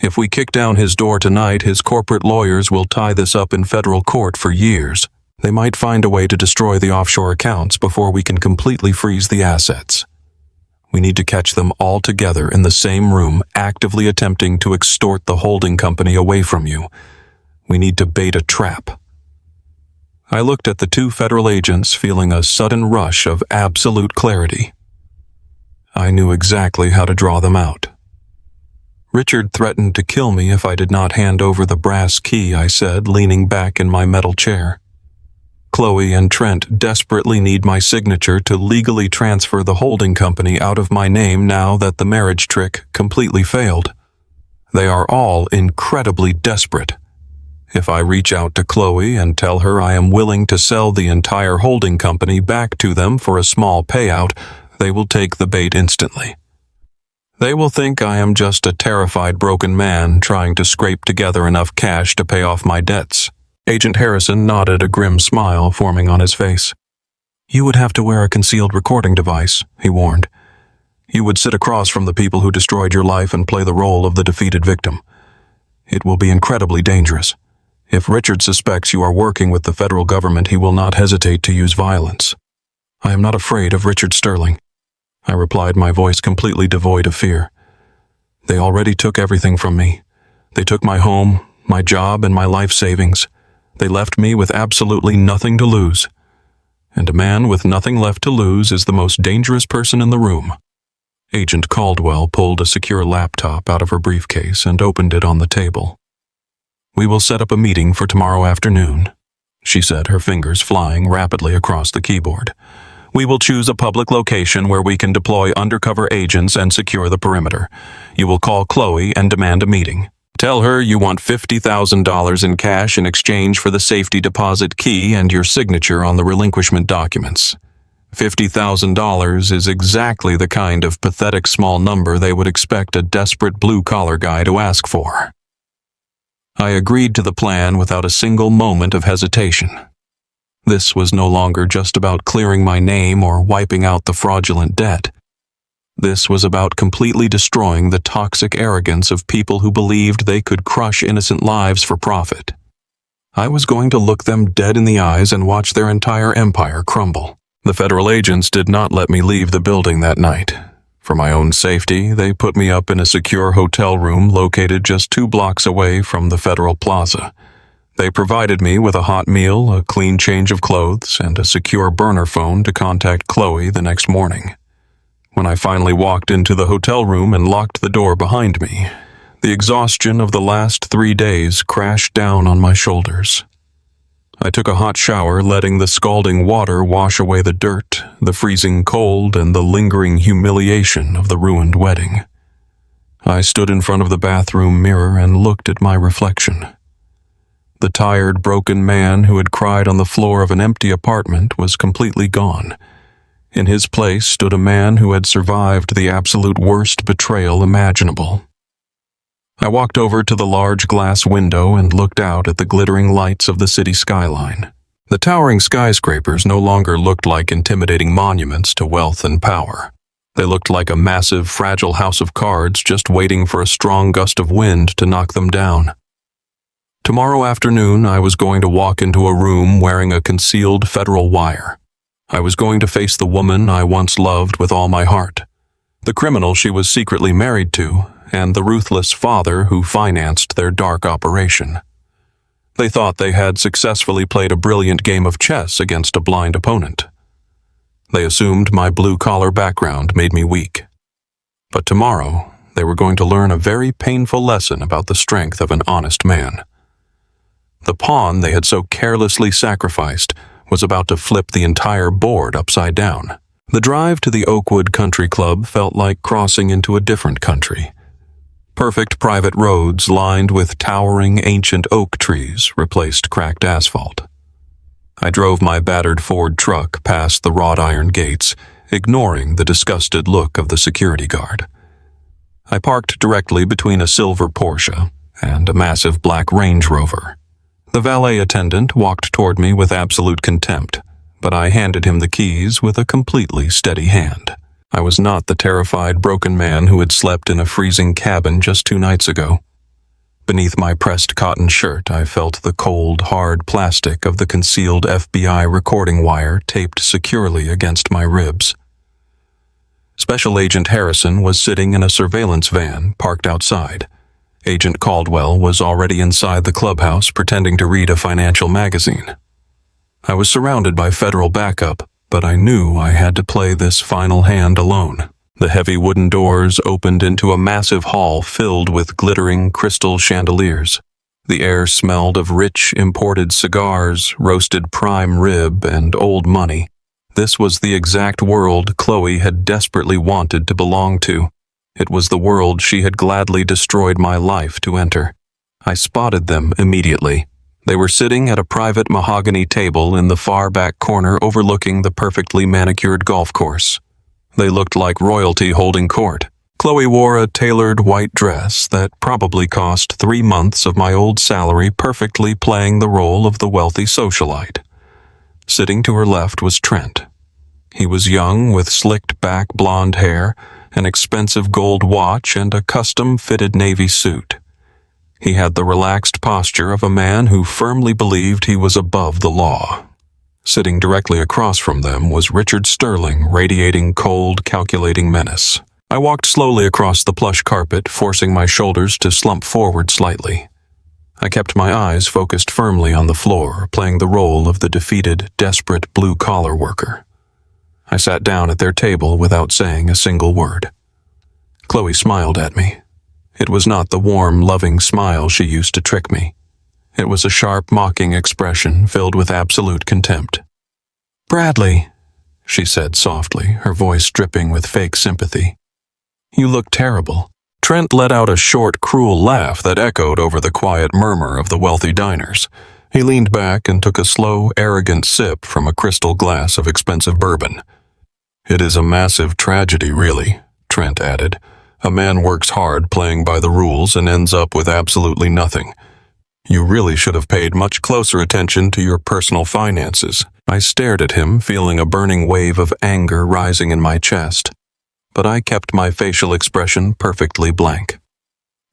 Speaker 1: If we kick down his door tonight, his corporate lawyers will tie this up in federal court for years. They might find a way to destroy the offshore accounts before we can completely freeze the assets. We need to catch them all together in the same room, actively attempting to extort the holding company away from you. We need to bait a trap." I looked at the 2 federal agents, feeling a sudden rush of absolute clarity. I knew exactly how to draw them out. Richard threatened to kill me if I did not hand over the brass key, I said, leaning back in my metal chair. Chloe and Trent desperately need my signature to legally transfer the holding company out of my name now that the marriage trick completely failed. They are all incredibly desperate. If I reach out to Chloe and tell her I am willing to sell the entire holding company back to them for a small payout, they will take the bait instantly. They will think I am just a terrified broken man trying to scrape together enough cash to pay off my debts. Agent Harrison nodded, a grim smile forming on his face. You would have to wear a concealed recording device, he warned. You would sit across from the people who destroyed your life and play the role of the defeated victim. It will be incredibly dangerous. If Richard suspects you are working with the federal government, he will not hesitate to use violence. I am not afraid of Richard Sterling, I replied, my voice completely devoid of fear. They already took everything from me. They took my home, my job, and my life savings. They left me with absolutely nothing to lose. And a man with nothing left to lose is the most dangerous person in the room. Agent Caldwell pulled a secure laptop out of her briefcase and opened it on the table. We will set up a meeting for tomorrow afternoon, she said, her fingers flying rapidly across the keyboard. We will choose a public location where we can deploy undercover agents and secure the perimeter. You will call Chloe and demand a meeting. Tell her you want $50,000 in cash in exchange for the safety deposit key and your signature on the relinquishment documents. $50,000 is exactly the kind of pathetic small number they would expect a desperate blue-collar guy to ask for. I agreed to the plan without a single moment of hesitation. This was no longer just about clearing my name or wiping out the fraudulent debt. This was about completely destroying the toxic arrogance of people who believed they could crush innocent lives for profit. I was going to look them dead in the eyes and watch their entire empire crumble. The federal agents did not let me leave the building that night. For my own safety, they put me up in a secure hotel room located just 2 blocks away from the Federal Plaza. They provided me with a hot meal, a clean change of clothes, and a secure burner phone to contact Chloe the next morning. When I finally walked into the hotel room and locked the door behind me, the exhaustion of the last 3 days crashed down on my shoulders. I took a hot shower, letting the scalding water wash away the dirt, the freezing cold, and the lingering humiliation of the ruined wedding. I stood in front of the bathroom mirror and looked at my reflection. The tired, broken man who had cried on the floor of an empty apartment was completely gone. In his place stood a man who had survived the absolute worst betrayal imaginable. I walked over to the large glass window and looked out at the glittering lights of the city skyline. The towering skyscrapers no longer looked like intimidating monuments to wealth and power. They looked like a massive, fragile house of cards just waiting for a strong gust of wind to knock them down. Tomorrow afternoon, I was going to walk into a room wearing a concealed federal wire. I was going to face the woman I once loved with all my heart, the criminal she was secretly married to, and the ruthless father who financed their dark operation. They thought they had successfully played a brilliant game of chess against a blind opponent. They assumed my blue-collar background made me weak. But tomorrow, they were going to learn a very painful lesson about the strength of an honest man. The pawn they had so carelessly sacrificed was about to flip the entire board upside down. The drive to the Oakwood Country Club felt like crossing into a different country. Perfect private roads lined with towering ancient oak trees replaced cracked asphalt. I drove my battered Ford truck past the wrought iron gates, ignoring the disgusted look of the security guard. I parked directly between a silver Porsche and a massive black Range Rover. The valet attendant walked toward me with absolute contempt, but I handed him the keys with a completely steady hand. I was not the terrified, broken man who had slept in a freezing cabin just 2 nights ago. Beneath my pressed cotton shirt, I felt the cold, hard plastic of the concealed FBI recording wire taped securely against my ribs. Special Agent Harrison was sitting in a surveillance van parked outside. Agent Caldwell was already inside the clubhouse pretending to read a financial magazine. I was surrounded by federal backup, but I knew I had to play this final hand alone. The heavy wooden doors opened into a massive hall filled with glittering crystal chandeliers. The air smelled of rich imported cigars, roasted prime rib, and old money. This was the exact world Chloe had desperately wanted to belong to. It was the world she had gladly destroyed my life to enter. I spotted them immediately. They were sitting at a private mahogany table in the far back corner overlooking the perfectly manicured golf course. They looked like royalty holding court. Chloe wore a tailored white dress that probably cost 3 months of my old salary, perfectly playing the role of the wealthy socialite. Sitting to her left was Trent. He was young, with slicked back blonde hair, an expensive gold watch, and a custom-fitted navy suit. He had the relaxed posture of a man who firmly believed he was above the law. Sitting directly across from them was Richard Sterling, radiating cold, calculating menace. I walked slowly across the plush carpet, forcing my shoulders to slump forward slightly. I kept my eyes focused firmly on the floor, playing the role of the defeated, desperate blue-collar worker. I sat down at their table without saying a single word. Chloe smiled at me. It was not the warm, loving smile she used to trick me. It was a sharp, mocking expression filled with absolute contempt. "Bradley," she said softly, her voice dripping with fake sympathy. "You look terrible." Trent let out a short, cruel laugh that echoed over the quiet murmur of the wealthy diners. He leaned back and took a slow, arrogant sip from a crystal glass of expensive bourbon. "It is a massive tragedy, really," Trent added. "A man works hard playing by the rules and ends up with absolutely nothing. You really should have paid much closer attention to your personal finances." I stared at him, feeling a burning wave of anger rising in my chest. But I kept my facial expression perfectly blank.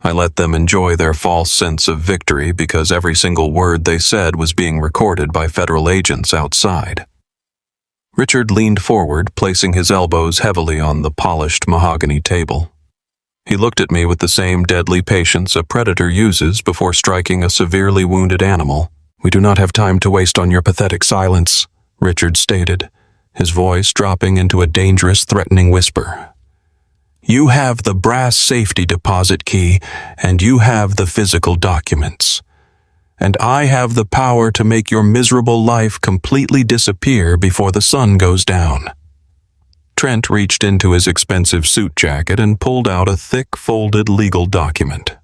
Speaker 1: I let them enjoy their false sense of victory because every single word they said was being recorded by federal agents outside. Richard leaned forward, placing his elbows heavily on the polished mahogany table. He looked at me with the same deadly patience a predator uses before striking a severely wounded animal. "We do not have time to waste on your pathetic silence," Richard stated, his voice dropping into a dangerous, threatening whisper. "You have the brass safety deposit key, and you have the physical documents. And I have the power to make your miserable life completely disappear before the sun goes down." Trent reached into his expensive suit jacket and pulled out a thick, folded legal document.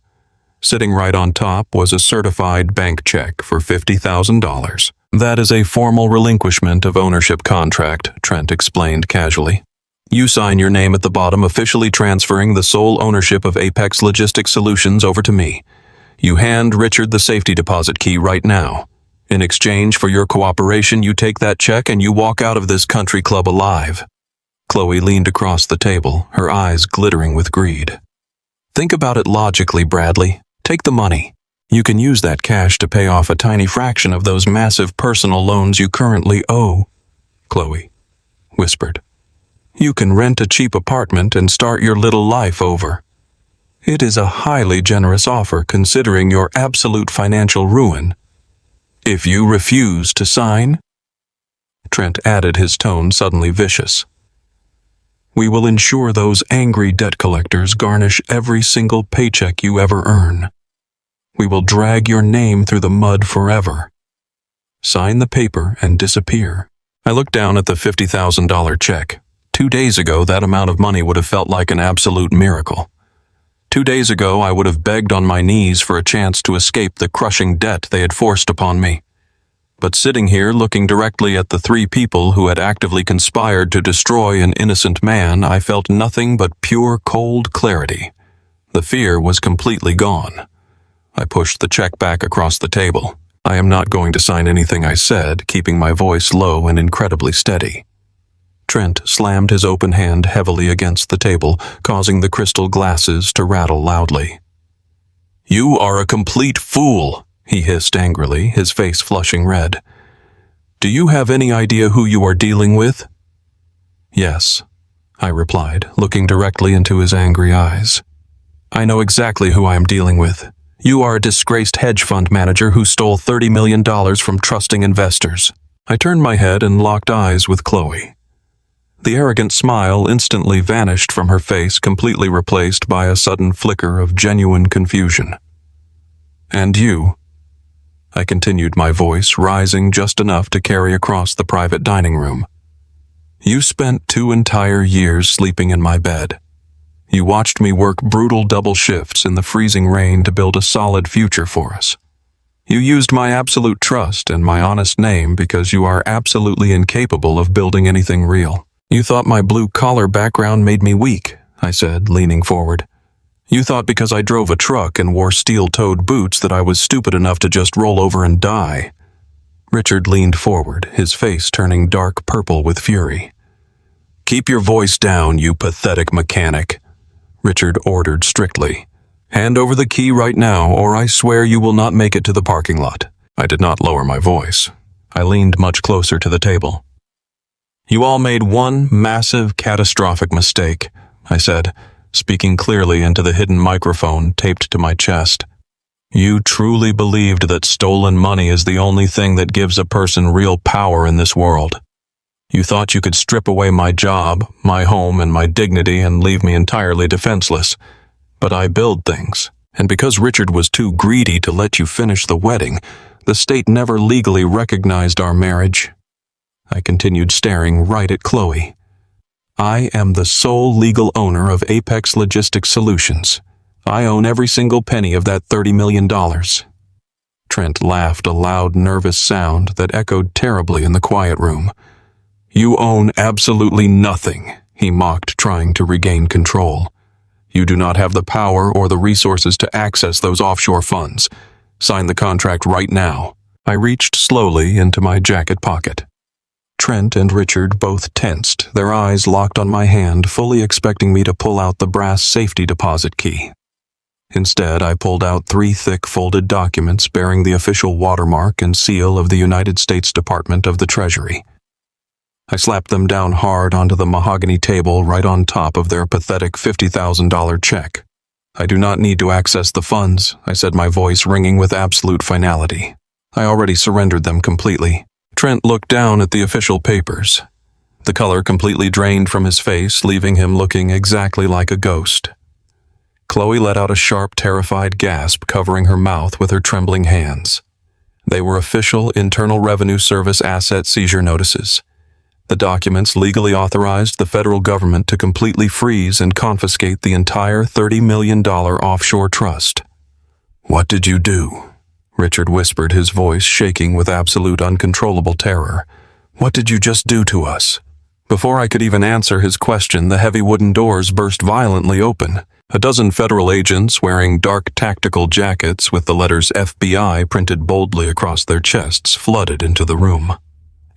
Speaker 1: Sitting right on top was a certified bank check for $50,000. "That is a formal relinquishment of ownership contract," Trent explained casually. "You sign your name at the bottom, officially transferring the sole ownership of Apex Logistics Solutions over to me. You hand Richard the safety deposit key right now. In exchange for your cooperation, you take that check and you walk out of this country club alive." Chloe leaned across the table, her eyes glittering with greed. "Think about it logically, Bradley. Take the money. You can use that cash to pay off a tiny fraction of those massive personal loans you currently owe," Chloe whispered. "You can rent a cheap apartment and start your little life over. It is a highly generous offer considering your absolute financial ruin. If you refuse to sign," Trent added, his tone suddenly vicious, "we will ensure those angry debt collectors garnish every single paycheck you ever earn. We will drag your name through the mud forever. Sign the paper and disappear." I looked down at the $50,000 check. 2 days ago, that amount of money would have felt like an absolute miracle. 2 days ago, I would have begged on my knees for a chance to escape the crushing debt they had forced upon me. But sitting here looking directly at the 3 people who had actively conspired to destroy an innocent man, I felt nothing but pure, cold clarity. The fear was completely gone. I pushed the check back across the table. "I am not going to sign anything," I said, keeping my voice low and incredibly steady. Trent slammed his open hand heavily against the table, causing the crystal glasses to rattle loudly. "You are a complete fool," he hissed angrily, his face flushing red. "Do you have any idea who you are dealing with?" "Yes," I replied, looking directly into his angry eyes. "I know exactly who I am dealing with. You are a disgraced hedge fund manager who stole $30 million from trusting investors." I turned my head and locked eyes with Chloe. The arrogant smile instantly vanished from her face, completely replaced by a sudden flicker of genuine confusion. "And you?" I continued, my voice rising just enough to carry across the private dining room. "You spent 2 entire years sleeping in my bed. You watched me work brutal double shifts in the freezing rain to build a solid future for us. You used my absolute trust and my honest name because you are absolutely incapable of building anything real. You thought my blue-collar background made me weak," I said, leaning forward. "You thought because I drove a truck and wore steel-toed boots that I was stupid enough to just roll over and die." Richard leaned forward, his face turning dark purple with fury. "Keep your voice down, you pathetic mechanic," Richard ordered strictly. "Hand over the key right now, or I swear you will not make it to the parking lot." I did not lower my voice. I leaned much closer to the table. "You all made one massive, catastrophic mistake," I said, speaking clearly into the hidden microphone taped to my chest. "You truly believed that stolen money is the only thing that gives a person real power in this world. You thought you could strip away my job, my home, and my dignity and leave me entirely defenseless. But I build things, and because Richard was too greedy to let you finish the wedding, the state never legally recognized our marriage." I continued, staring right at Chloe. "I am the sole legal owner of Apex Logistics Solutions. I own every single penny of that $30 million. Trent laughed, a loud, nervous sound that echoed terribly in the quiet room. "You own absolutely nothing," he mocked, trying to regain control. "You do not have the power or the resources to access those offshore funds. Sign the contract right now." I reached slowly into my jacket pocket. Trent and Richard both tensed, their eyes locked on my hand, fully expecting me to pull out the brass safety deposit key. Instead, I pulled out 3 thick folded documents bearing the official watermark and seal of the United States Department of the Treasury. I slapped them down hard onto the mahogany table right on top of their pathetic $50,000 check. "I do not need to access the funds," I said, my voice ringing with absolute finality. "I already surrendered them completely." Trent looked down at the official papers. The color completely drained from his face, leaving him looking exactly like a ghost. Chloe let out a sharp, terrified gasp, covering her mouth with her trembling hands. They were official Internal Revenue Service asset seizure notices. The documents legally authorized the federal government to completely freeze and confiscate the entire $30 million offshore trust. "What did you do?" Richard whispered, his voice shaking with absolute uncontrollable terror. "What did you just do to us?" Before I could even answer his question, the heavy wooden doors burst violently open. A dozen federal agents wearing dark tactical jackets with the letters FBI printed boldly across their chests flooded into the room.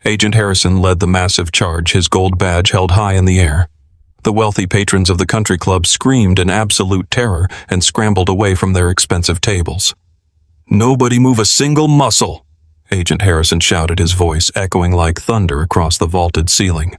Speaker 1: Agent Harrison led the massive charge, his gold badge held high in the air. The wealthy patrons of the country club screamed in absolute terror and scrambled away from their expensive tables. "Nobody move a single muscle," Agent Harrison shouted, his voice echoing like thunder across the vaulted ceiling.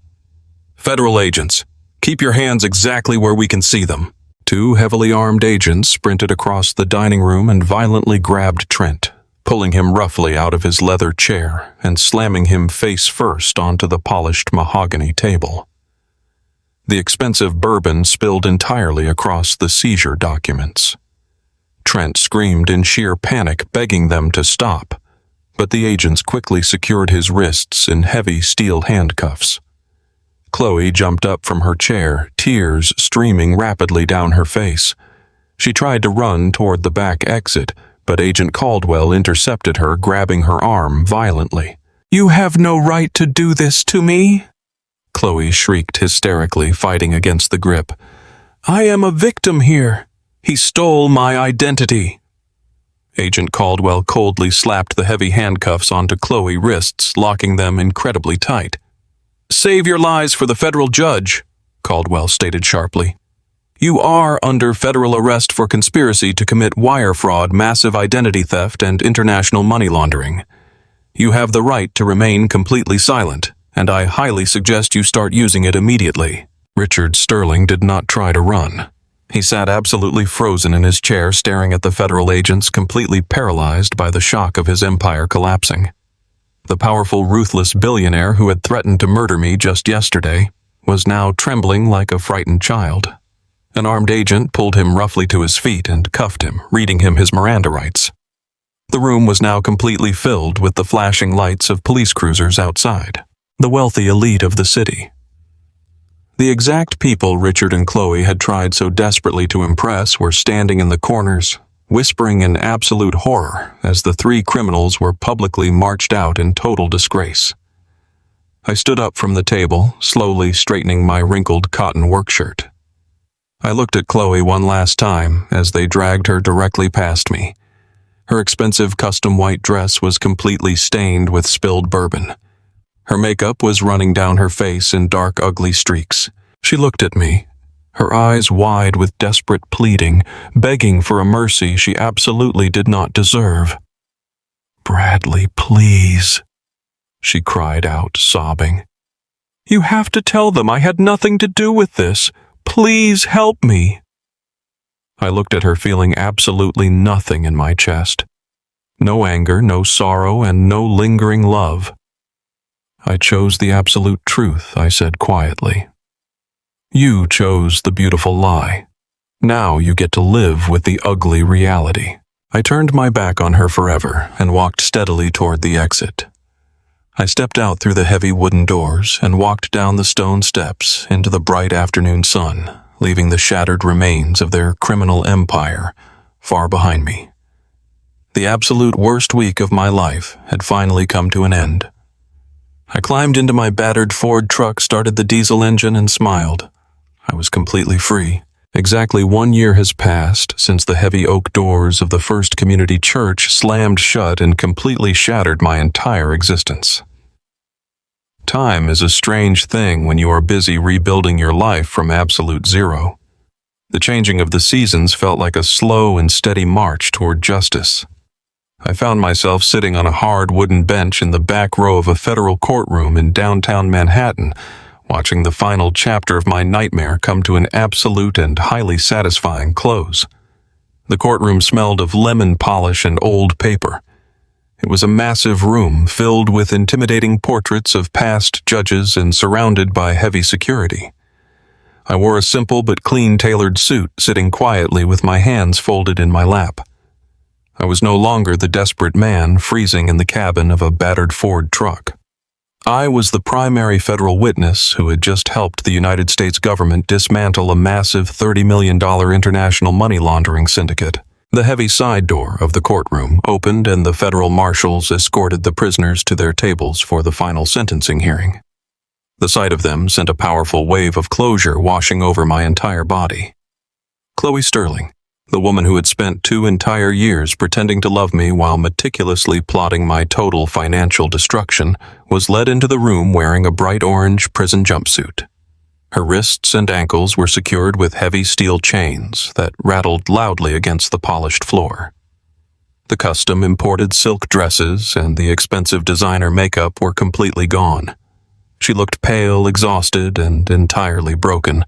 Speaker 1: "Federal agents, keep your hands exactly where we can see them." 2 heavily armed agents sprinted across the dining room and violently grabbed Trent, pulling him roughly out of his leather chair and slamming him face first onto the polished mahogany table. The expensive bourbon spilled entirely across the seizure documents. Trent screamed in sheer panic, begging them to stop, but the agents quickly secured his wrists in heavy steel handcuffs. Chloe jumped up from her chair, tears streaming rapidly down her face. She tried to run toward the back exit, but Agent Caldwell intercepted her, grabbing her arm violently. "You have no right to do this to me," Chloe shrieked hysterically, fighting against the grip. "I am a victim here. He stole my identity." Agent Caldwell coldly slapped the heavy handcuffs onto Chloe's wrists, locking them incredibly tight. "Save your lies for the federal judge," Caldwell stated sharply. "You are under federal arrest for conspiracy to commit wire fraud, massive identity theft, and international money laundering. You have the right to remain completely silent, and I highly suggest you start using it immediately." Richard Sterling did not try to run. He sat absolutely frozen in his chair, staring at the federal agents, completely paralyzed by the shock of his empire collapsing. The powerful, ruthless billionaire who had threatened to murder me just yesterday was now trembling like a frightened child. An armed agent pulled him roughly to his feet and cuffed him, reading him his Miranda rights. The room was now completely filled with the flashing lights of police cruisers outside, the wealthy elite of the city. The exact people Richard and Chloe had tried so desperately to impress were standing in the corners, whispering in absolute horror as the three criminals were publicly marched out in total disgrace. I stood up from the table, slowly straightening my wrinkled cotton work shirt. I looked at Chloe one last time as they dragged her directly past me. Her expensive custom white dress was completely stained with spilled bourbon. Her makeup was running down her face in dark, ugly streaks. She looked at me, her eyes wide with desperate pleading, begging for a mercy she absolutely did not deserve. "Bradley, please," she cried out, sobbing. "You have to tell them I had nothing to do with this. Please help me." I looked at her, feeling absolutely nothing in my chest. No anger, no sorrow, and no lingering love. "I chose the absolute truth," I said quietly. "You chose the beautiful lie. Now you get to live with the ugly reality." I turned my back on her forever and walked steadily toward the exit. I stepped out through the heavy wooden doors and walked down the stone steps into the bright afternoon sun, leaving the shattered remains of their criminal empire far behind me. The absolute worst week of my life had finally come to an end. I climbed into my battered Ford truck, started the diesel engine, and smiled. I was completely free. Exactly 1 year has passed since the heavy oak doors of the First Community Church slammed shut and completely shattered my entire existence. Time is a strange thing when you are busy rebuilding your life from absolute zero. The changing of the seasons felt like a slow and steady march toward justice. I found myself sitting on a hard wooden bench in the back row of a federal courtroom in downtown Manhattan, watching the final chapter of my nightmare come to an absolute and highly satisfying close. The courtroom smelled of lemon polish and old paper. It was a massive room filled with intimidating portraits of past judges and surrounded by heavy security. I wore a simple but clean-tailored suit, sitting quietly with my hands folded in my lap. I was no longer the desperate man freezing in the cabin of a battered Ford truck. I was the primary federal witness who had just helped the United States government dismantle a massive $30 million international money laundering syndicate. The heavy side door of the courtroom opened and the federal marshals escorted the prisoners to their tables for the final sentencing hearing. The sight of them sent a powerful wave of closure washing over my entire body. Chloe Sterling, the woman who had spent 2 entire years pretending to love me while meticulously plotting my total financial destruction, was led into the room wearing a bright orange prison jumpsuit. Her wrists and ankles were secured with heavy steel chains that rattled loudly against the polished floor. The custom imported silk dresses and the expensive designer makeup were completely gone. She looked pale, exhausted, and entirely broken.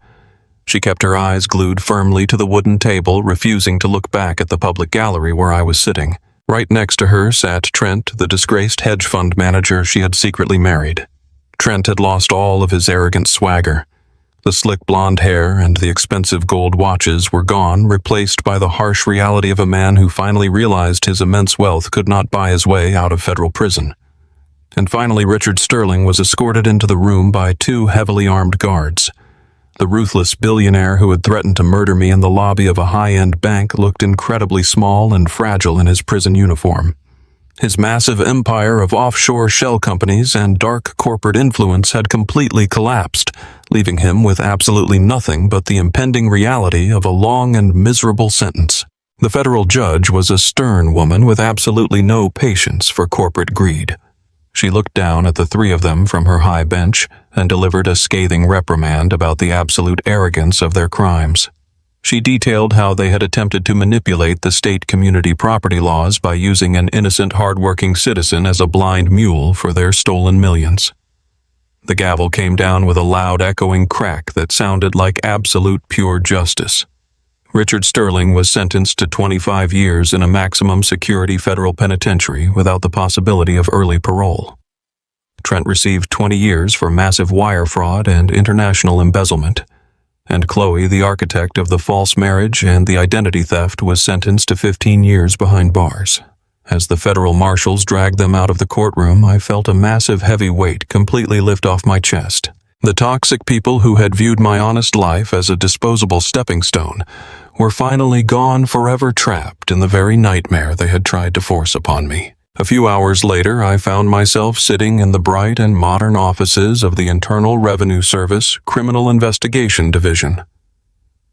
Speaker 1: She kept her eyes glued firmly to the wooden table, refusing to look back at the public gallery where I was sitting. Right next to her sat Trent, the disgraced hedge fund manager she had secretly married. Trent had lost all of his arrogant swagger. The slick blonde hair and the expensive gold watches were gone, replaced by the harsh reality of a man who finally realized his immense wealth could not buy his way out of federal prison. And finally, Richard Sterling was escorted into the room by 2 heavily armed guards. The ruthless billionaire who had threatened to murder me in the lobby of a high-end bank looked incredibly small and fragile in his prison uniform. His massive empire of offshore shell companies and dark corporate influence had completely collapsed, leaving him with absolutely nothing but the impending reality of a long and miserable sentence. The federal judge was a stern woman with absolutely no patience for corporate greed. She looked down at the 3 of them from her high bench and delivered a scathing reprimand about the absolute arrogance of their crimes. She detailed how they had attempted to manipulate the state community property laws by using an innocent, hard-working citizen as a blind mule for their stolen millions. The gavel came down with a loud, echoing crack that sounded like absolute pure justice. Richard Sterling was sentenced to 25 years in a maximum security federal penitentiary without the possibility of early parole. Trent received 20 years for massive wire fraud and international embezzlement, and Chloe, the architect of the false marriage and the identity theft, was sentenced to 15 years behind bars. As the federal marshals dragged them out of the courtroom, I felt a massive heavy weight completely lift off my chest. The toxic people who had viewed my honest life as a disposable stepping stone were finally gone, forever trapped in the very nightmare they had tried to force upon me. A few hours later, I found myself sitting in the bright and modern offices of the Internal Revenue Service Criminal Investigation Division.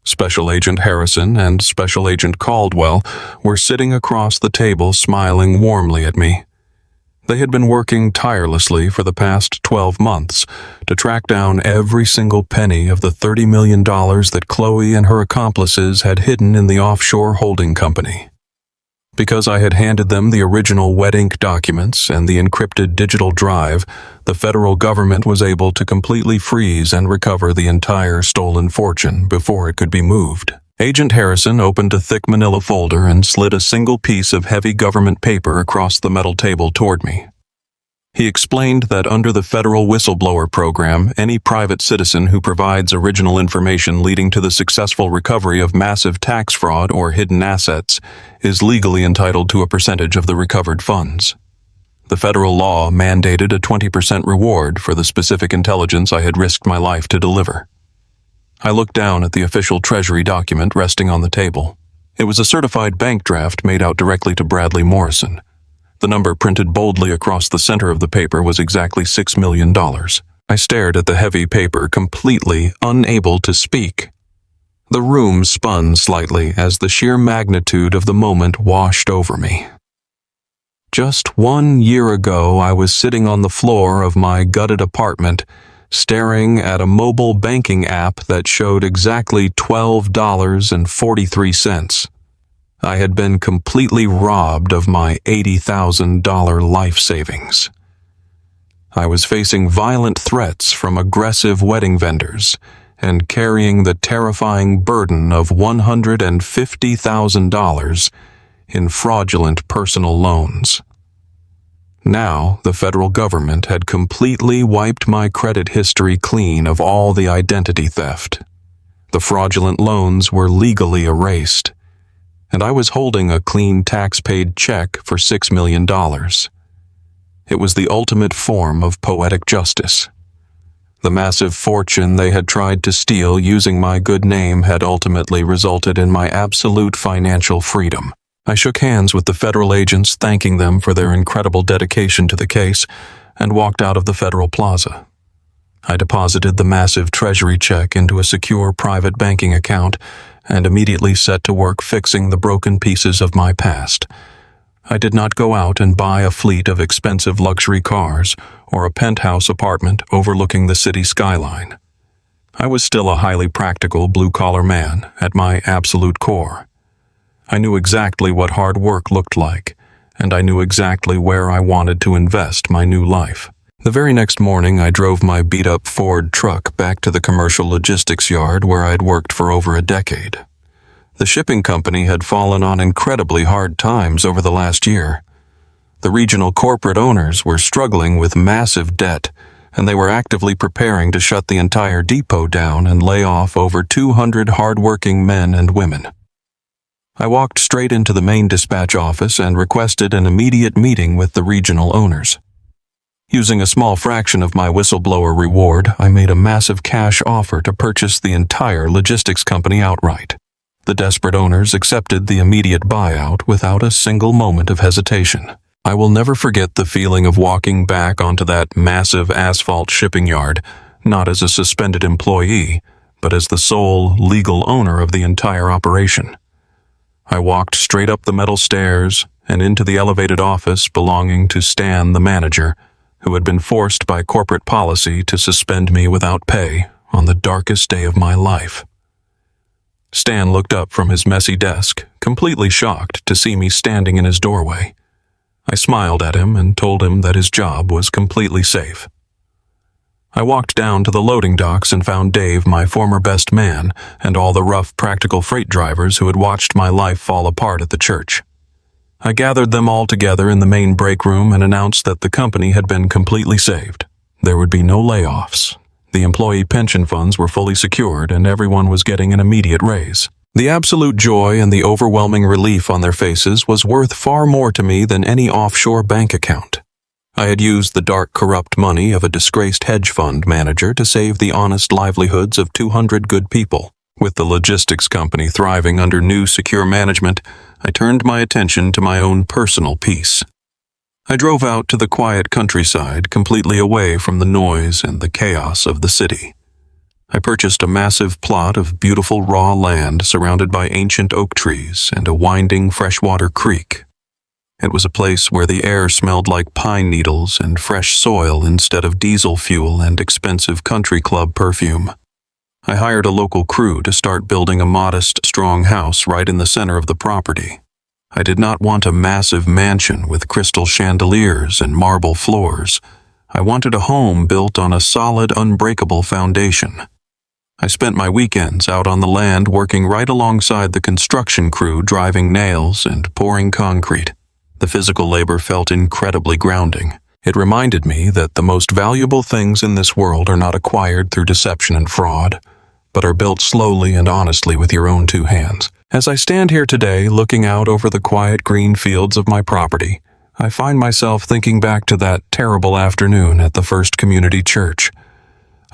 Speaker 1: Special Agent Harrison and Special Agent Caldwell were sitting across the table, smiling warmly at me. They had been working tirelessly for the past 12 months to track down every single penny of the $30 million that Chloe and her accomplices had hidden in the offshore holding company. Because I had handed them the original wet ink documents and the encrypted digital drive, the federal government was able to completely freeze and recover the entire stolen fortune before it could be moved. Agent Harrison opened a thick manila folder and slid a single piece of heavy government paper across the metal table toward me. He explained that under the federal whistleblower program, any private citizen who provides original information leading to the successful recovery of massive tax fraud or hidden assets is legally entitled to a percentage of the recovered funds. The federal law mandated a 20% reward for the specific intelligence I had risked my life to deliver. I looked down at the official Treasury document resting on the table. It was a certified bank draft made out directly to Bradley Morrison. The number printed boldly across the center of the paper was exactly $6 million. I stared at the heavy paper, completely unable to speak. The room spun slightly as the sheer magnitude of the moment washed over me. Just 1 year ago, I was sitting on the floor of my gutted apartment, staring at a mobile banking app that showed exactly $12.43. I had been completely robbed of my $80,000 life savings. I was facing violent threats from aggressive wedding vendors and carrying the terrifying burden of $150,000 in fraudulent personal loans. Now, the federal government had completely wiped my credit history clean of all the identity theft. The fraudulent loans were legally erased, and I was holding a clean tax-paid check for $6 million. It was the ultimate form of poetic justice. The massive fortune they had tried to steal using my good name had ultimately resulted in my absolute financial freedom. I shook hands with the federal agents, thanking them for their incredible dedication to the case, and walked out of the federal plaza. I deposited the massive treasury check into a secure private banking account and immediately set to work fixing the broken pieces of my past. I did not go out and buy a fleet of expensive luxury cars or a penthouse apartment overlooking the city skyline. I was still a highly practical blue-collar man at my absolute core. I knew exactly what hard work looked like, and I knew exactly where I wanted to invest my new life. The very next morning, I drove my beat-up Ford truck back to the commercial logistics yard where I'd worked for over a decade. The shipping company had fallen on incredibly hard times over the last year. The regional corporate owners were struggling with massive debt, and they were actively preparing to shut the entire depot down and lay off over 200 hard-working men and women. I walked straight into the main dispatch office and requested an immediate meeting with the regional owners. Using a small fraction of my whistleblower reward, I made a massive cash offer to purchase the entire logistics company outright. The desperate owners accepted the immediate buyout without a single moment of hesitation. I will never forget the feeling of walking back onto that massive asphalt shipping yard, not as a suspended employee, but as the sole legal owner of the entire operation. I walked straight up the metal stairs and into the elevated office belonging to Stan, the manager, who had been forced by corporate policy to suspend me without pay on the darkest day of my life. Stan looked up from his messy desk, completely shocked to see me standing in his doorway. I smiled at him and told him that his job was completely safe. I walked down to the loading docks and found Dave, my former best man, and all the rough, practical freight drivers who had watched my life fall apart at the church. I gathered them all together in the main break room and announced that the company had been completely saved. There would be no layoffs. The employee pension funds were fully secured and everyone was getting an immediate raise. The absolute joy and the overwhelming relief on their faces was worth far more to me than any offshore bank account. I had used the dark, corrupt money of a disgraced hedge fund manager to save the honest livelihoods of 200 good people. With the logistics company thriving under new, secure management, I turned my attention to my own personal peace. I drove out to the quiet countryside, completely away from the noise and the chaos of the city. I purchased a massive plot of beautiful raw land surrounded by ancient oak trees and a winding freshwater creek. It was a place where the air smelled like pine needles and fresh soil instead of diesel fuel and expensive country club perfume. I hired a local crew to start building a modest, strong house right in the center of the property. I did not want a massive mansion with crystal chandeliers and marble floors. I wanted a home built on a solid, unbreakable foundation. I spent my weekends out on the land working right alongside the construction crew, driving nails and pouring concrete. The physical labor felt incredibly grounding. It reminded me that the most valuable things in this world are not acquired through deception and fraud, but are built slowly and honestly with your own two hands. As I stand here today, looking out over the quiet green fields of my property, I find myself thinking back to that terrible afternoon at the First Community Church.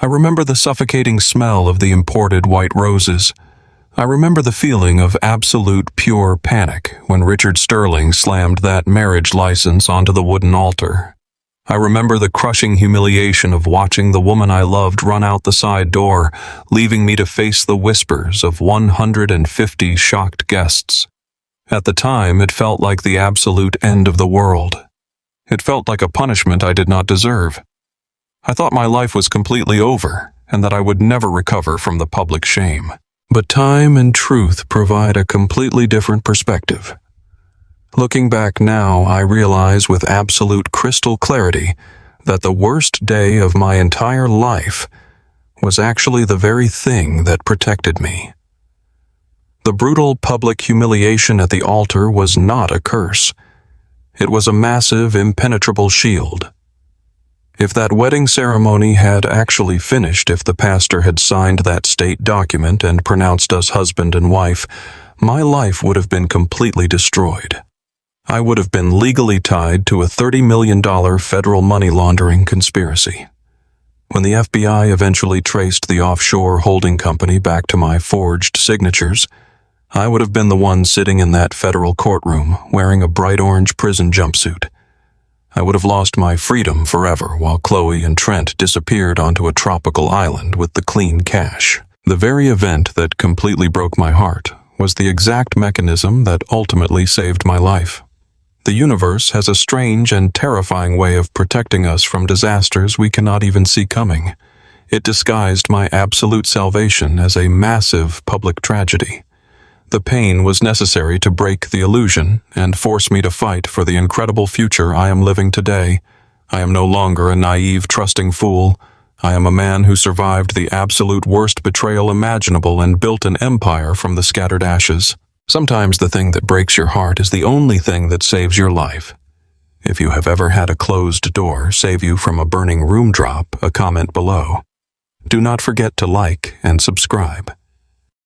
Speaker 1: I remember the suffocating smell of the imported white roses. I remember the feeling of absolute pure panic when Richard Sterling slammed that marriage license onto the wooden altar. I remember the crushing humiliation of watching the woman I loved run out the side door, leaving me to face the whispers of 150 shocked guests. At the time, it felt like the absolute end of the world. It felt like a punishment I did not deserve. I thought my life was completely over and that I would never recover from the public shame. But time and truth provide a completely different perspective. Looking back now, I realize with absolute crystal clarity that the worst day of my entire life was actually the very thing that protected me. The brutal public humiliation at the altar was not a curse. It was a massive, impenetrable shield. If that wedding ceremony had actually finished, if the pastor had signed that state document and pronounced us husband and wife, my life would have been completely destroyed. I would have been legally tied to a $30 million federal money laundering conspiracy. When the FBI eventually traced the offshore holding company back to my forged signatures, I would have been the one sitting in that federal courtroom wearing a bright orange prison jumpsuit. I would have lost my freedom forever while Chloe and Trent disappeared onto a tropical island with the clean cash. The very event that completely broke my heart was the exact mechanism that ultimately saved my life. The universe has a strange and terrifying way of protecting us from disasters we cannot even see coming. It disguised my absolute salvation as a massive public tragedy. The pain was necessary to break the illusion and force me to fight for the incredible future I am living today. I am no longer a naive, trusting fool. I am a man who survived the absolute worst betrayal imaginable and built an empire from the scattered ashes. Sometimes the thing that breaks your heart is the only thing that saves your life. If you have ever had a closed door save you from a burning room, drop a comment below. Do not forget to like and subscribe.